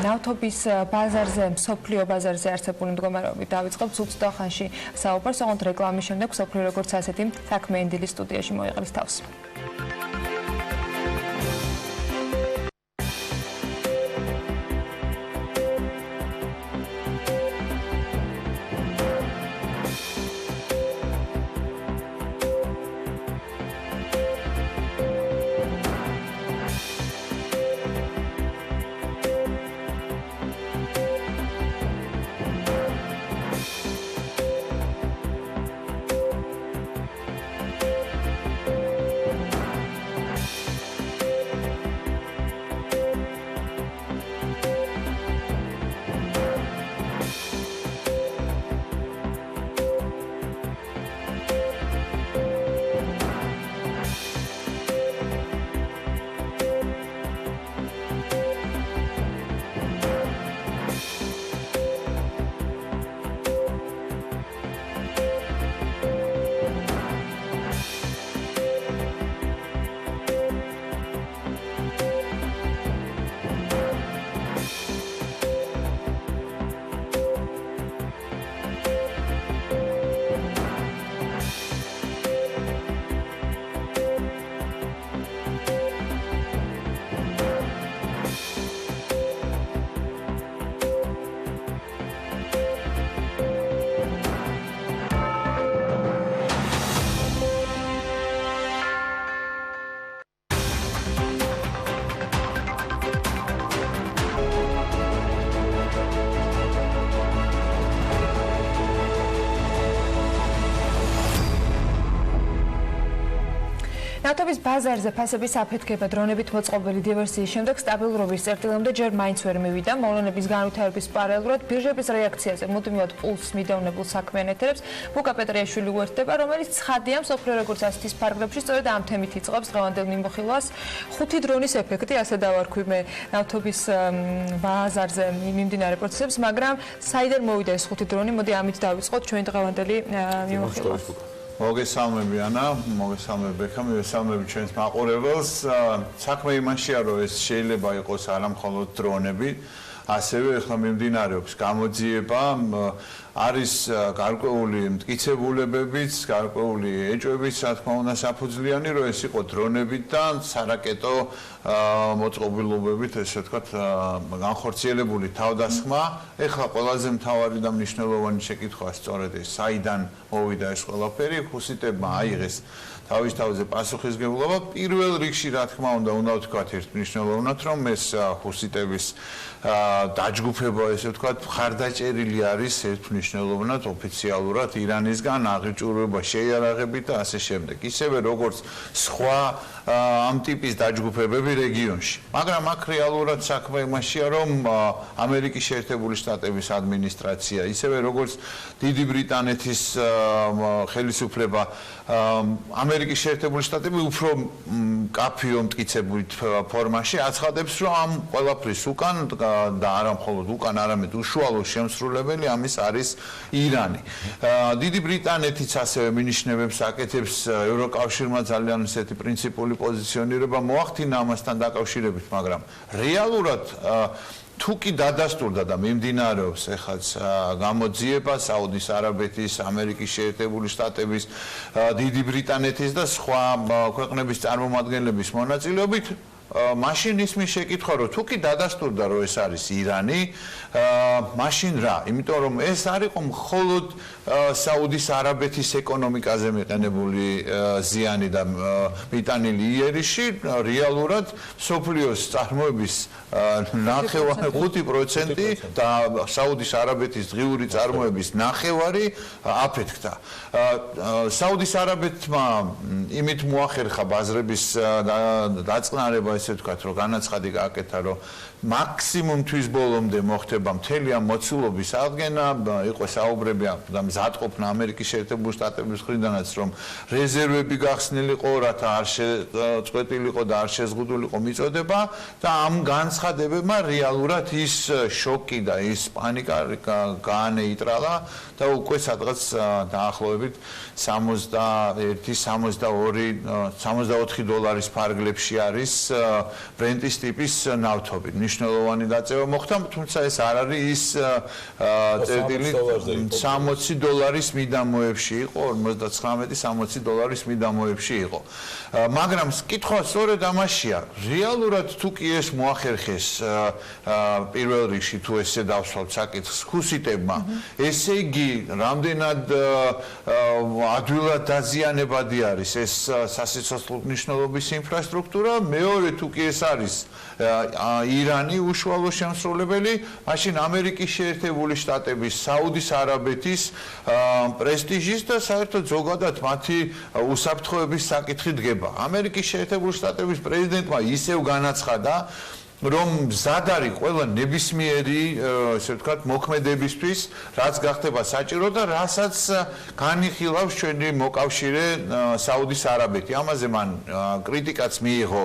Speaker 2: ნავთობის ბაზარზე, მსოფლიო ბაზარზე არსებული მდგომარეობით დავიწყებთ სულ ცოტა ხანში საუბარს, ოღონდ რეკლამის შემდეგ მსოფლიო როგორც ასეთი საქმიანი დილის სტუდიაში მოიყრის თავს. ნავთობის ბაზარზე ფასების აფეთქება დრონებით მოწყობილი დივერსიის შემდეგ სტაბილურობის წერტილამდე ჯერ მაინც ვერ მივიდა. მოვლენების განვითარების პარალელურად ბირჟების რეაქციაზე მუდმივად პულსს მიდავნებულ საქმიან ეთერებს ბუკა პეტრიაშვილი უერთდება, რომელიც ცხადია მსოფლიო როგორც ასეთის ფარგლებში სწორედ ამ თემით იწყებს დღევანდელ მიმოხილვას. 5 დრონის ეფექტი, ასე დავარქვი მე ნავთობის ბაზარზე მიმდინარე პროცესებს, მაგრამ საიდან მოვიდა ეს 5 დრონი? მოდი ამით დავიწყოთ ჩვენ დღევანდელი მიმოხილვა.
Speaker 10: მოგესალმები ანა, მოგესალმები ბექა, მოგესალმები ჩვენს მაყურებელს. საქმე იმაშია, რომ ეს შეიძლება იყოს არა მხოლოდ დრონები, ასევე ახლა მიმდინარეობს გამოძიება, არის გარკვეული მტკიცებულებებიც, გარკვეული ეჭვებიც, რა თქმა უნდა, საფუძვლიანი, რომ ეს იყო დრონებით და სარაკეტო მოწყობილობებით, ესე ვთქვათ, განხორციელებული თავდასხმა. ეხლა ყველაზე მთავარი და მნიშვნელოვანი შეკითხვა სწორედ ეს, საიდან მოვიდა ეს ყველაფერი, ჰუსიტებმა აიღეს თავის თავზე პასუხისგებლობა. პირველ რიგში, რა თქმა უნდა ვთქვათ ერთ მნიშვნელოვნად, რომ ეს ჰუსიტების დაჯგუფება, ესე ვთქვათ, მხარდაჭერილი არის ერთ მნიშვნელოვნად ოფიციალურად ირანისგან, აღიჭურება შეიარაღებით და ასე შემდეგ. ისევე როგორც სხვა ამ ტიპის დაჯგუფებები რეგიონში. მაგრამ აქ რეალურად საქმე იმაშია, რომ ამერიკის შეერთებული შტატების ადმინისტრაცია, ისევე როგორც დიდი ბრიტანეთის ხელისუფლება, ამერიკის შეერთებული შტატები უფრო კაფეო მტკიცებით ფორმაში აცხადებს, რომ ამ ყველაფრის უკან და არა მხოლოდ უკან, არამედ უშუალო შემსრულებელი ამის არის ირანი. დიდი ბრიტანეთიც ასევე მინიშნებებს აკეთებს ევროკავშირმა ძალიან ისეთი პრინციპული პოზიციონირება მოახდინა ამასთან დაკავშირებით, მაგრამ რეალურად თუ კი დადასტურდა და მიმდინარეობს ეხლა გამოძიება საუდის არაბეთის, ამერიკის შეერთებული შტატების, დიდი ბრიტანეთის და სხვა ქვეყნების წარმომადგენლების მონაწილეობით, მაშინ ისმის შეკითხვა, რომ თუ კი დადასტურდა, რომ ეს არის ირანი, მაშინ რა? იმიტომ რომ ეს არ იყო მხოლოდ საუდის არაბეთის ეკონომიკაზე მიყენებული ზიანი და მიტანილი იერიში, რეალურად მსოფლიოს წარმოების 5% და საუდის არაბეთის დღიური წარმოების 9% აფეთქდა. საუდის არაბეთმა იმით მოახერხა ბაზრების დაწყნარება, ესე ვთქვათ, რომ განაცხადი გააკეთა, რომ მაქსიმუმ თვის ბოლომდე მოხდება მთელი ამ მოცულობის აღდგენა, იყო საუბრები და მზადყოფნა ამერიკის შეერთებული შტატების მხრიდანაც, რომ რეზერვები გახსნილიყო, რათა არ შეწყვეტილიყო და არ შეზღუდულიყო მიწოდება და ამ განცხადებებმა რეალურად ის შოკი და ის პანიკა გაანეიტრალა და უკვე სადღაც დაახლოებით 61-62 დოლარის ფარგლებში არის ბრენტის ტიპის ნავთობი. მნიშვნელოვანი დაწევა მოხდა, თუმცა ეს არ არის ის წერტილი $60 მიდამოებში იყო, 59-60 დოლარის მიდამოებში იყო. მაგრამ კითხვა სწორედ ამაშია, რეალურად თუ კი ეს მოახერხეს პირველ რიგში თუ ესე დავსვათ საკითხს ჰუსიტებმა, ესე იგი რამდენად ადვილად დაზიანებადი არის ეს სასიცოცხლო მნიშვნელობის ინფრასტრუქტურა, მეორე თუ კი ეს არის ირანი უშუალო შემსრულებელი, მაშინ ამერიკის შეერთებული შტატების, საუდის არაბეთის პრესტიჟის და საერთოდ ზოგადად მათი უსაფრთხოების საკითხი დგება. ამერიკის შეერთებული შტატების პრეზიდენტმა ისევ განაცხადა, რომ მზად არის ყველა ნებისმიერი, ესე ვთქვათ, მოქმედებისთვის, რაც გახდება საჭირო და რასაც განიხილავს ჩვენი მოკავშირე საუდის არაბეთი. ამაზე მან კრიტიკაც მიიღო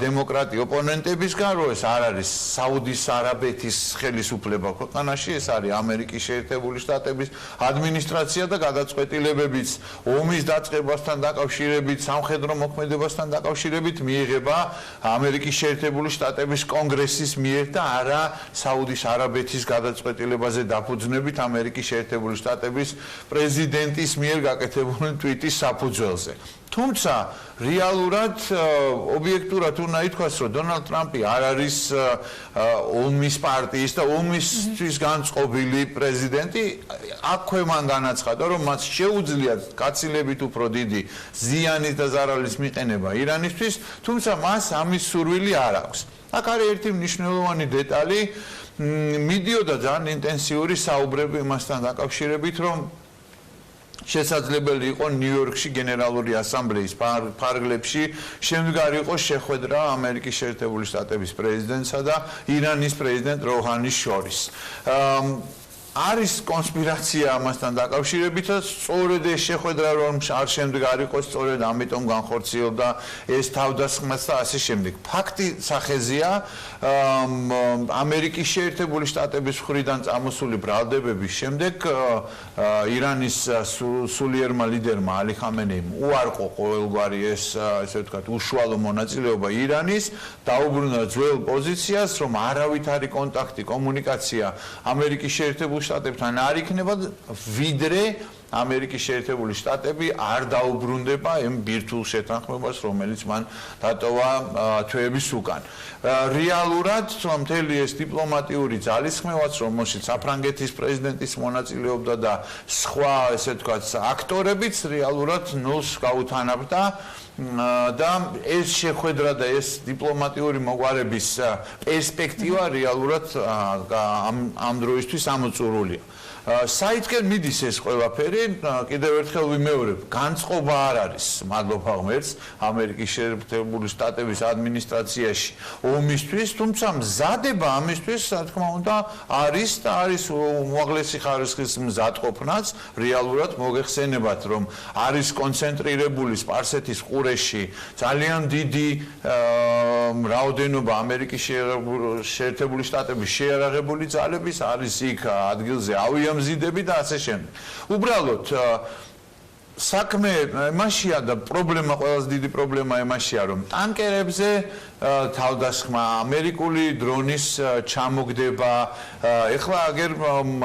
Speaker 10: დემოკრატი ოპონენტებისგან, რომ ეს არ არის საუდის არაბეთის ხელისუფლება ქვეყანაში, ეს არის ამერიკის შეერთებული შტატების ადმინისტრაცია და გადაწყვეტილებებიც ომის დაწყებასთან დაკავშირებით, სამხედრო მოქმედებასთან დაკავშირებით მიიღება ამერიკის შეერთებული შტატების კონგრესის მიერ და არა საუდის არაბეთის გადაწყვეტილებაზე დაფუძნებით ამერიკის შეერთებული შტატების პრეზიდენტის მიერ გაკეთებული ტვიტის საფუძველზე. თუმცა რეალურად ობიექტურად უნდა ითქვას, რომ დონალდ ტრამპი არ არის ომის პარტიის და ომისთვის განწყობილი პრეზიდენტი. აქვე მან განაცხადა, რომ მას შეუძლიათ გაცილებით უფრო დიდი ზიანის და ზარალის მიყენება ირანისთვის, თუმცა მას ამის სურვილი არ აქვს. აქ არის ერთი მნიშვნელოვანი დეტალი, მიდიოდა ძალიან ინტენსიური საუბრები იმასთან დაკავშირებით, რომ შესაძლებელი იყო ნიუ-იორკში გენერალური ასამბლეის ფარგლებში შემდგარიყო შეხვედრა ამერიკის შეერთებული შტატების პრეზიდენტსა და ირანის პრეზიდენტ როჰანის შორის. არის კონსპირაცია ამასთან დაკავშირებით, სწორედ ეს შეხვედრა რომ არ შემდგარიყო, სწორედ ამიტომ განხორციელდა ეს თავდასხმაც და ასე შემდეგ. ფაქტი სახეზეა, ამერიკის შეერთებული შტატების მხრიდან წამოსული ბრალდებების შემდეგ ირანის სულიერმა ლიდერმა ალი ხამენეიმ უარყო ყოველგვარი ესე ვთქვათ უშუალო მონაწილეობა ირანის, დაუბრუნდა ძველ პოზიციას, რომ არავითარი კონტაქტი, კომუნიკაცია ამერიკის შეერთებული შტატებთან არ იქნება, ვიდრე ამერიკის შეერთებული შტატები არ დაუბრუნდება იმ ბირთვულ შეთანხმებას, რომელიც მან დატოვა თვეების უკან. რეალურად მთელი ეს დიპლომატიური ძალისხმევაც, რომელშიც საფრანგეთის პრეზიდენტის მონაწილეობდა და სხვა ესე ვთქვათ აქტორებიც რეალურად ნულს გაუთანაბდა და ეს შეხვედრა და ეს დიპლომატიური მოგვარების პერსპექტივა რეალურად ამ დროისთვის ამოწურულია. საითკენ მიდის ეს ყველაფერი, კიდევ ერთხელ ვიმეორებ, განწყობა არ არის, მადლობა ღმერთს, ამერიკის შეერთებული შტატების ადმინისტრაციაში ომისთვის, თუმცა მზადება ამისთვის, რა თქმა უნდა, არის და არის უმაღლესი ხარისხის მზადყოფნაც, რეალურად მოგეხსენებათ, რომ არის კონცენტრირებული სპარსეთის ყურეში ძალიან დიდი რაოდენობა ამერიკის შეერთებული შტატების შეიარაღებული ძალების, არის იქ ადგილზე ავიამზიდები და ასე შემდეგ. უბრალოდ საქმე იმაშია და პრობლემა, ყველაზე დიდი პრობლემა იმაშია, რომ ტანკერებზე თავდასხმა, ამერიკული დრონის ჩამოგდება, ეხლა აგერ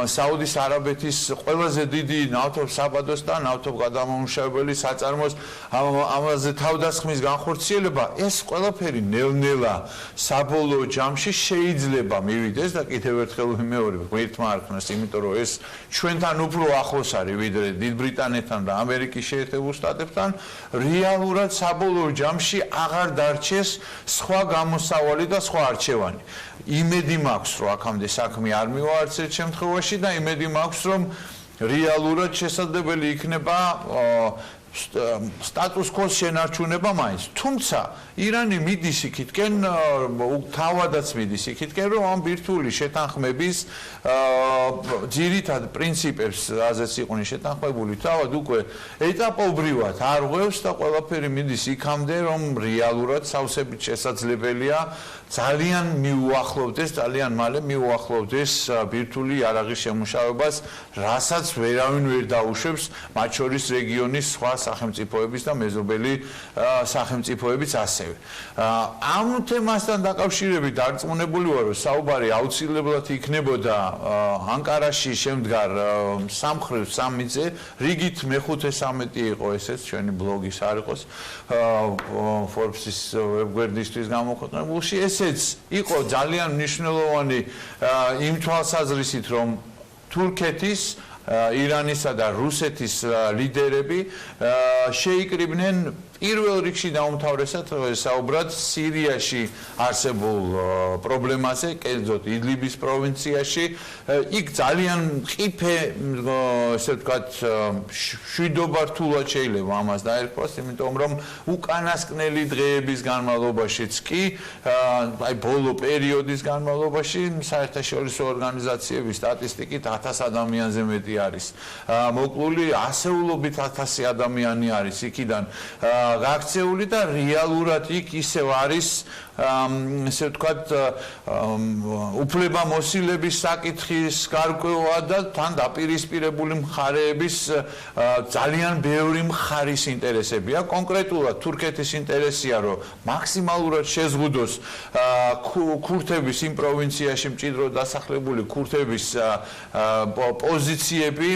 Speaker 10: საუდის არაბეთის ყველაზე დიდი ნავთობსაბადოს და ნავთობგადამამუშავებელი საწარმოს ამაზე თავდასხმის განხორციელება, ეს ყველაფერი ნელ-ნელა საბოლოო ჯამში შეიძლება მივიდეს და კიდევ ერთხელ ვიმეორებ, ღმერთმა არქმნას, იმიტომ რომ ეს ჩვენთან უფრო ახლოს არის, ვიდრე დიდ ბრიტანეთთან და ამერიკის შეერთებულ შტატებთან, რეალურად საბოლოო ჯამში აღარ დარჩეს სხვა გამოსავალი და სხვა არჩევანი. იმედი მაქვს, რომ აქამდე საქმე არ მივა არც ერთ შემთხვევაში და იმედი მაქვს, რომ რეალურად შესაძლებელი იქნება სტატუს კოს შენარჩუნება მაინც. თუმცა ირანი მიდის იქითკენ, თავადაც მიდის იქითკენ, რომ ამ ბირთვული შეთანხმების ძირითად პრინციპებს, რაზეც იყვნენ შეთანხმებული, თავად უკვე ეტაპობრივად არღვევს და ყველაფერი მიდის იქამდე, რომ რეალურად სავსებით შესაძლებელია ძალიან მიუახლოვდეს, ძალიან მალე მიუახლოვდეს ბირთვული იარაღის შემუშავებას, რასაც ვერავინ ვერ დაუშვებს, მათ შორის რეგიონის სხვა სახელმწიფოების და მეზობელი სახელმწიფოებიც ასევე. ამ თემასთან დაკავშირებით დარწმუნებული ვარ, რომ საუბარი აუცილებლად იქნებოდა ანკარაში შემდგარ სამხრეთ სამიტზე, რიგით მე-15 იყო ესეც ჩვენი ბლოგის არ იყოს Forbes-ის ვებგვერდისთვის გამოქვეყნებულში, ესეც იყო ძალიან მნიშვნელოვანი იმ თვალსაზრისით, რომ თურქეთის ირანისა და რუსეთის ლიდერები შეიკრიბნენ პირველ რიგში დაუმთავრესად საუბრად სირიაში არსებულ პრობლემაზე, კერძოდ იდლიბის პროვინციაში. იქ ძალიან მყიფე, ესე ვთქვათ, მშვიდობა რთულად შეიძლება ამას დაერქვას, იმიტომ რომ უკანასკნელი დღეების განმავლობაშიც კი, აი ბოლო პერიოდის განმავლობაში საერთაშორისო ორგანიზაციების სტატისტიკით 1000 ადამიანზე მეტი არის მოკლული, ასეულობით 1000 ადამიანი არის იქიდან გაქცეული და რეალურად იქ ისევ არის ესე ვთქვათ უფლებამოსილების საკითხის გარკვევა და თან დაპირისპირებული მხარეების ძალიან ბევრი მხარის ინტერესებია. კონკრეტულად თურქეთის ინტერესია, რომ მაქსიმალურად შეზღუდოს ქურთების იმ პროვინციაში მჭიდროდ დასახლებული ქურთების პოზიციები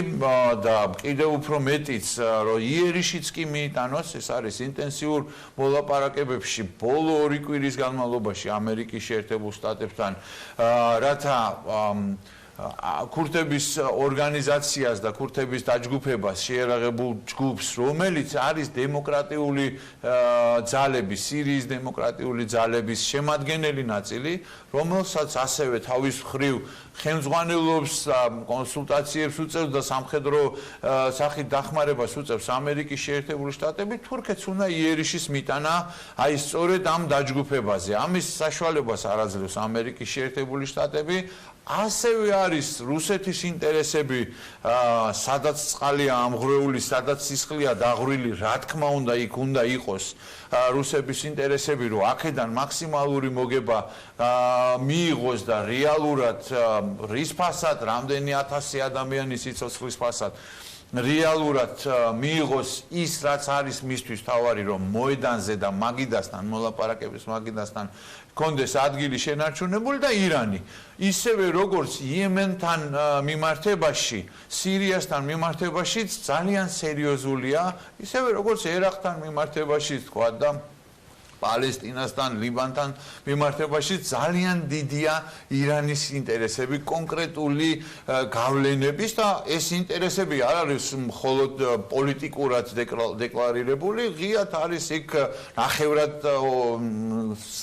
Speaker 10: და კიდევ უფრო მეტიც, რომ იერიშიც კი მიიტანოს, ეს არის ინტენსიურ მოლაპარაკებებში ბოლო 2 კვირის განმავლობაში ამერიკის შეერთებულ შტატებთან, რათა ქურთების ორგანიზაციას და ქურთების დაჯგუფებას შეერაღებულ ჯგუფს, რომელიც არის დემოკრატიული ძალების, სირიის დემოკრატიული ძალების შემადგენელი ნაწილი, რომელსაც ასევე თავის მხრივ ხელმძღვანელობს, კონსულტაციებს უწევს და სამხედრო სახით დახმარებას უწევს ამერიკის შეერთებული შტატები, თურქეთს უნდა იერიშის მიტანა აი სწორედ ამ დაჯგუფებაზე. ამის საშუალებას არ აძლევს ამერიკის შეერთებული შტატები. ასევე არის რუსეთის ინტერესები, სადაც წყალია ამღვრეული, სადაც სისხლია დაღვრილი, რა თქმა უნდა, იქ უნდა იყოს რუსების ინტერესები, რომ აქედან მაქსიმალური მოგება მიიღოს და რეალურად რის ფასად, რამდენი ათასი ადამიანის სიცოცხლის ფასად რეალურად მიიღოს ის, რაც არის მისთვის თავარი, რომ მოედანზე და მაგიდასთან, მოლაპარაკების მაგიდასთან კონდეს ადგილი შენარჩუნებული და ირანი. ისევე როგორც იემენთან მიმართებაში, სირიასთან მიმართებაშიც ძალიან სერიოზულია, ისევე როგორც ერაყთან მიმართებაში, თქვა და პალესტინასთან, ლიბანთან მიმართებაში ძალიან დიდია ირანის ინტერესები, კონკრეტული გავლენების და ეს ინტერესები არ არის მხოლოდ პოლიტიკურად დეკლარირებული, ღიად არის იქ ნახევრად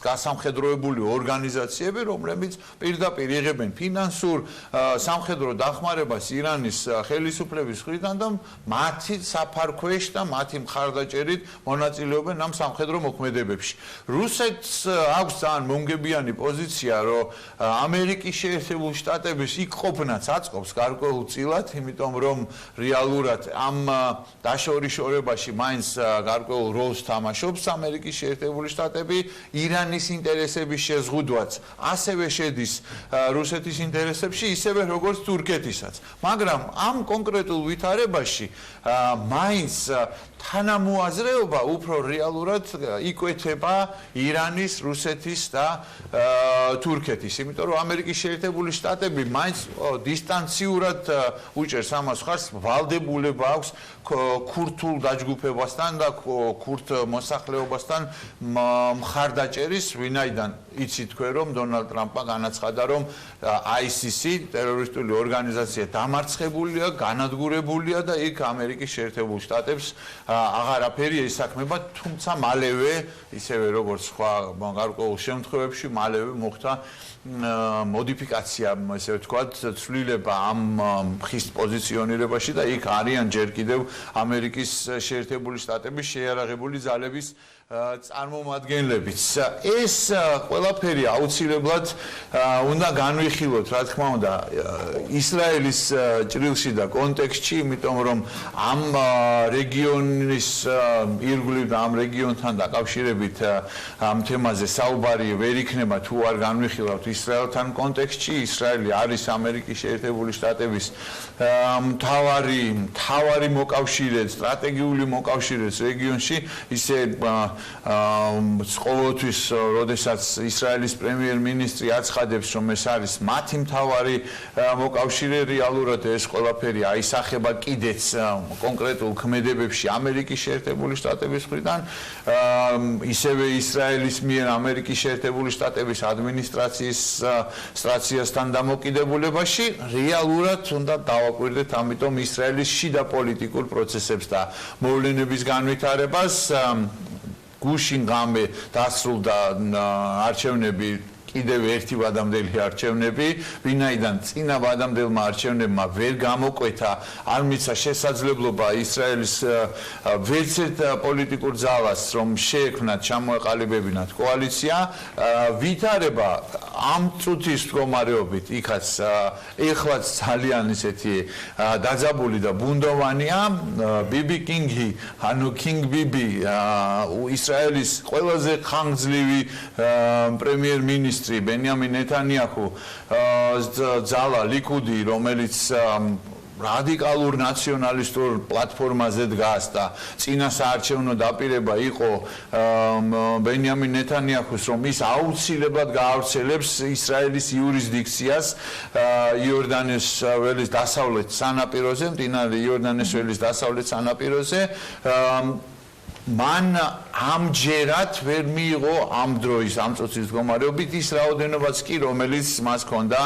Speaker 10: გასამხედროებული ორგანიზაციები, რომლებიც პირდაპირ იღებენ ფინანსურ სამხედრო დახმარებას ირანის ხელისუფლების მხრიდან და მათი საფარქვეშ და მათი მხარდაჭერით მონაწილეობენ ამ სამხედრო მოქმედებებში. რუსეთს აქვს ძალიან მომგებიანი პოზიცია, რომ ამერიკის შეერთებული შტატების იქ ყოფნაც აწყობს გარკვეულწილად, იმიტომ რომ რეალურად ამ დაშორიშორებაში მაინც გარკვეულ როლს თამაშობს ამერიკის შეერთებული შტატები, ირანის ინტერესების შეზღუდვაც ასევე შედის რუსეთის ინტერესებში, ისევე როგორც თურქეთისაც. მაგრამ ამ კონკრეტულ ვითარებაში მაინც თანამოაზრეობა უფრო რეალურად იკვეთება ირანის, რუსეთის და თურქეთის, იმიტომ რომ ამერიკის შეერთებული შტატები მაინც დისტანციურად უჭერს ამას ხარს, ვალდებულება აქვს ქურთულ დაჯგუფებასთან და ქურთ მოსახლეობასთან მხარდაჭერის, ვინაიდან იცით თქვენ რომ დონალდ ტრამპმა განაცხადა, რომ ICC ტერორისტული ორგანიზაცია დამარცხებულია, განადგურებულია და იქ ამერიკის შეერთებულ შტატებს აღარაფერი ესაქმება, თუმცა მალევე, ისევე როგორც სხვა გარკვეულ შემთხვევებში, მალევე მოხდა მოდიფიკაცია, ესე ვთქვათ, ცვლილება ამ ხის პოზიციონირებაში და იქ არიან ჯერ კიდევ ამერიკის შეერთებული შტატების შეიარაღებული ძალების წარმომადგენლებიც. ეს ყველაფერი აუცილებლად უნდა განვიხილოთ, რა თქმა უნდა, ისრაელის ჭრილში და კონტექსტში, იმიტომ რომ ამ რეგიონის ირგვლივ და ამ რეგიონთან დაკავშირებით ამ თემაზე საუბარი ვერ იქნება თუ არ განვიხილავთ ისრაელთან კონტექსტში. ისრაელი არის ამერიკის შეერთებული შტატების მთავარი მოკავშირე, სტრატეგიული მოკავშირე რეგიონში, ისე ყოველთვის, როდესაც ისრაელის პრემიერ-მინისტრი აცხადებს, რომ ეს არის მათი მთავარი მოკავშირე, რეალურად ეს ყველაფერი აისახება კიდეც კონკრეტულ ქმედებებში ამერიკის შეერთებული შტატების მხრიდან, ისევე ისრაელის მიერ ამერიკის შეერთებული შტატების ადმინისტრაციასთან დამოკიდებულებაში, რეალურად უნდა დავაკვირდეთ, ამიტომ ისრაელის შიდა პოლიტიკურ პროცესებს და მოვლენების განვითარებას. გუშინ ღამე დასრულდა არჩევნები, კიდევ ერთი ვადამდელი არჩევნები, ვინაიდან წინა ვადამდელმა არჩევნებმა ვერ გამოკვეთა, არ მიცა შესაძლებლობა ისრაელის ვერცერთ პოლიტიკურ ძალას, რომ შეექმნათ, ჩამოეყალიბებინათ კოალიცია, ვითარება ამ წუთის მდგომარეობით, იქაც ეხლაც ძალიან ისეთი დაძაბული და ბუნდოვანია, ბიბი კინგი, ანუ კინგ ბიბი, ისრაელის ყველაზე ხანგრძლივი პრემიერ-მინისტრი ბენიამინ ნეთანიაჰუ ძალა ლიკუდი, რომელიც რადიკალურ ნაციონალისტურ პლატფორმაზე დგას და წინა საარჩევნო დაპირება იყო ბენიამინ ნეთანიაჰუს, რომ ის აუცილებლად გაავრცელებს ისრაელის იურისდიქციას იორდანეს ველის დასავლეთ სანაპიროზე, მდინარე იორდანეს ველის დასავლეთ სანაპიროზე. მან ამჯერად ვერ მიიღო ამ დროის ამ წუთის მდგომარეობით ის რაოდენობაც კი რომელიც მას ჰქონდა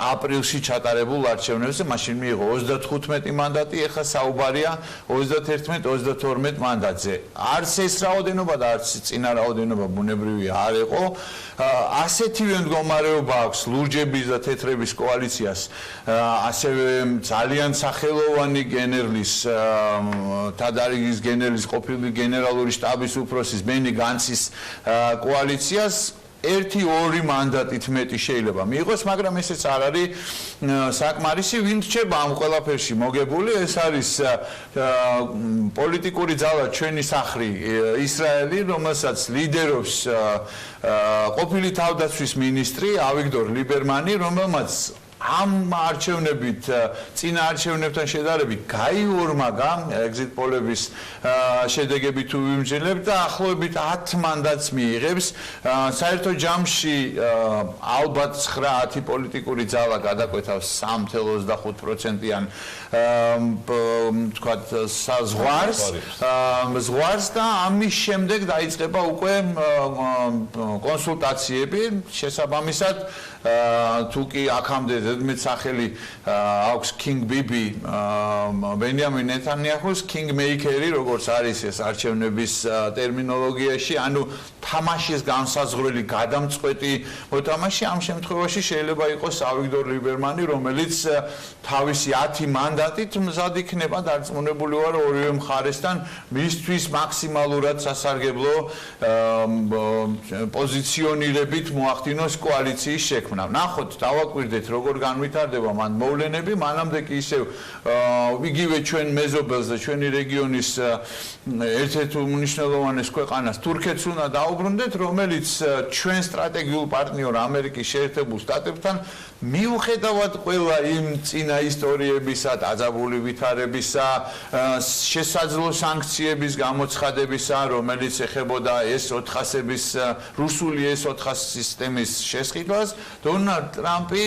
Speaker 10: აპრილში ჩატარებულ არჩევნებზე მაშინ მიიღო 35 მანდატი ეხლა საუბარია 31-32 მანდატზე არც ეს რაოდენობა და არც წინა რაოდენობა ბუნებრივია არ იყო ასეთივე მდგომარეობა აქვს ლურჯების და თეთრების კოალიციას ასევე ძალიან სახელოვანი გენერლის თადარიგის გენერლის ყოფილი გენერალური შტაბის უფროსის ბენი განცის კოალიციას 1-2 მანდატით მეტი შეიძლება მიიღოს, მაგრამ ესეც არ არის საკმარისი, ვინ რჩება ამ ყველაფერში მოგებული, ეს არის პოლიტიკური ძალა ჩვენი სახრი ისრაელი, რომელსაც ლიდერობს ყოფილი თავდაცვის მინისტრი ავიგდორ ლიბერმანი, რომელმაც ამ არჩევნებით წინა არჩევნებთან შედარებით გაიორმაგა ეგზიტ პოლების შედეგები თუ ვიმჯერებთ და ახლობებით 10 მანდატს მიიღებს საერთო ჯამში ალბათ 9-10 პოლიტიკური ძალა გადაკვეთავს 3.25%-იან თქვათ ზღვარს და ამის შემდეგ დაიწყება უკვე კონსულტაციები შესაბამისად თუ კი აქამდე ზედმეტ სახელი აქვს King Bibi ბენიამინ ნეტანიაჰუს King Maker-ი როგორც არის ეს არჩევნების ტერმინოლოგიაში ანუ თამაშის განსაზღვრელი გადამწყვეტი მოთამაშე ამ შემთხვევაში შეიძლება იყოს ავიგდორ ლიბერმანი რომელიც თავისი 10 მანდატით მზად იქნება დარწმუნებული ვარ ორივე მხარესთან მისთვის მაქსიმალურად სასარგებლო პოზიციონირებით მოახდინოს კოალიციის შექმნა ნახოთ დავაკვირდეთ როგორ განვითარდება მან მოვლენები მანამდე კი ისევ იგივე ჩვენ მეზობელს და ჩვენი რეგიონის ერთ-ერთ უმნიშვნელოვანეს ქვეყანას თურქეთს უნდა დაუბრუნდეთ რომელიც ჩვენ სტრატეგიულ პარტნიორ ამერიკის შეერთებულ შტატებთან მიუხედავად ყველა იმ წინა ისტორიებისა დაძაბული ვითარებისა შესაძლო სანქციების გამოცხადებისა რომელიც ეხებოდა S-400-ების რუსული S-400 სისტემის შესყიდვას დონალდ ტრამპი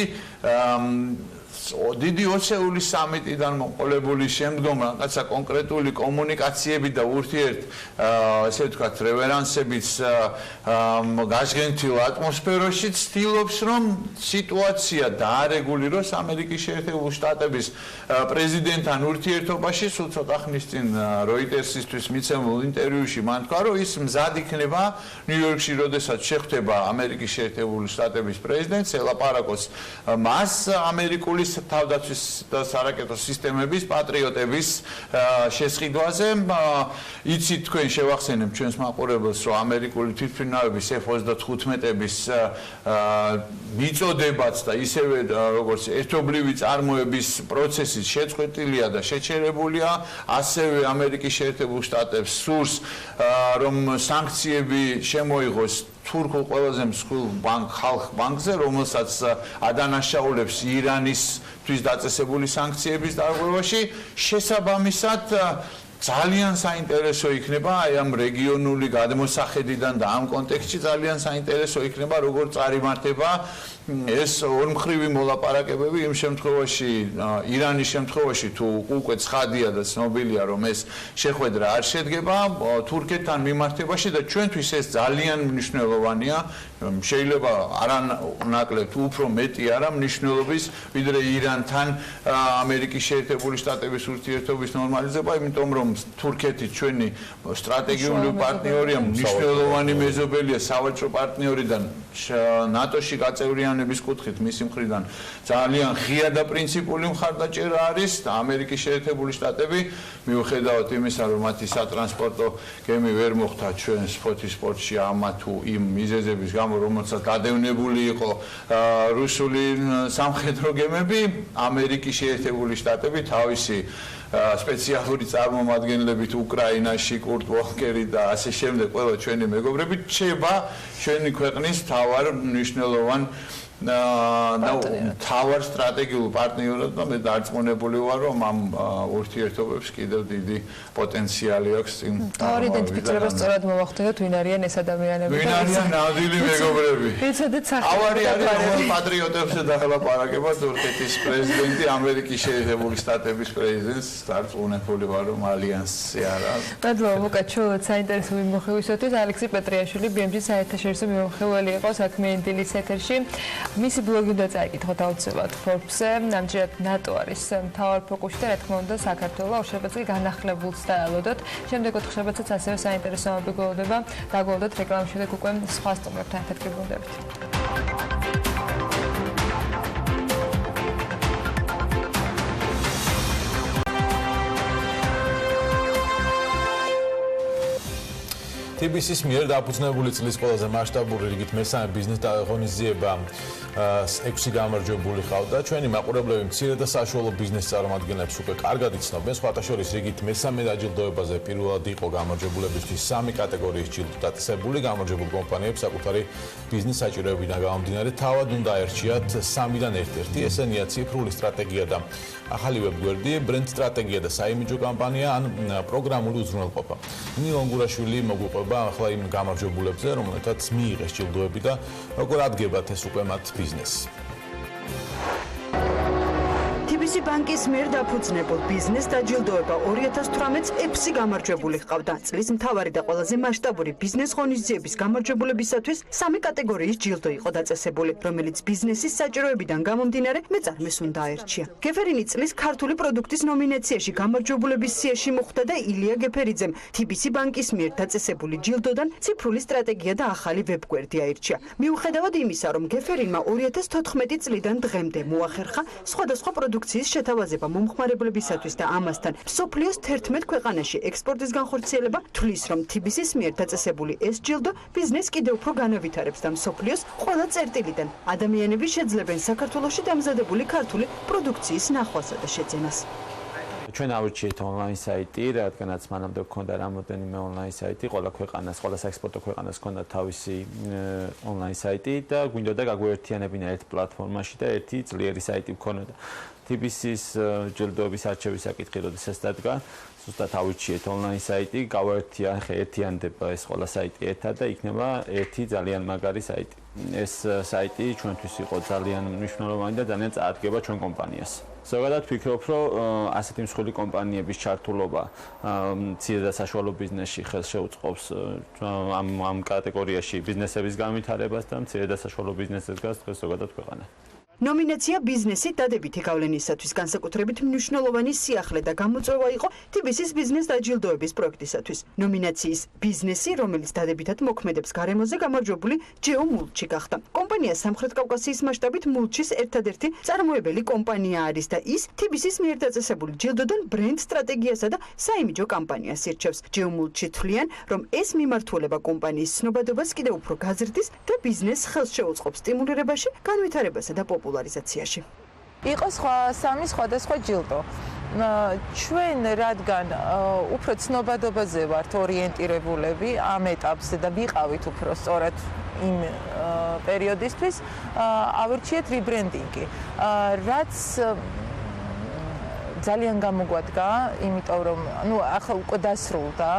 Speaker 10: დიდი ოცეულის სამიტიდან მოყოლებული შემდგომ რაღაცა კონკრეტული კომუნიკაციები და ურთიერთ ესე ვთქვათ რევერანსების გაშგენთილ ატმოსფეროში ცდილობს რომ სიტუაცია დაარეგულიროს ამერიკის შეერთებულ შტატების პრეზიდენტთან ურთიერთობაში სულ ცოტა ხნის წინ როიტერსისთვის მიცემულ ინტერვიუში მან თქვა რომ ის მზად იქნება ნიუ-იორკში როდესაც შეხვდება ამერიკის შეერთებული შტატების პრეზიდენტს ელაპარაკოს მას ამერიკული თავდაცვის და სარაკეტო სისტემების პატრიოტების შესყიდვაზე იცით თქვენ შევახსენებ ჩვენს მაყურებელს რომ ამერიკული თვითმფრინავების F-35-ების მიწოდებაც და ისევე როგორც ერთობლივი წარმოების პროცესი შეწყვეტილია და შეჩერებულია ასევე ამერიკის შეერთებულ შტატებს სურს რომ სანქციები შემოიღოს თურქულ ყველაზე მსხვილ ხალხ ბანკზე რომელსაც ადანაშაულებს ირანისთვის დაწესებული სანქციების დარღვევაში შესაბამისად ძალიან საინტერესო იქნება აი ამ რეგიონული გადმოსახედიდან და ამ კონტექსტში ძალიან საინტერესო იქნება როგორ წარიმართება ეს ორმხრივი მოლაპარაკებები იმ შემთხვევაში ირანის შემთხვევაში თუ უკვე ცხადია და ცნობილია რომ ეს შეხვედრა არ შედგება თურქეთთან მიმართებაში და ჩვენთვის ეს ძალიან მნიშვნელოვანია შეიძლება არანაკლებ უფრო მეტი არა მნიშვნელობის ვიდრე ირანთან ამერიკის შეერთებული შტატების ურთიერთობის ნორმალიზება იმიტომ რომ თურქეთი ჩვენი სტრატეგიული პარტნიორია მნიშვნელოვანი მეზობელია სავაჭრო პარტნიორიდან ნატოში გაწევრიანების კუთხით მისი მხრიდან ძალიან ღია და პრინციპული მხარდაჭერა არის და ამერიკის შეერთებული შტატები მიუხედავად იმისა რომ მათი სატრანსპორტო გემი ვერ მოხვდა ჩვენს ფოთის პორტში ამა თუ იმ მიზეზების გამო რომელსაც გადავნებული იყო რუსული სამხედრო გემები ამერიკის შეერთებული შტატები თავისი სპეციალური წარმომადგენლებით უკრაინაში კურტ ვოლკერი და ასე შემდეგ ყველა ჩვენი მეგობრები რჩება ჩვენი ქვეყნის მთავარ მნიშვნელოვან თავარ სტრატეგიულ პარტნიორად და მე დარწმუნებული ვარ რომ ამ ურთიერთობებს კიდევ დიდი პოტენციალი აქვს წინ.
Speaker 2: თავარი იდენტიფიცირება სწორად მოვახდინოთ ვინ არიან ეს ადამიანები.
Speaker 10: ვინ არიან ნამდვილი მეგობრები.
Speaker 2: ეცადეთ სახელი.
Speaker 10: ავარი არის რომ პატრიოტებს დახელაპარაკება თურქეთის პრეზიდენტი ამერიკის შეერთებული შტატების პრეზიდენტს დარწმუნებული ვარ რომ ალიანსი არა.
Speaker 2: მადლობა მოკაჩულოთ საინტერესო მიმოხილვისათვის ალექსი პეტრიაშვილი BMG-ის საერთაშორისო მიმოხილველი იყო საქმიანი დილის ეთერში. მისი ბლოგი უნდა წაიკითხოთ აუცილებლად Forbes-ზე. ამჯერად ნატო არის მთავარ ფოკუსში და რა თქმა უნდა საქართველოს ორშაბათს კი განახლებულს დაელოდოთ. შემდეგ ოთხშაბათსაც ასევე საინტერესო ამბები გველოდება. დაგველოდოთ რეკლამის შემდეგ უკვე სხვა სტუმრებთან ერთად გიბრუნდებით.
Speaker 1: TBC-ის მიერ დაფუძნებული წლის ყველაზე მასშტაბური რიგით მესამე ბიზნეს ღონისძიება 6 გამარჯვებული ხავდა. ჩვენი მაყურებლები მცირე და საშუალო ბიზნეს წარმომადგენლებს უკვე კარგად იცნობენ. სხვათა შორის რიგით მესამე დაჯილდოებაზე პირველად იყო გამარჯვებულებისთვის 3 კატეგორიის ჯილდო დაწესებული. გამარჯვებულ კომპანიებს საკუთარი ბიზნეს საჭიროებიდან გამომდინარე თავად უნდა აერჩიათ 3-დან ერთ-ერთი. ესენია ციფრული სტრატეგია და ახალი ვებგვერდი, ბრენდ სტრატეგია და საიმიჯო კამპანია ან პროგრამული უზრუნველყოფა. ნინო ანგურაშვილი მოგვიყვება ახლა იმ გამარჯვებულებზე, რომელთაც მიიღეს ჯილდოები და როგორ ადგებათ ეს უკვე მათ ბიზნესს.
Speaker 11: TBC ბანკის მიერ დაფუძნებულ ბიზნეს დაჯილდოება 2018-ს 6 გამარჯვებული ჰყავდა. წლის მთავარი და ყველაზე მასშტაბური ბიზნეს ღონისძიების გამარჯვებულებისათვის 3 კატეგორიის ჯილდო იყო დაწესებული, რომელიც ბიზნესის საჭიროებიდან გამომდინარე მეწარმეს უნდა აერჩია. გეფერინი წლის ქართული პროდუქტის ნომინაციაში გამარჯვებულების სიაში მოხვდა და ილია გეფერიძემ TBC ბანკის მიერ დაწესებული ჯილდოდან ციფრული სტრატეგია და ახალი ვებგვერდი აირჩია. მიუხედავად იმისა, რომ გეფერინმა 2014 წლიდან დღემდე მოახერხა სხვადასხვა პროდუქციის შეთავაზება მომხმარებლებისათვის და ამასთან მსოფლიოს 11 ქვეყანაში ექსპორტის განხორციელება, თვლის რომ TBC-ის მიერ დაწესებული ეს ჯილდო ბიზნესს კიდევ უფრო განავითარებს და მსოფლიოს ყველა წერტილიდან ადამიანები შეძლებენ საქართველოში დამზადებული ქართული პროდუქციის ნახვასა და შეძენას.
Speaker 12: ჩვენ ავირჩიეთ ონლაინ საიტი, რადგანაც მანამდე გქონდა რამოდენიმე ონლაინ საიტი, ყველა ქვეყანას, ყველა საექსპორტო ქვეყანას ჰქონდა თავისი ონლაინ საიტი და გვინდოდა გაგვერთიანებინა ერთ პლატფორმაში და ერთი ძლიერი საიტი გქონოდა. TBC-ის ჯილდოების არჩევის საკითხი როდესაც დადგა, ზუსტად ავირჩიეთ ონლაინ საიტი, გაერთიანდება ეს ყველა საიტი ერთად და იქნება ერთი ძალიან მაგარი საიტი. ეს საიტი ჩვენთვის იყო ძალიან მნიშვნელოვანი და ძალიან წაადგება ჩვენ კომპანიას. ზოგადად ვფიქრობ, რომ ასეთი მსხვილი კომპანიების ჩართულობა მცირე და საშუალო ბიზნესში ხელს შეუწყობს ამ კატეგორიაში ბიზნესების განვითარებას და მცირე და საშუალო ბიზნესებს გას დღეს ზოგადად ქვეყანა.
Speaker 11: ნომინაცია ბიზნესი დადებითი გავლენისათვის განსაკუთრებით მნიშვნელოვანი სიახლე და გამოწვევა იყო TBC-ის ბიზნეს დაჯილდოების პროექტისათვის. ნომინაციის ბიზნესი, რომელიც დადებითად მოქმედებს გარემოზე, გამარჯვებული ჯეო მულჩი გახდა. კომპანია სამხრეთ კავკასიის მასშტაბით მულჩის ერთადერთი წარმოებელი კომპანია არის და ის TBC-ის მიერ დაწესებული ჯილდოდან ბრენდ სტრატეგიასა და საიმიჯო კამპანიას ირჩევს. ჯეო მულჩი თვლიან, რომ ეს მიმართულება კომპანიის ცნობადობას კიდევ უფრო გაზრდის და ბიზნესს ხელს შეუწყობს სტიმულირებაში, განვითარებასა და პოპულარიზაციაში.
Speaker 24: იყო სამი სხვადასხვა ჯილდო. ჩვენ რადგან უფრო ცნობადობაზე ვართ ორიენტირებულები ამ ეტაპზე და ვიყავით უფრო სწორად იმ პერიოდისთვის, ავირჩიეთ ριბრენდინგი. რაც ძალიან გამოგვადგა, იმიტომ რომ ახლა უკვე დასრულდა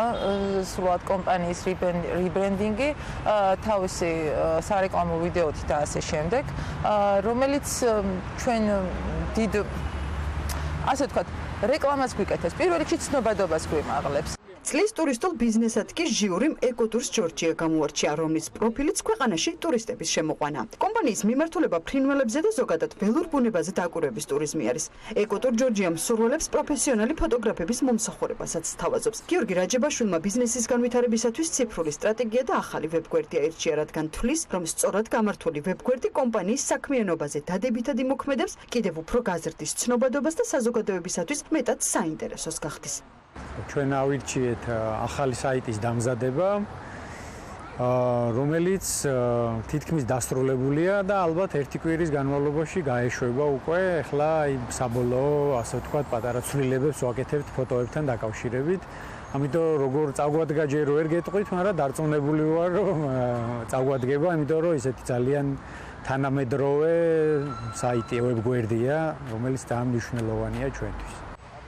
Speaker 24: სრულად კომპანიის ριბრენდინგი, თავისი სარეკლამო ვიდეოთი და ასე შემდეგ, რომელიც ჩვენ დიდ ასე ვთქვათ, რეკლამას გვიკეთებს, პირველ რიგში ცნობადობას გვიმაღლებს.
Speaker 11: წლის ტურისტულ ბიზნესად კი ჟიურიმ ეკოტურს ჯორჯია გამოარჩია, რომლის პროფილიც ქვეყანაში ტურისტების შემოყვანა. კომპანიის მიმართულება ფრინველებზე და ზოგადად ველურ ბუნებაზე დაკვირვების ტურიზმი არის. ეკოტურ ჯორჯია მსურველებს პროფესიონალი ფოტოგრაფების მომსახურებასაც სთავაზობს. გიორგი რაჯებაშვილმა ბიზნესის განვითარებისათვის ციფრული სტრატეგია და ახალი ვებგვერდი აირჩია, რადგან თვლის, რომ სწორად გამართული ვებგვერდი კომპანიის საქმიანობაზე დადებითად იმოქმედებს, კიდევ უფრო გაზრდის ცნობადობას და საზოგადოებისათვის მეტად საინტერესოს გახდის.
Speaker 9: ჩვენ ავირჩიეთ ახალი საიტის დამზადება, რომელიც თითქმის დასრულებულია და ალბათ ერთი კვირის განმავლობაში გაეშვება უკვე. ახლა საბოლოო, ასე ვთქვათ, პატარა ცვლილებებს ვაკეთებთ ფოტოებთან დაკავშირებით. ამიტომ როგორ წაგვადგა ჯერ ვერ გეტყვით, მაგრამ დარწმუნებული ვარ, რომ წაგვადგება, იმიტომ რომ ისეთი ძალიან
Speaker 13: თანამედროვე საიტი ვებგვერდია, რომელიც დაამნიშნელოვანია ჩვენთვის.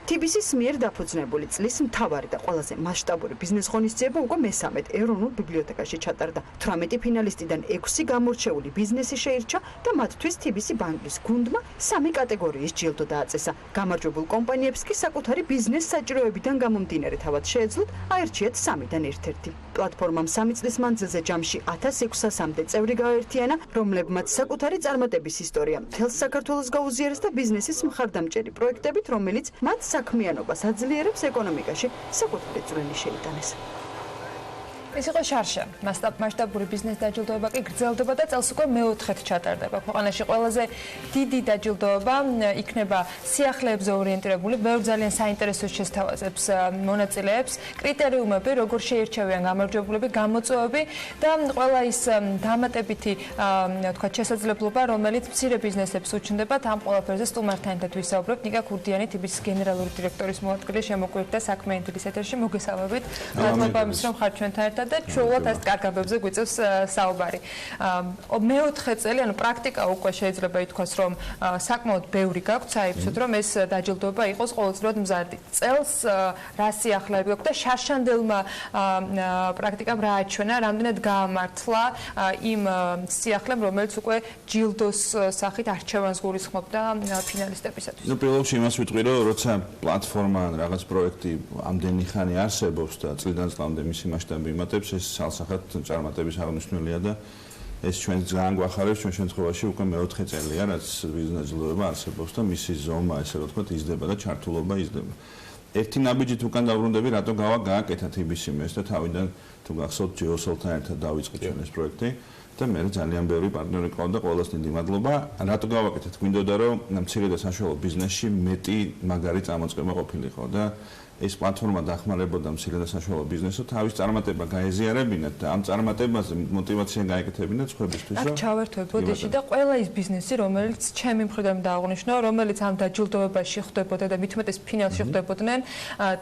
Speaker 11: TBC-ის მიერ დაფუძნებული წლის მთავარი და ყველაზე მასშტაბური ბიზნეს ღონისძიება უკვე მესამედ ეროვნულ ბიბლიოთეკაში ჩატარდა. 18 ფინალისტიდან 6 გამორჩეული ბიზნესი შეირჩა და მათთვის TBC ბანკის გუნდმა 3 კატეგორიის ჯილდო დააწესა. გამარჯვებულ კომპანიებს კი საკუთარი ბიზნეს საჭიროებიდან გამომდინარე თავად შეეძლოთ აერჩიათ 3-დან ერთ-ერთი. პლატფორმამ 3 წლის მანძილზე ჯამში 1600-მდე წევრი გააერთიანა, რომლებმაც საკუთარი წარმატების ისტორია მთელს საქართველოს გაუზიარეს და ბიზნესის მხარდამჭერი პროექტებით, რომელიც მათ საქმიანობას აძლიერებს ეკონომიკაში საკუთარი წვლილი შეიტანეს.
Speaker 2: ეს იყო შარშა. მასშტაბური ბიზნეს დაჯილდოება კი გრძელდება და წელს უკვე მეოთხედ ჩატარდება. ქვეყანაში ყველაზე დიდი დაჯილდოება იქნება სიახლეებზე ორიენტირებული, ბევრ ძალიან საინტერესო შესთავაზებს მონაწილეებს, კრიტერიუმები, როგორ შეირჩევიან გამარჯვებულები, გამოწვევები და ყველა ის დამატებითი, თქვა, შესაძლებლობა, რომელიც მცირე ბიზნესებს უჩნდებათ. ამ ყველაფერზე სტუმართან ერთად ვისაუბრებთ. ნიკა ქურდიანი, TBC-ის გენერალური დირექტორის მოადგილე, შემოგვიერთდა საქმიანი დილის ეთერში. მოგესალმებით. მადლობა იმის, რომ ხართ ჩვენთან ერთად. და ჩვეულად ეს კარგაბებზე გვიწევს საუბარი. მეოთხე წელი, ანუ პრაქტიკა უკვე შეიძლება ითქვას, რომ საკმაოდ ბევრი გაქვთ საერთოდ, რომ ეს დაჯილდოება იყოს ყოველწლიურად მზარდი. წელს რა სიახლეები გაქვთ და შარშანდელმა პრაქტიკამ რა აჩვენა, რამდენად გაამართლა იმ სიახლემ, რომელიც უკვე ჯილდოს სახით არჩევანს გულისხმობდა ფინალისტებისათვის.
Speaker 10: ნუ პირველ რიგში იმას ვიტყვი, რომ როცა პლატფორმა ან რაღაც პროექტი ამდენი ხანი არსებობს და წლიდან წლამდე მისი მასშტაბი იმატებს, ეს სალსახად წარმატების აღნიშნულია და ეს ჩვენ ძალიან გვახარებს, ჩვენ შემთხვევაში უკვე მეოთხე წელია, რაც ბიზნეს დაჯილდოება არსებობს და მისი ზომა, ესე რომ ვთქვათ, იზრდება და ჩართულობა იზრდება. ერთი ნაბიჯით უკან დავრუნდები, რატო გააკეთა TBC-მეს და თავიდან თუ გახსოვთ ჯეოსოლთან ერთად დავიწყეთ ჩვენ ეს პროექტი და მე ძალიან ბევრი პარტნიორი ყავდა, ყველას დიდი მადლობა. რატო გავაკეთეთ? გვინდოდა რომ მცირე და საშუალო ბიზნესში მეტი მაგარი წამოწყება ყოფილიყო და ეს პლატფორმა დახმარებოდა მცირე და საშუალო ბიზნესს თავის წარმატება გაეზიარებინათ და ამ წარმატებაზე мотиваცია გაეკეთებინათ სხვებისთვის.
Speaker 2: აქ ჩავერთვებოდ ისე და ყველა ის ბიზნესი, რომელიც ჩემი მხრიდან დააღვნიშნო, რომელიც ამ დაჯილდოებაში ხვდებოდა და მithumetes ფინალში ხვდებოდნენ,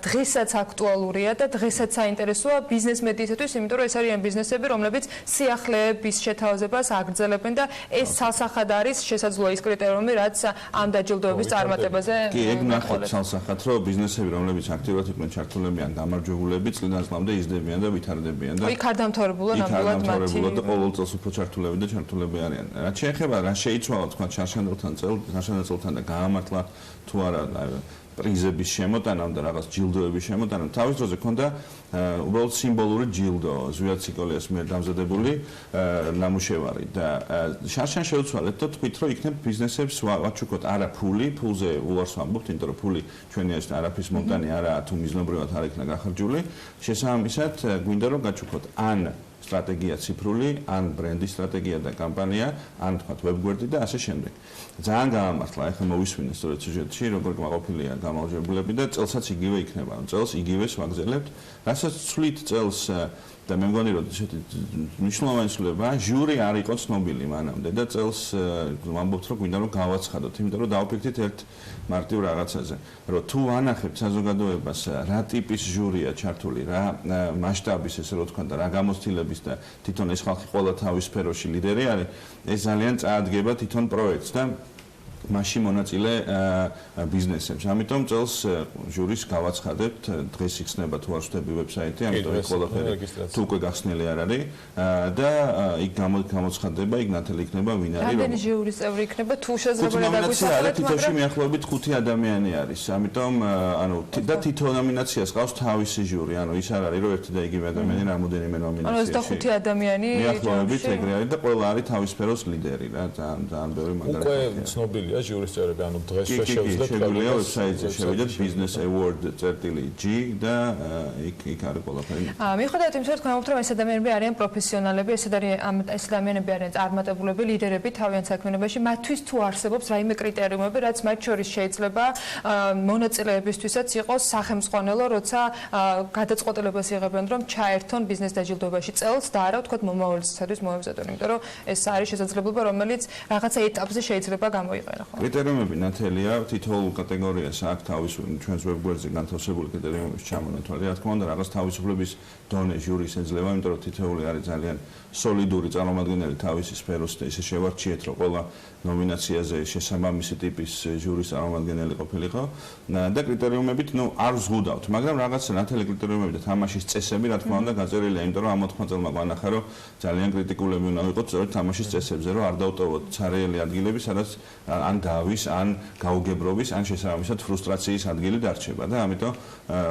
Speaker 2: დღესაც აქტუალურია და დღესაც საინტერესოა ბიზნეს მედიისათვის, იმიტომ რომ ეს არიან ბიზნესები, რომლებიც სიახლეების შეთავაზებას აგრძელებენ და ეს სალსახად არის შესაძლოა ის კრიტერიუმი, რაც ამ დაჯილდოების წარმატებაზე.
Speaker 10: კი, ეგ ნახეთ სალსახად, რომ ბიზნესები, რომლებიც აქტიურად იყვნენ ჩართულები ან გამარჯვებულები, წლიდან წლამდე იზრდებიან და ვითარდებიან და
Speaker 2: იქ არ დამთავრებულა ნამდვილად მათი
Speaker 10: და ყოველ წელს უფრო ჩართულები და ჩართულები არიან. რაც შეეხება რა შეიცვალა თქვა შარშანელთან წელთან და გაამართლა თუ არა პრიზების შემოტანამ და რაღაც ჯილდოების შემოტანამ, თავის დროზე ქონდა უბრალოდ სიმბოლური ჯილდო, ზვიად ციკოლიას მიერ დამზადებული ნამუშევარი და შარშან შევცვალეთ და თქვით, რომ იქნებ ბიზნესებს ვაჩუქოთ არა ფულზე უარს ვამბობთ, იმიტომ რომ ფული ჩვენი ეს არაფრის მომტანი არაა თუ მიზნობრივად არ იქნა გახარჯული. შესაბამისად, გვინდა რომ გაჩუქოთ ან სტრატეგია ციფრული, ან ბრენდის სტრატეგია და კამპანია, ან თქვათ ვებგვერდი და ასე შემდეგ. ძალიან გაამართლა, ახლა მოვისმინე სწორედ სიუჟეტში, როგორ გაყოფილია გამარჯვებულები და წელსაც იგივე იქნება. წელს იგივეს ვაგზელებთ, რასაც ცვლით წელს და მე მგონი რომ ესეთი მნიშვნელოვანი ცვლილება, ჟური არ იყო ცნობილი მანამდე და წელს ვამბობთ, რომ გვინდა რომ გავაცხადოთ, იმიტომ რომ დავფიქრდით ერთ მარტივ რაღაცაზე, რომ თუ ანახებთ საზოგადოებას რა ტიპის ჟურია ჩართული, რა მასშტაბის ესე რომ თქვა და რა გამოცდილების და თვითონ ეს ხალხი ყველა თავის სფეროში ლიდერი არის, ეს ძალიან წაადგება თვითონ პროექტს და მასში მონაწილე ბიზნესებს. ამიტომ წელს ჟურის გავაცხადებთ, დღეს იხსნება თუ არ ვხვდები ვებსაიტი, ამიტომ ეს ყველაფერი თუ უკვე გახსნილი არ არის და იქ გამოცხადდება, იქ ნათელი იქნება ვინ არის.
Speaker 2: რამდენი ჟურის წევრი იქნება თუ შეიძლება
Speaker 10: დაგვისახოთ, თითოში მიახლოებით 5 ადამიანი არის. ამიტომ ანუ და თითო ნომინაციას ყავს თავისი ჟური, ანუ ის არ არის რომ ერთი და იგივე ადამიანი რამოდენიმე ნომინაციაში.
Speaker 2: ანუ 25 ადამიანი
Speaker 10: მიახლოებით ეგრე არის და ყველა არის თავის სფეროს ლიდერი რა, ძალიან ბევრი მაგალითი.
Speaker 1: უკვე ცნობილია ჟურის წევრები, ანუ დღეს შევძლებთ
Speaker 10: შეგვიძლია ვებსაიტზე შევიდეთ businessaward.g და იქ არის ყველაფერი.
Speaker 2: მიუხედავად იმისა, რომ თქვენ ამბობთ, რომ ეს ადამიანები არიან პროფესიონალები, ეს ადამიანები არიან წარმატებულები, ლიდერები თავიანთ საქმიანობაში, მათთვის თუ არსებობს რაიმე კრიტერიუმები, რაც მათ შორის შეიძლება მონაწილეებისთვისაც იყოს სახელმწიფო, როცა გადაწყვეტილებას იღებენ, რომ ჩაერთონ ბიზნეს დაჯილდოებაში წელს და არა ვთქვათ მომავალისათვის მოემზადონ, იმიტომ რომ ეს არის შესაძლებლობა, რომელიც რაღაცა ეტაპზე შეიძლება გამოიყენო. ახლა.
Speaker 10: კრიტერიუმები ნათელია, თითოეულ კატეგორიას აქვს თავის ჩვენს ვებგვერდზე განთავსებული კრიტერიუმების ჩამონათვალი. რა თქმა უნდა, რაღაც თავისუფლების დონე ჟურის ეძლევა, იმიტომ რომ თითოეული არის ძალიან სოლიდური წარმომადგენელი თავისი სფეროს და ისე შევარჩიეთ, რომ ყველა ნომინაციაზე შესაბამისი ტიპის ჟურის წარმომადგენელი ყოფილიყო და კრიტერიუმებით, არ ვზღუდავთ, მაგრამ რაღაც ნათელი კრიტერიუმები და თამაშის წესები, რა თქმა უნდა, გაწერილია, იმიტომ რომ ამ მოთხმაწელმა გვანახა, რომ ძალიან კრიტიკულები უნდა ვიყოთ სწორედ თამაშის წესებზე, რომ არ დავტოვოთ ცარიელი ადგილები, სადაც ან დავის, ან გაუგებრობის, ან შესაბამისად ფრუსტრაციის ადგილი დარჩება და ამიტომ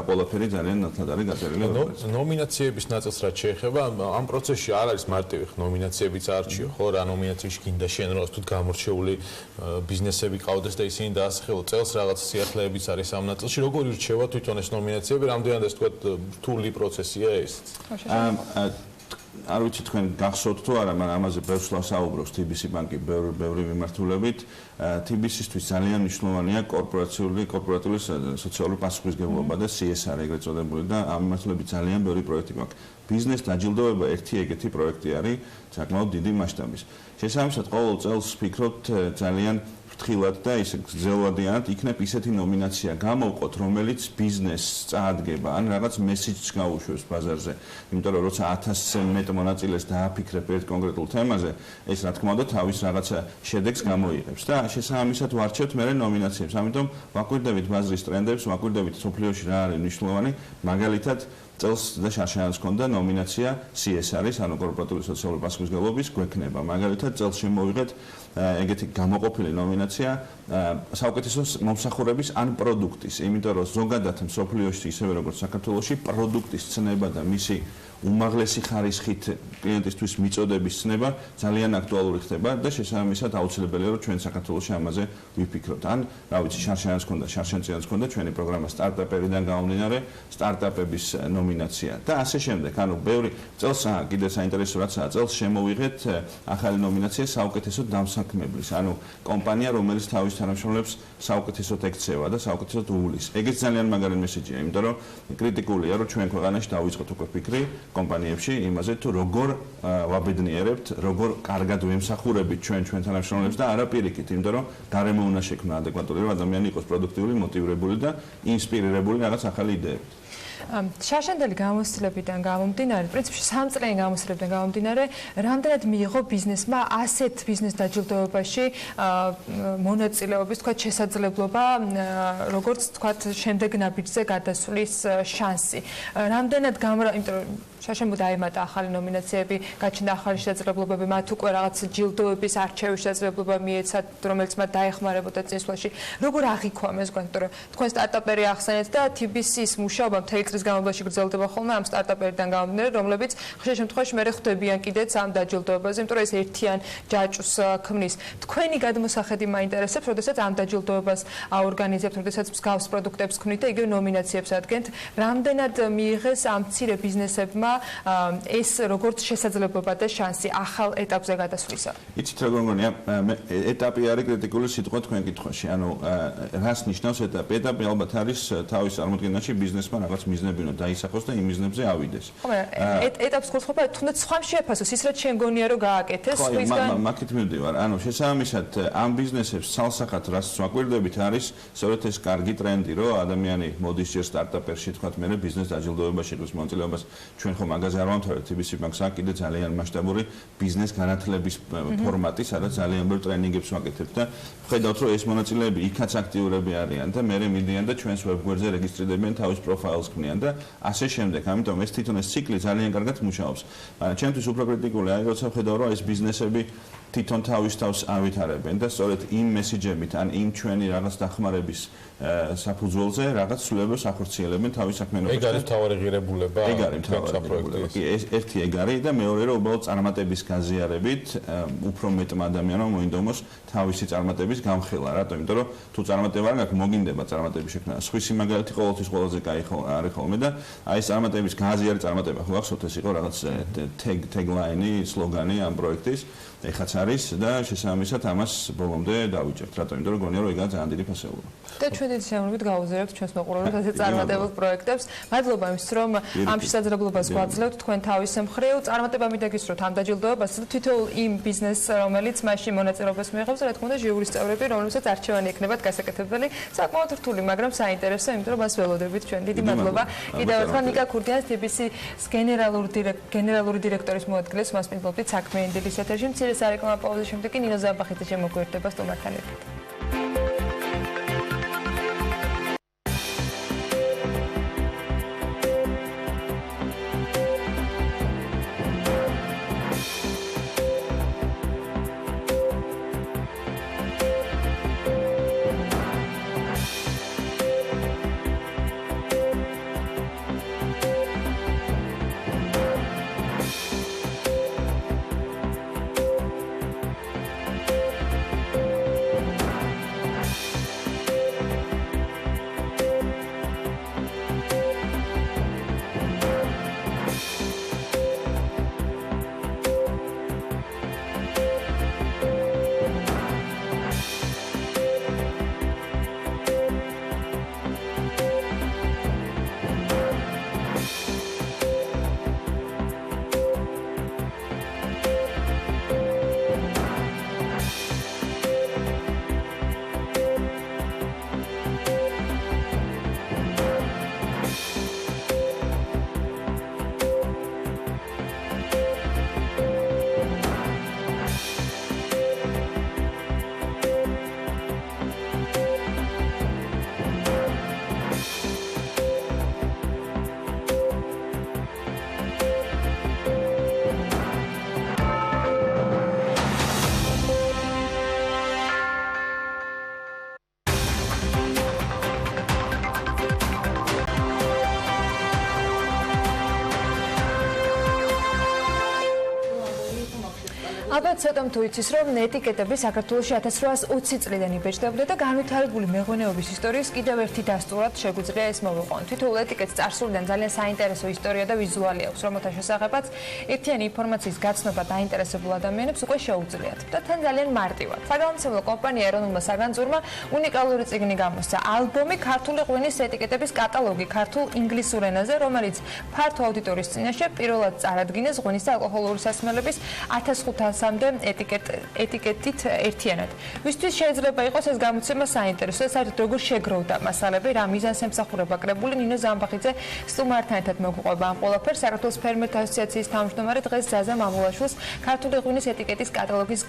Speaker 10: ყველაფერი ძალიან ნათლად არის გაწერილი.
Speaker 1: ნომინაციების ნაწილს რაც შეეხება, ამ პროცესში არ არის მარტივი ნომინაციებიც არჩიო, ხო, რა ნომინაციაში გინდა შენ რომ თუთ გამორჩეული ბიზნესები ყავდეს და ისინი დაასახელო წელს რაღაც სიახლეებიც არის ამ ნაწილში. როგორ ირჩევა თვითონ ეს ნომინაციები, რამდენად ეს თქვა რთული პროცესია ეს?
Speaker 10: არ ვიცი თქვენ გახსოვთ თუ არა, მაგრამ ამაზე ბევრს ვსაუბრობს TBC ბანკი ბევრი მიმართულებით. TBC-ისთვის ძალიან მნიშვნელოვანია კორპორატიული სოციალური პასუხისმგებლობა და CSR ეგრეთ წოდებული და ამ მიმართულებით ძალიან ბევრი პროექტი გვაქვს. ბიზნეს დაჯილდოება ერთი ეგეთი პროექტი არის, საკმაოდ დიდი მასშტაბის. შესაბამისად, ყოველ წელს ვფიქრობთ ძალიან ფრთხილად და ისე გრძელვადიანად იქნებ ისეთი ნომინაცია გამოვყოთ, რომელიც ბიზნესს წაადგება, ან რაღაც მესიჯს გაუშვებს ბაზარზე. იმიტომ რომ როცა 1000-ზე მეტ მონაწილეს დააფიქრებ ერთ კონკრეტულ თემაზე, ეს რა თქმა უნდა თავის რაღაცა შედეგს გამოიღებს და შესაბამისად ვარჩევთ მე ნომინაციებს. ამიტომ ვაკვირდებით ბაზრის ტრენდებს, ვაკვირდებით მსოფლიოში რა არის მნიშვნელოვანი, მაგალითად წელს და შარშანას ჰქონდა ნომინაცია CSR-ის, ანუ კორპორატული სოციალური პასუხისმგებლობის გვექნება. მაგალითად წელს შემოვიღეთ ეგეთი გამოყოფილი ნომინაცია საუკეთესო მომსახურების ან პროდუქტის, იმიტომ რომ ზოგადად მსოფლიოში ისევე როგორც საქართველოში პროდუქტის ცნება და მისი უმაღლესი ხარისხით კლიენტისთვის მიწოდების ცნება ძალიან აქტუალური ხდება და შესაბამისად აუცილებელია რომ ჩვენ საქართველოში ამაზე ვიფიქროთ. ან რა ვიცი, შარშანას ჰქონდა, შარშანწიანას ჰქონდა ჩვენი პროგრამა სტარტაპერიდან გამომდინარე, სტარტაპების ნომინაცია და ასე შემდეგ. ანუ ბევრი წელს კიდე საინტერესო რაცაა, წელს შემოვიღეთ ახალი ნომინაცია საუკეთესო დამსაქმებლის, ანუ კომპანია, რომელიც თავის თანამშრომლებს საუკეთესოდ ექცევა და საუკეთესოდ უვლის. ეგეც ძალიან მაგარი მესიჯია, იმიტომ რომ კრიტიკულია, რომ ჩვენ ქვეყანაში დავიწყოთ უკვე ფიქრი კომპანიებში იმაზე თუ როგორ ვაბედნიერებთ, როგორ კარგად ვემსახურებით ჩვენ თანამშრომლებს და არა პირიქით, იმიტომ რომ გარემო უნდა შექმნა ადეკვატური, რომ ადამიანი იყოს პროდუქტიული, მოტივირებული და ინსპირირებული რაღაც ახალი იდეებით.
Speaker 2: შარშანდელი გამოცდილებიდან გამომდინარე, პრინციპში 3 წლიანი გამოცდილებიდან გამომდინარე, რამდენად მიიღო ბიზნესმა ასეთ ბიზნეს დაჯილდოებაში მონაწილეობის, თქვა, შესაძლებლობა, როგორც თქვა, შემდეგ ნაბიჯზე გადასვლის შანსი. რამდენად იმიტომ რომ შარშემ დაემატა ახალი ნომინაციები, გაჩნდა ახალი შესაძლებლობები, მათ უკვე რაღაც ჯილდოების არჩევის შესაძლებლობა მიეცათ, რომელიც მათ დაეხმარებოდა წინსვლაში. როგორ აღიქვამეს, იმიტომ რომ თქვენ სტარტაპერი ახსენეთ და TBC-ის მუშაობა მთელი წლის განმავლობაში გრძელდება ხოლმე ამ სტარტაპერიდან გამომდინარე, რომლებიც ხშირ შემთხვევაში მე ხვდებიან კიდეც ამ დაჯილდოებაზე, იმიტომ რომ ეს ერთიან ჯაჭვს ქმნის. თქვენი გადმოსახედი მაინტერესებს, როდესაც ამ დაჯილდოებას აორგანიზებთ, როდესაც მსგავს პროდუქტებს ქმნით და იგივე ნომინაციებს ადგენთ, რამდენად მიიღეს ამ მცირე ბიზნესებმა ეს როგორც შესაძლებლობა და შანსი ახალ ეტაპზე გადასვლისა.
Speaker 10: იცით როგორ მგონია, ეტაპი არის კრიტიკული სიტყვა თქვენ კითხვაში. ანუ რას ნიშნავს ეტაპი? ეტაპი ალბათ არის თავის წარმოდგენაში ბიზნესმა რაღაც მიზნები უნდა დაისახოს და იმ მიზნებზე ავიდეს.
Speaker 2: ხო, ეტაპს გულისხმობა, თუნდაც სხვამ შეაფასოს ის რაც შენ გონია რომ გააკეთეს, სხვისგან.
Speaker 10: მაგით მივდივარ. ანუ შესაბამისად ამ ბიზნესებს ცალსახად რაც ვაკვირდებით არის სწორედ ეს კარგი ტრენდი, რომ ადამიანი მოდის ჯერ სტარტაპერში, თქვათ, მე ბიზნეს დაჯილდოებაში ღირს მონაწილეობას ჩვენ ხო მაგაზე არ ვამთავრებთ, TBC ბანკს აქვს კიდე ძალიან მასშტაბური ბიზნეს განათლების ფორმატი, სადაც ძალიან ბევრ ტრენინგებს ვაკეთებთ და ვხედავთ, რომ ეს მონაწილეები იქაც აქტიურები არიან და მე მიდიან და ჩვენს ვებგვერდზე რეგისტრირდებიან, თავის პროფაილს ქმნიან და ასე შემდეგ. ამიტომ ეს თვითონ ეს ციკლი ძალიან კარგად მუშაობს. ჩემთვის უფრო კრიტიკული არის, როცა ვხედავ, რომ ეს ბიზნესები თვითონ თავის თავს ავითარებენ და სწორედ იმ მესიჯებით ან იმ ჩვენი რაღაც დახმარების საფუძველზე რაღაც ცვლილებებს ახორციელებენ თავის საქმიანობაში.
Speaker 1: ეგ არის მთავარი ღირებულება.
Speaker 10: ეგ არის მთავარი ღირებულება. კი, ერთი ეგ არის და მეორე რომ უბრალოდ წარმატების გაზიარებით უფრო მეტმა ადამიანმა მოინდომოს თავისი წარმატების გამხელა. რატომ? იმიტომ რომ თუ წარმატება არ გაქვს, მოგინდება წარმატების შექმნა. სხვისი მაგალითი ყოველთვის ყველაზე კაი არის ხოლმე და აი ეს წარმატების გაზიარი წარმატება ხო გახსოვთ ეს იყო რაღაც tagline-ი, სლოგანი ამ პროექტის.
Speaker 7: ეხაც არის და შესაბამისად ამას ბოლომდე დავიჭერთ. რატომ? იმიტომ რომ გონია რომ ეგაა ძალიან დიდი ფასეულობა.
Speaker 2: და ჩვენ დიდი სიამოვნებით გავუზიარებთ ჩვენს მოყურებელს ასეთ წარმატებულ პროექტებს. მადლობა იმისთვის, რომ ამ შესაძლებლობას გვაძლევთ თქვენ თავის მხრივ. წარმატება მიდაგისურვოთ ამ დაჯილდოებას და თითოეულ იმ ბიზნესს, რომელიც მასში მონაწილეობას მიიღებს, რა თქმა უნდა, ჟიურის წევრები, რომლებსაც არჩევანი ექნებათ გასაკეთებელი. საკმაოდ რთული, მაგრამ საინტერესო, იმიტომ რომ მას ველოდებით ჩვენ. დიდი მადლობა. კიდევ ერთხელ ნიკა ქურდიანს TBC-ის გენერალური დირექტორის მოადგილეს მასპინძლობთ საქმიანი დილის ეთერში. მცირე სარეკლამო პაუზის შემდეგ კი ნინო ზაბახიძე შემოგვიერთდება სტუმართან ერთად. ალბათ ცოტამ თუ იცის, რომ ეტიკეტები საქართველოში 1820 წლიდან იბეჭდებოდა და განვითარებული მეღვინეობის ისტორიის კიდევ ერთი დასტურად შეგვიძლია ეს მოვიყვანოთ. თითოეულ ეტიკეტს წარსულიდან ძალიან საინტერესო ისტორია და ვიზუალი აქვს, რომელთა შესახებაც ერთიანი ინფორმაციის გაცნობა დაინტერესებულ ადამიანებს უკვე შეუძლიათ. და თან ძალიან მარტივად. საგამომცემლო კომპანია ეროვნულმა საგანძურმა უნიკალური წიგნი გამოსცა. ალბომი ქართული ღვინის ეტიკეტების კატალოგი ქართულ ინგლისურ ენაზე, რომელიც ფართო აუდიტორიის წინაშე პირველად წარადგინეს ღვინის და ალკოჰოლური სასმელების 1500-მდე ეტიკეტით ერთიანად. ვისთვის შეიძლება იყოს ეს გამოცემა საინტერესო, საერთოდ როგორ შეგროვდა მასალები, რა მიზანს ემსახურება კრებული, ნინო ზამბახიძე სტუმართან ერთად მოგყვება ამ ყველაფერს. საქართველოს ფერმერთა ასოციაციის თავმჯდომარე დღეს ზაზა მამულაშვილს, ქართული ღვინის ეტიკეტის კატალოგის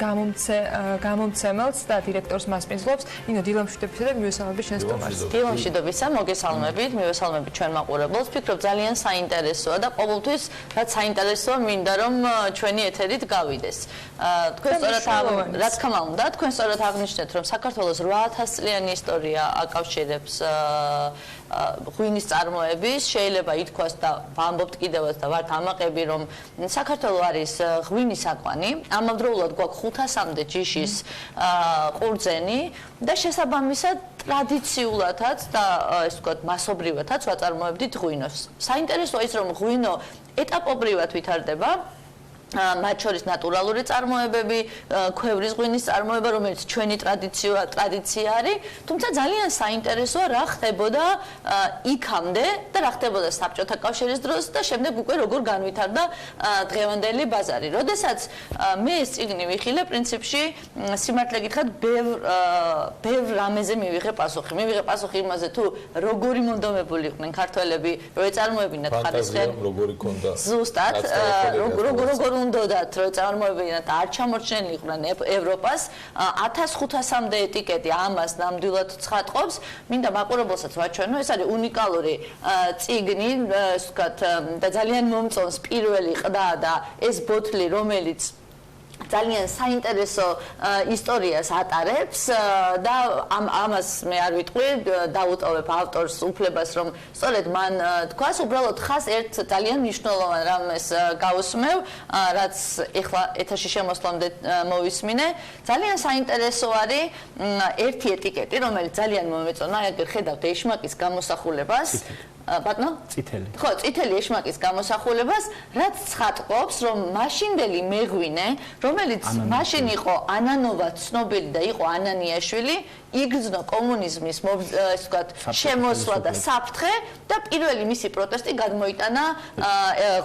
Speaker 2: გამომცემელს და დირექტორს მასპინძლობს. ნინო, დილა მშვიდობისა და მივესალმებით შენ სტუმარს.
Speaker 14: დილა მშვიდობისა, მოგესალმებით, მივესალმებით ჩვენ მაყურებელს. ვფიქრობ ძალიან საინტერესოა და ყოველთვის რაც საინტერესოა მინდა რომ ჩვენი ეთერით გავიდეს. თქვენ სწორად რა თქმა უნდა, თქვენ სწორად აღნიშნეთ, რომ საქართველოს 8000 წლიანი ისტორია აკავშირებს ღვინის წარმოების, შეიძლება ითქვას და ვამბობთ კიდევაც და ვართ ამაყები, რომ საქართველო არის ღვინის აკვანი, ამავდროულად გვაქვს 500-მდე ჯიშის ყურძენი და შესაბამისად ტრადიციულადაც და ესე ვთქვათ მასობრივადაც ვაწარმოებდით ღვინოს. საინტერესოა ის, რომ ღვინო ეტაპობრივად ვითარდება. მათ შორის ნატურალური წარმოებები, ქვევრის ღვინის წარმოება, რომელიც ჩვენი ტრადიცია არის, თუმცა ძალიან საინტერესოა რა ხდებოდა იქამდე და რა ხდებოდა საბჭოთა კავშირის დროს და შემდეგ უკვე როგორ განვითარდა დღევანდელი ბაზარი. როდესაც მე ეს წიგნი ვიხილე, პრინციპში სიმართლე გითხრათ, ბევრ რამეზე მივიღე პასუხი. მივიღე პასუხი იმაზე, თუ როგორი მონდომებული იყვნენ ქართველები, რომ ეწარმოებინათ ხარისხიან
Speaker 1: როგორი ქონდა
Speaker 14: ზუსტად როგორ უნდათ რომ წარმოებინათ არ ჩამორჩენილი იყვნენ ევროპას 1500-მდე ეტიკეტი ამას ნამდვილად ცხადყოფს. მინდა მაყურებელსაც ვაჩვენო, ეს არის უნიკალური წიგნი, ასე ვთქვათ, და ძალიან მომწონს პირველი ყდა და ეს ბოთლი, რომელიც ძალიან საინტერესო ისტორიას ატარებს და ამას მე არ ვიტყვი, დავუტოვებ ავტორს უფლებას, რომ სწორედ მან თქვას, უბრალოდ ხას ერთ ძალიან მნიშვნელოვან რამეს გავუსმევ, რაც ეხლა ეთერში შემოსვლამდე მოვისმინე. ძალიან საინტერესო არის ერთი ეტიკეტი, რომელიც ძალიან მომეწონა, აგერ ხედავთ ეშმაკის გამოსახულებას. ბატონო?
Speaker 3: წითელი.
Speaker 14: ხო, წითელი ეშმაკის გამოსახულებას, რაც ცხადყოფს, რომ მაშინდელი მეღვინე, რომელიც მაშინ იყო ანანოვა ცნობილი და იყო ანანიაშვილი, იგრძნო კომუნიზმის ესე ვთქვათ, შემოსვლა და საფრთხე და პირველი მისი პროტესტი გადმოიტანა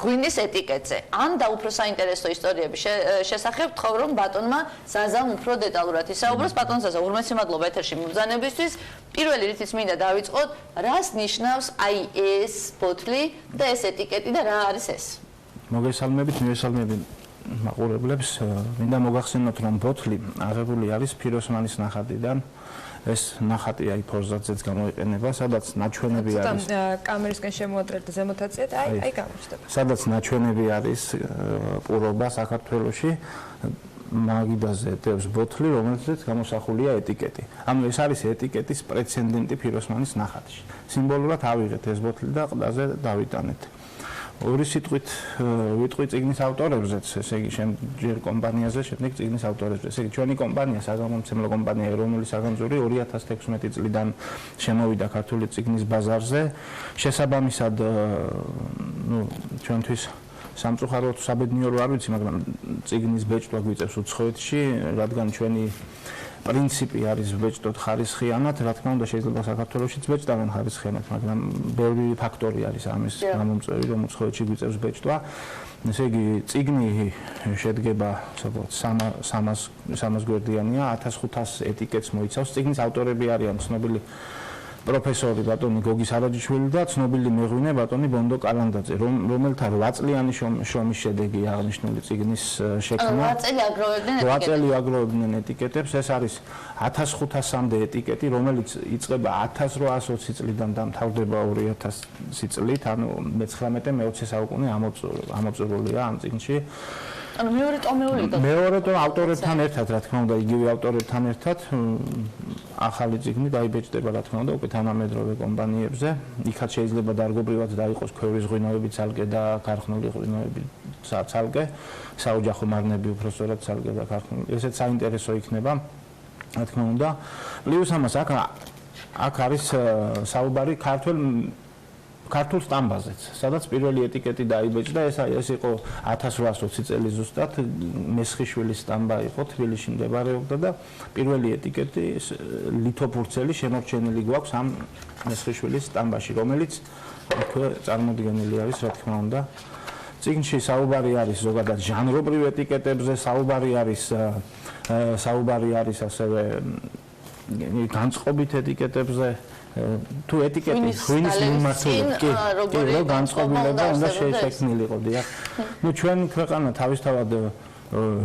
Speaker 14: ღვინის ეტიკეტზე. ან და უფრო საინტერესო ისტორიების შესახებ თხოვ, რომ ბატონმა ზაზამ უფრო დეტალურად ისაუბროს. ბატონ ზაზა, ურმეცი მადლობა ეთერში მობრძანებისთვის. პირველი რითიც მინდა დავიწყოთ, რას ნიშნავს აი ეს ბოთლი და ეს ეტიკეტი და რა არის ეს?
Speaker 13: მოგესალმებით, მაყურებლებს. მინდა მოგახსენოთ, რომ ბოთლი აღებული არის ფიროსმანის ნახატიდან. ეს ნახატი აი ფორზაძეც გამოიყენება, სადაც ნაჩვენები არის.
Speaker 2: კამერისკენ შემოატრეთ და ზემოთაციეთ, აი გამოჩნდება.
Speaker 13: სადაც ნაჩვენები არის პურობა საქართველოში. მაგიდაზე დევს ბოთლი, რომელზეც გამოსახულია ეტიკეტი. ანუ ეს არის ეტიკეტის პრეცედენტი ფიროსმანის ნახატში. სიმბოლურად ავიღეთ ეს ბოთლი და ყდაზე დავიტანეთ. ორი სიტყვით ვიტყვი წიგნის ავტორებზეც, ესე იგი ჯერ კომპანიაზე, შემდეგ წიგნის ავტორებზე. ესე იგი ჩვენი კომპანია, საგამომცემლო კომპანია ეროვნული საგანძური 2016 წლიდან შემოვიდა ქართული წიგნის ბაზარზე. შესაბამისად, ჩვენთვის სამწუხაროდ საბედნიერო არ ვიცი, მაგრამ წიგნის ბეჭდვა გვიწევს უცხოეთში, რადგან ჩვენი პრინციპი არის ვბეჭდოთ ხარისხიანად, რა თქმა უნდა შეიძლება საქართველოშიც ბეჭდავენ ხარისხიანად, მაგრამ ბევრი ფაქტორი არის ამის გამომწვევი, რომ უცხოეთში გვიწევს ბეჭდვა. ესე იგი, წიგნი შედგება, საბოლოოდ 300 გვერდიანია, 1500 ეტიკეტს მოიცავს. წიგნის ავტორები არიან ცნობილი პროფესორი ბატონი გოგი სარაჯიშვილი და ცნობილი მეღვინე ბატონი ბონდო კალანდაძე, რომელთა 8 წლიანი შრომის შედეგი აღნიშნული წიგნის შექმნა. 8 წელი აგროვებდნენ ეტიკეტებს. ეს არის 1500-მდე ეტიკეტი, რომელიც იწყება 1820 წლიდან და მთავრდება 2000 წლით, ანუ მე-19-მე-20 საუკუნე ამოწურულია ამ წიგნში.
Speaker 14: ანუ მეორე
Speaker 13: ტომი ავტორებთან ერთად, რა თქმა უნდა, იგივე ავტორებთან ერთად ახალი წიგნი დაიბეჭდება, რა თქმა უნდა, უკვე თანამედროვე კომპანიებზე. იქაც შეიძლება დარგობრივად დაიყოს ქვევრის ღვინოები ცალკე და ქარხნული ღვინოები ცალკე, საოჯახო მარნები უფრო სწორად ცალკე და ქარხნული. ესეც საინტერესო იქნება, რა თქმა უნდა. პლუს ამას აქ არის საუბარი ქართულ სტამბაზეც, სადაც პირველი ეტიკეტი დაიბეჭდა, ეს იყო 1820 წელი ზუსტად, მესხიშვილის სტამბა იყო, თბილისში მდებარეობდა და პირველი ეტიკეტი ლითოფურცელი შემორჩენილი გვაქვს ამ მესხიშვილის სტამბაში, რომელიც აქვე წარმოდგენილი არის, რა თქმა უნდა. წიგნში საუბარი არის ზოგადად ჟანრობრივ ეტიკეტებზე, საუბარი არის ასევე განწყობით ეტიკეტებზე. თუ ეტიკეტი ღვინის მიმართულებით კი რო განწყობილება უნდა შეექმნილიყო, დიახ. ჩვენ ქვეყანა თავისთავად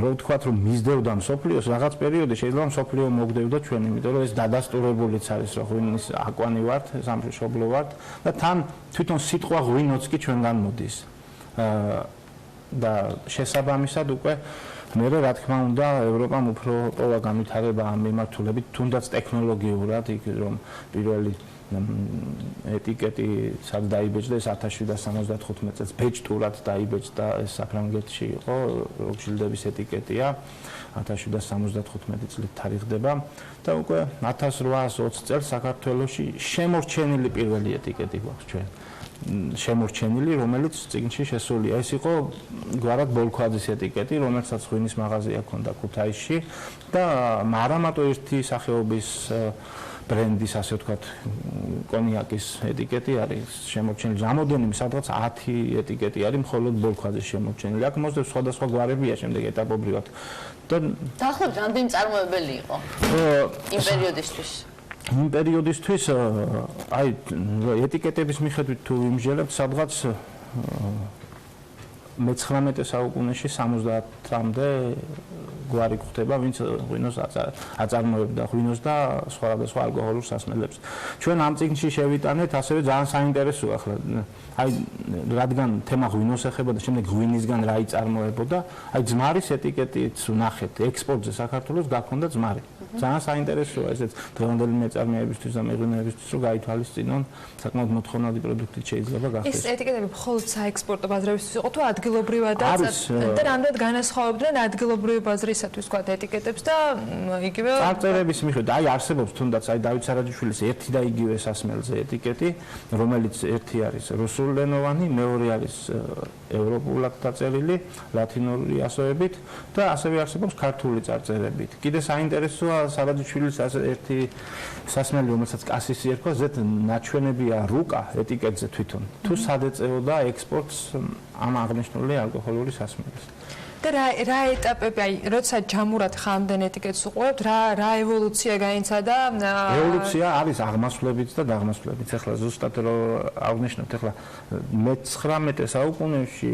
Speaker 13: რო ვთქვათ, რომ მისდევდა მსოფლიოს რაღაც პერიოდი, შეიძლება მსოფლიო მოგდევდა ჩვენ, იმიტომ რომ ეს დადასტურებულიც არის, რომ ღვინის აკვანი ვართ, სამშობლო ვართ და თან თვითონ სიტყვა ღვინოც კი ჩვენგან მოდის. და შესაბამისად უკვე მე რა თქმა უნდა ევროპამ უფრო პოვა განვითარება ამ მიმართულებით, თუნდაც ტექნოლოგიურად, იქ რომ პირველი ეტიკეტი სად დაიბეჭდა, ეს 1775 წელს ბეჭდურად დაიბეჭდა, ეს საფრანგეთში იყო, როკშილდების ეტიკეტია, 1775 წლით თარიღდება და უკვე 1820 წელს საქართველოში შემორჩენილი პირველი ეტიკეტი გვაქვს ჩვენ. შემორჩენილი, რომელიც წიგნში შესულია. ეს იყო გვარად ბოლქვაძის ეტიკეტი, რომელსაც ღვინის მაღაზია ჰქონდა ქუთაისში და არა მარტო ერთი სახეობის ბრენდის, ასე ვთქვათ, კონიაკის ეტიკეტი არის შემორჩენილი. რამოდენიმე სადღაც 10 ეტიკეტი არის მხოლოდ ბოლქვაძის შემორჩენილი. აქ მოსდევს სხვადასხვა გვარებია შემდეგ ეტაპობრივად. და
Speaker 14: დაახლოებით რამდენი წარმოებელი იყო იმ პერიოდისთვის?
Speaker 13: იმ პერიოდისთვის აი ეტიკეტების მიხედვით თუ იმჟელებთ, სადღაც მე-19 საუკუნეში 70-მდე გვარი გვხდება, ვინც ღვინოს აწარმოებდა ღვინოს და სხვადასხვა ალკოჰოლურ სასმელებს. ჩვენ ამ წიგნში შევიტანეთ, ასევე ძალიან საინტერესოა ახლა. აი რადგან თემა ღვინოს ეხება და შემდეგ ღვინისგან რა იწარმოებოდა, აი ძმარის ეტიკეტიც ვნახეთ, ექსპორტზე საქართველოს გაქონდა ძმარი. ძალიან საინტერესოა ესეც დღევანდელი მეწარმეებისთვის და მეღვინეებისთვის, რომ გაითვალისწინონ საკმაოდ მოთხოვნადი პროდუქტი შეიძლება გახდეს.
Speaker 2: ეს ეტიკეტები მხოლოდ საექსპორტო ბაზრებისთვის იყო თუ ადგილობრივადაც და რამდენად განასხვავებდნენ ადგილობრივი ბაზრისათვის თქვა ეტიკეტებს და იგივე
Speaker 13: წარწერების მიხედვით აი არსებობს თუნდაც აი დავით სარაჯიშვილის ერთი და იგივე სასმელზე ეტიკეტი, რომელიც ერთი არის რუსულენოვანი, მეორე არის ევროპულად დაწერილი ლათინური ასოებით და ასევე არსებობს ქართული წარწერებით. კიდე საინტერესოა სარაჯიშვილის ერთი სასმელი, რომელსაც კასისი ერქვა, ზედ ნაჩვენებია რუკა ეტიკეტზე თვითონ. თუ სად ეწეოდა ექსპორტს ამ აღნიშნული ალკოჰოლური სასმელის.
Speaker 2: და რა ეტაპები, აი, როცა ჯამურად ხამდენ ეტიკეტს უყურებთ, რა ევოლუცია გაიცადა?
Speaker 13: ევოლუცია არის აღმასვლებიც და დაღმასვლებიც. ახლა ზუსტად რომ აღნიშნოთ, ახლა მე-19 საუკუნეში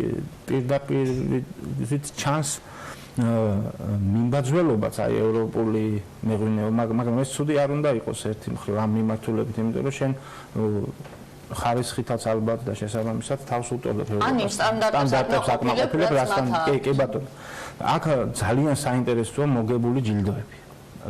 Speaker 13: პირდაპირ ჩანს მიმბაძველობაც აი ევროპული მეღვინეობა, მაგრამ ეს ცუდი არ უნდა იყოს ერთი მხრივ ამ მიმართულებით, იმიტომ რომ შენ ხარისხითაც ალბათ და შესაბამისად თავს უწოდებ
Speaker 14: ევროპას სტანდარტებს
Speaker 13: აკმაყოფილებ რასთან კი ბატონო. აქ ძალიან საინტერესოა მოგებული ჯილდოები,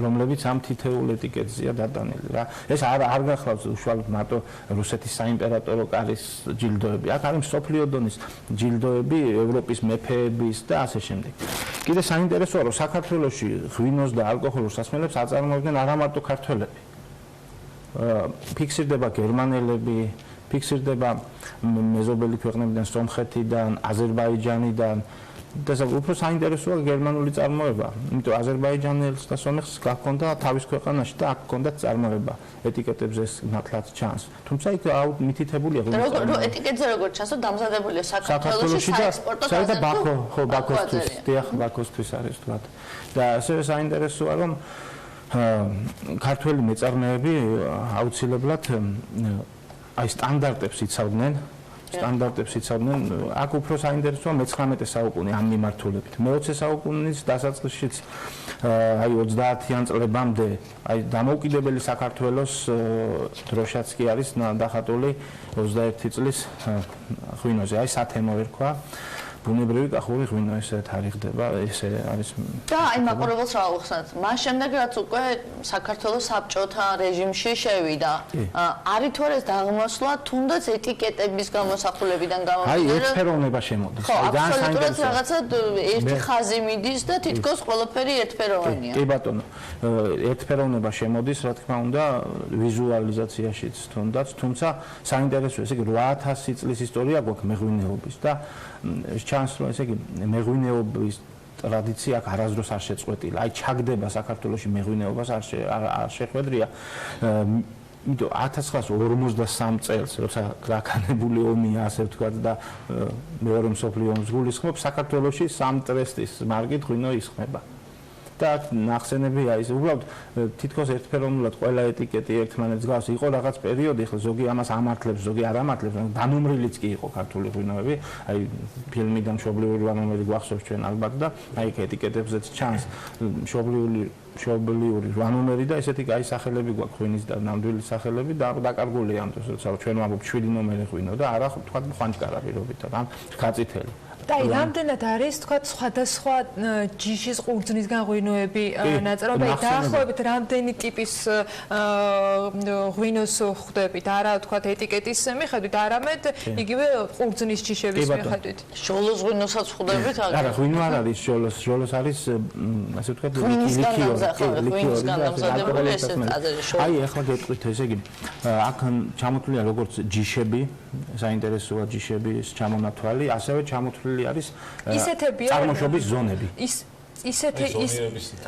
Speaker 13: რომლებიც ამ თითოეულ ეტიკეტზეა დატანილი რა. ეს არ გახლავს უშუალოდ მარტო რუსეთის საიმპერატორო კარის ჯილდოები. აქ არის მსოფლიო დონის ჯილდოები, ევროპის მეფეების და ასე შემდეგ. კიდე საინტერესოა, რომ საქართველოში ღვინოს და ალკოჰოლურ სასმელებს აწარმოებდნენ არა მარტო ქართველები. ფიქსირდება გერმანელები, ფიქსირდება მეზობელი ქვეყნებიდან, სომხეთიდან, აზერბაიჯანიდან და უფრო საინტერესოა გერმანული წარმოება. იმიტომ აზერბაიჯანელს და სომეხს გქონდა თავის ქვეყანაში და აქ გქონდათ წარმოება. ეტიკეტებზე ნათლად ჩანს. თუმცა იქ მითითებულია
Speaker 14: ეტიკეტზე როგორც ჩანს, დამზადებულია საქართველოში საექსპორტო
Speaker 13: და ბაქოსთვის, დიახ, ბაქოსთვის არის თქვა. და ასევე საინტერესოა, რომ ქართველი მეწარმეები აუცილებლად აი სტანდარტებს იცავდნენ, აქ უფრო საინტერესოა მე-19 საუკუნე ამ მიმართულებით. მე-20 საუკუნის დასაწყისშიც აი 30-იან წლებამდე აი დამოუკიდებელი საქართველოს დროშაც კი არის დახატული 21 წლის ღვინოზე, აი სათემო ერქვა. ბუნებრივი კახური ღვინო ესე თარიღდება, ესე არის.
Speaker 14: და აი მაყურებელს რა უხსნათ? მას შემდეგ რაც უკვე საქართველოს საბჭოთა რეჟიმში შევიდა, არის თუ არა ეს დაღმასვლა თუნდაც ეტიკეტების გამოსახულებიდან გამომდინარე?
Speaker 13: აი ერთფეროვნება შემოდის.
Speaker 14: აი აბსოლუტურად რაღაცა ერთი ხაზი მიდის და თითქოს ყველაფერი ერთფეროვანია.
Speaker 13: კი ბატონო, ერთფეროვნება შემოდის, რა თქმა უნდა, ვიზუალიზაციაშიც თუნდაც, თუმცა საინტერესოა, ესე იგი 8000 წლის ისტორია გვაქვს მეღვინეობის და ჩანს რომ ესე იგი მეღვინეობის ტრადიცია აქ არასდროს არ შეწყვეტილა. აი ჩაგდება საქართველოში მეღვინეობას არ შეხვედრია. იმიტომ 1953 წელს, როცა გაქანებული ომია, ასე ვთქვათ და მეორე მსოფლიო ომს გულისხმობს, საქართველოში სამტრესტის მარკით ღვინო ისხმება. და ნახსენებია ის უბრალოდ თითქოს ერთფეროვნულად ყველა ეტიკეტი ერთმანეთს გავს. იყო რაღაც პერიოდი, ხო ზოგი ამას ამართლებს, ზოგი არ ამართლებს, დანომრილიც კი იყო ქართული ღვინოები. აი ფილმიდან მშობლიური რანომერი გვახსოვს ჩვენ ალბათ და აი ეტიკეტებზეც ჩანს მშობლიური რანომერი და ესეთი აი სახელები გვაქვს ღვინის და ნამდვილი სახელები და დაკარგულია ამ დროს, როცა ჩვენ ვამბობ 7 ნომერი ღვინო და არა თქვა ხანჯკარა პირობითად, ან გაწითელი.
Speaker 2: და აი რამდენად არის თქვა სხვადასხვა ჯიშის ყურძნის გაღვინოები ნაწერობი დაახლოებით რამდენი ტიპის ღვინოს ხვდებით არა თქვა ეტიკეტის მიხედვით არამედ იგივე ყურძნის ჯიშების მიხედვით
Speaker 14: შოლოს ღვინოსაც ხვდებით
Speaker 13: არა ღვინო არ არის შოლოს არის ასე ვთქვათ აი ახლა გეტყვით ესე იგი აქ ჩამოთვლილია როგორც ჯიშები საინტერესოა ჯიშების ჩამონათვალი ასევე ჩამოთვლილი არის წარმოშობის ზონები
Speaker 2: ისეთი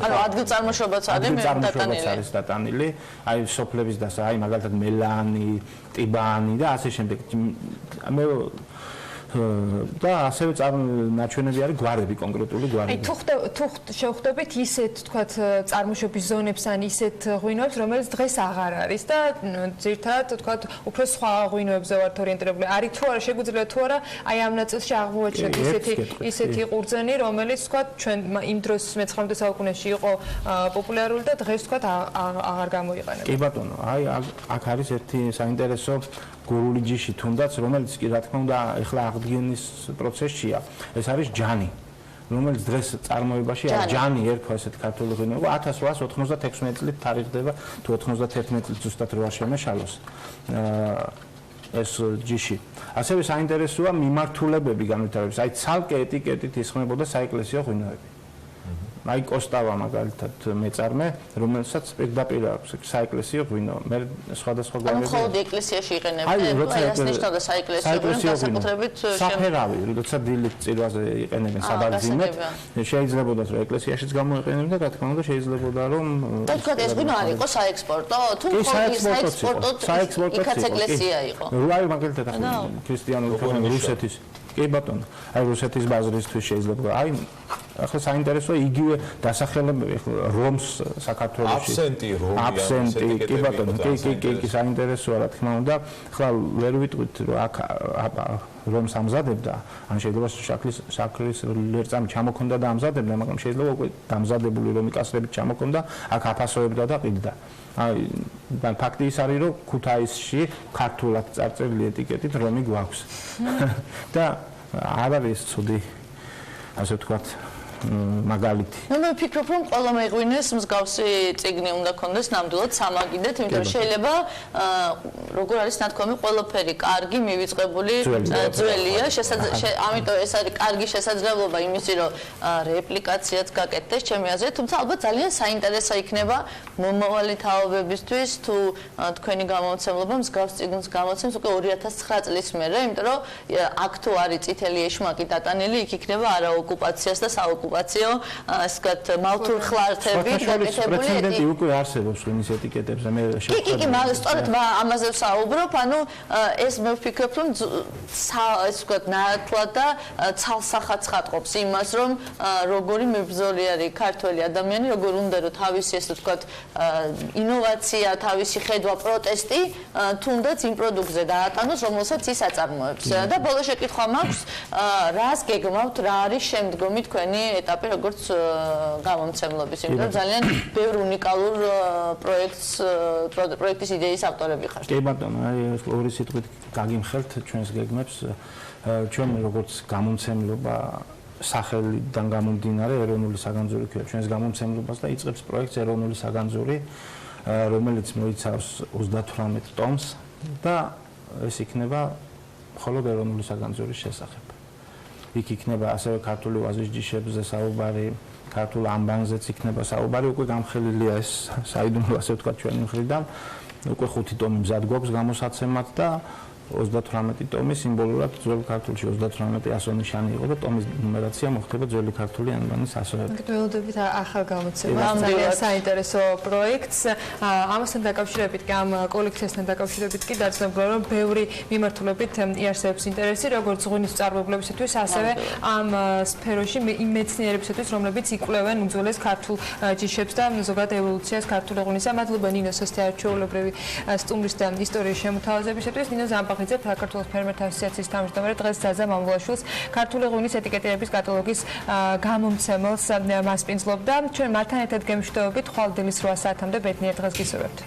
Speaker 14: ანუ ადგილ წარმოშობაც
Speaker 13: არის დატანილი აი სოფლების და აი მაგალითად მელანი, ტიბანი და ასე შემდეგ მე და ასევე ნაჩვენები არის გვარები კონკრეტული გვარები.
Speaker 2: აი თუ შევხვდებით ისეთ თქვათ წარმოშობის ზონებს ან ისეთ ღვინოებს რომელიც დღეს აღარ არის და ძირთადად თქვათ უფრო სხვა ღვინოებზე ვართ ორიენტირებული. არის თუ არა შეგვიძლია თუ არა აი ამ ნაწილში აღმოაჩინოთ ისეთი ყურძენი რომელიც თქვათ ჩვენ იმ დროს მე-19 საუკუნეში იყო პოპულარული და დღეს თქვათ აღარ გამოიყენება.
Speaker 13: კი ბატონო, აი აქ არის ერთი საინტერესო გურული ჯიში თუნდაც რომელიც კი რა თქმა უნდა ეხლა აღდგენის პროცესშია ეს არის ჯანი რომელიც დღეს წარმოებაში არის ჯანი ერქვა ესეთ ქართული ღვინოება 1896 წლით თარიღდება თუ 91 წლით ზუსტად რო არ შემეშალოს ეს ჯიში ასევე საინტერესოა მიმართულებები განვითარების. აი ცალკე ეტიკეტით ისხმებოდა საეკლესიო ღვინოები. აი კოსტავა მაგალითად მეწარმე, რომელსაც პირდაპირ აქვს საეკლესიო ღვინო. მე სხვადასხვა გვამები.
Speaker 14: ანუ მხოლოდ ეკლესიაში იყენებდნენ, ეს ნიშნავდა საეკლესიო ღვინოს განსაკუთრებით
Speaker 13: საფერავი, როცა დილით წირვაზე იყენებენ საბაგზინოდ, შეიძლებოდა რომ ეკლესიაშიც გამოიყენებდნენ და რა თქმა უნდა შეიძლებოდა რომ
Speaker 14: და თქვა ეს ღვინო არ იყო საექსპორტო, თუ საექსპორტო იქაც ეკლესია იყო.
Speaker 13: რა მაგალითად ქრისტიანული ქვეყანა რუსეთის კი ბატონო, აი რუსეთის ბაზრისთვის შეიძლება. აი ახლა საინტერესოა იგივე დასახელებები რომს საქართველოში. აბსენტი, კი ბატონო, კი საინტერესოა რა თქმა უნდა. ახლა ვერ ვიტყვით რომ აქ რომს ამზადებდა, ან შეიძლება შაქრის ლერწამი ჩამოქონდა და ამზადებდა, მაგრამ შეიძლება უკვე დამზადებული რომი კასრებით ჩამოქონდა, აქ აფასოებდა და ყიდდა. აი ფაქტი ის არის რომ ქუთაისში ქართულად წარწერილი ეტიკეტით რომი გვაქვს. და არ არის ცუდი ასე ვთქვათ მაგალითი.
Speaker 14: მე ვფიქრობ რომ ყველა მეღვინეს მსგავსი წიგნი უნდა კონდეს ნამდვილად სამაგიდეთ, იმიტომ რომ შეიძლება როგორ არის ნათქვამი ყველაფერი კარგი მივიწყებული ძველია, ამიტომ ეს არის კარგი შესაძლებლობა იმისი რომ რეპლიკაციაც გაკეთდეს ჩემი აზრით, თუმცა ალბათ ძალიან საინტერესო იქნება მომავალი თაობებისთვის თუ თქვენი გამომცემლობა მსგავს წიგნს გამოცემს უკვე 2009 წლის მერე, იმიტომ რომ აქ თუ არის წითელი ეშმაკი დატანილი, იქ იქნება არაოკუპაციას და საოკუპაციო ასე ვთქვათ მალთურ ხლართები
Speaker 13: გაკეთებული პრეცედენტი უკვე არსებობს ღვინის ეტიკეტებზე მე
Speaker 14: შევხვდი კი მაგრამ სწორედ ამაზე ვსაუბრობ ანუ ეს მე ვფიქრობ რომ ასე ვთქვათ ნათლად და ცალსახად ცხადყოფს იმას რომ როგორი მებრძოლი არის ქართველი ადამიანი როგორ უნდა რომ თავისი ასე ვთქვათ ინოვაცია თავისი ხედვა პროტესტი თუნდაც იმ პროდუქტზე დაატანოს რომელსაც ის აწარმოებს და ბოლო შეკითხვა მაქვს რას გეგმავთ რა არის შემდგომი თქვენი ეტაპი როგორც გამომცემლობის, იმიტომ ძალიან ბევრ უნიკალურ პროექტის იდეის ავტორები ხართ.
Speaker 13: კი ბატონო, აი ორი სიტყვით გაგიმხელთ ჩვენს გეგმებს. ჩვენ როგორც გამომცემლობა სახელიდან გამომდინარე ეროვნული საგანძური ქვია ჩვენს გამომცემლობას და იწყებს პროექტს ეროვნული საგანძური, რომელიც მოიცავს 38 ტომს და ეს იქნება მხოლოდ ეროვნული საგანძურის შესახებ. იქ იქნება ასევე ქართული ვაზის ჯიშებზე საუბარი, ქართულ ამბანზეც იქნება საუბარი, უკვე გამხელილია ეს საიდუმლო ასე ვთქვათ ჩვენი მხრიდან, უკვე 5 ტომი მზად გვაქვს გამოსაცემად და 38 ტომი სიმბოლურად ძველ ქართულში 38 ასონიშანი იყო და ტომის ნუმერაცია მოხდება ძველი ქართული ანბანის ასოებით.
Speaker 2: გველოდებით ახალ გამოცემას, ძალიან საინტერესო პროექტს. ამასთან დაკავშირებით კი ამ კოლექციასთან დაკავშირებით კი დაცნობია რომ ბევრი მიმართულებით იარსებებს ინტერესი, როგორც ღვინის მწარმოებლებისათვის, ასევე ამ სფეროში იმ მეცნიერებისათვის, რომლებიც იკვლევენ უძველეს ქართულ ჯიშებს და ზოგადად ევოლუციას ქართული ღვინისა. მადლობა ნინოს ასეთჩეულებრივი სტუმრის და ისტორიის შემოთავაზებისათვის. ნინო საქართველოს ფერმერთა ასოციაციის თავმჯდომარე დღეს ზაზა მამულაშვილს ქართული ღვინის ეტიკეტების კატალოგის გამომცემელს მასპინძლობდა. ჩვენ მათთან ერთად გემშვიდობებით ხვალ დილის 8 საათამდე ბედნიერ დღეს გისურვებთ.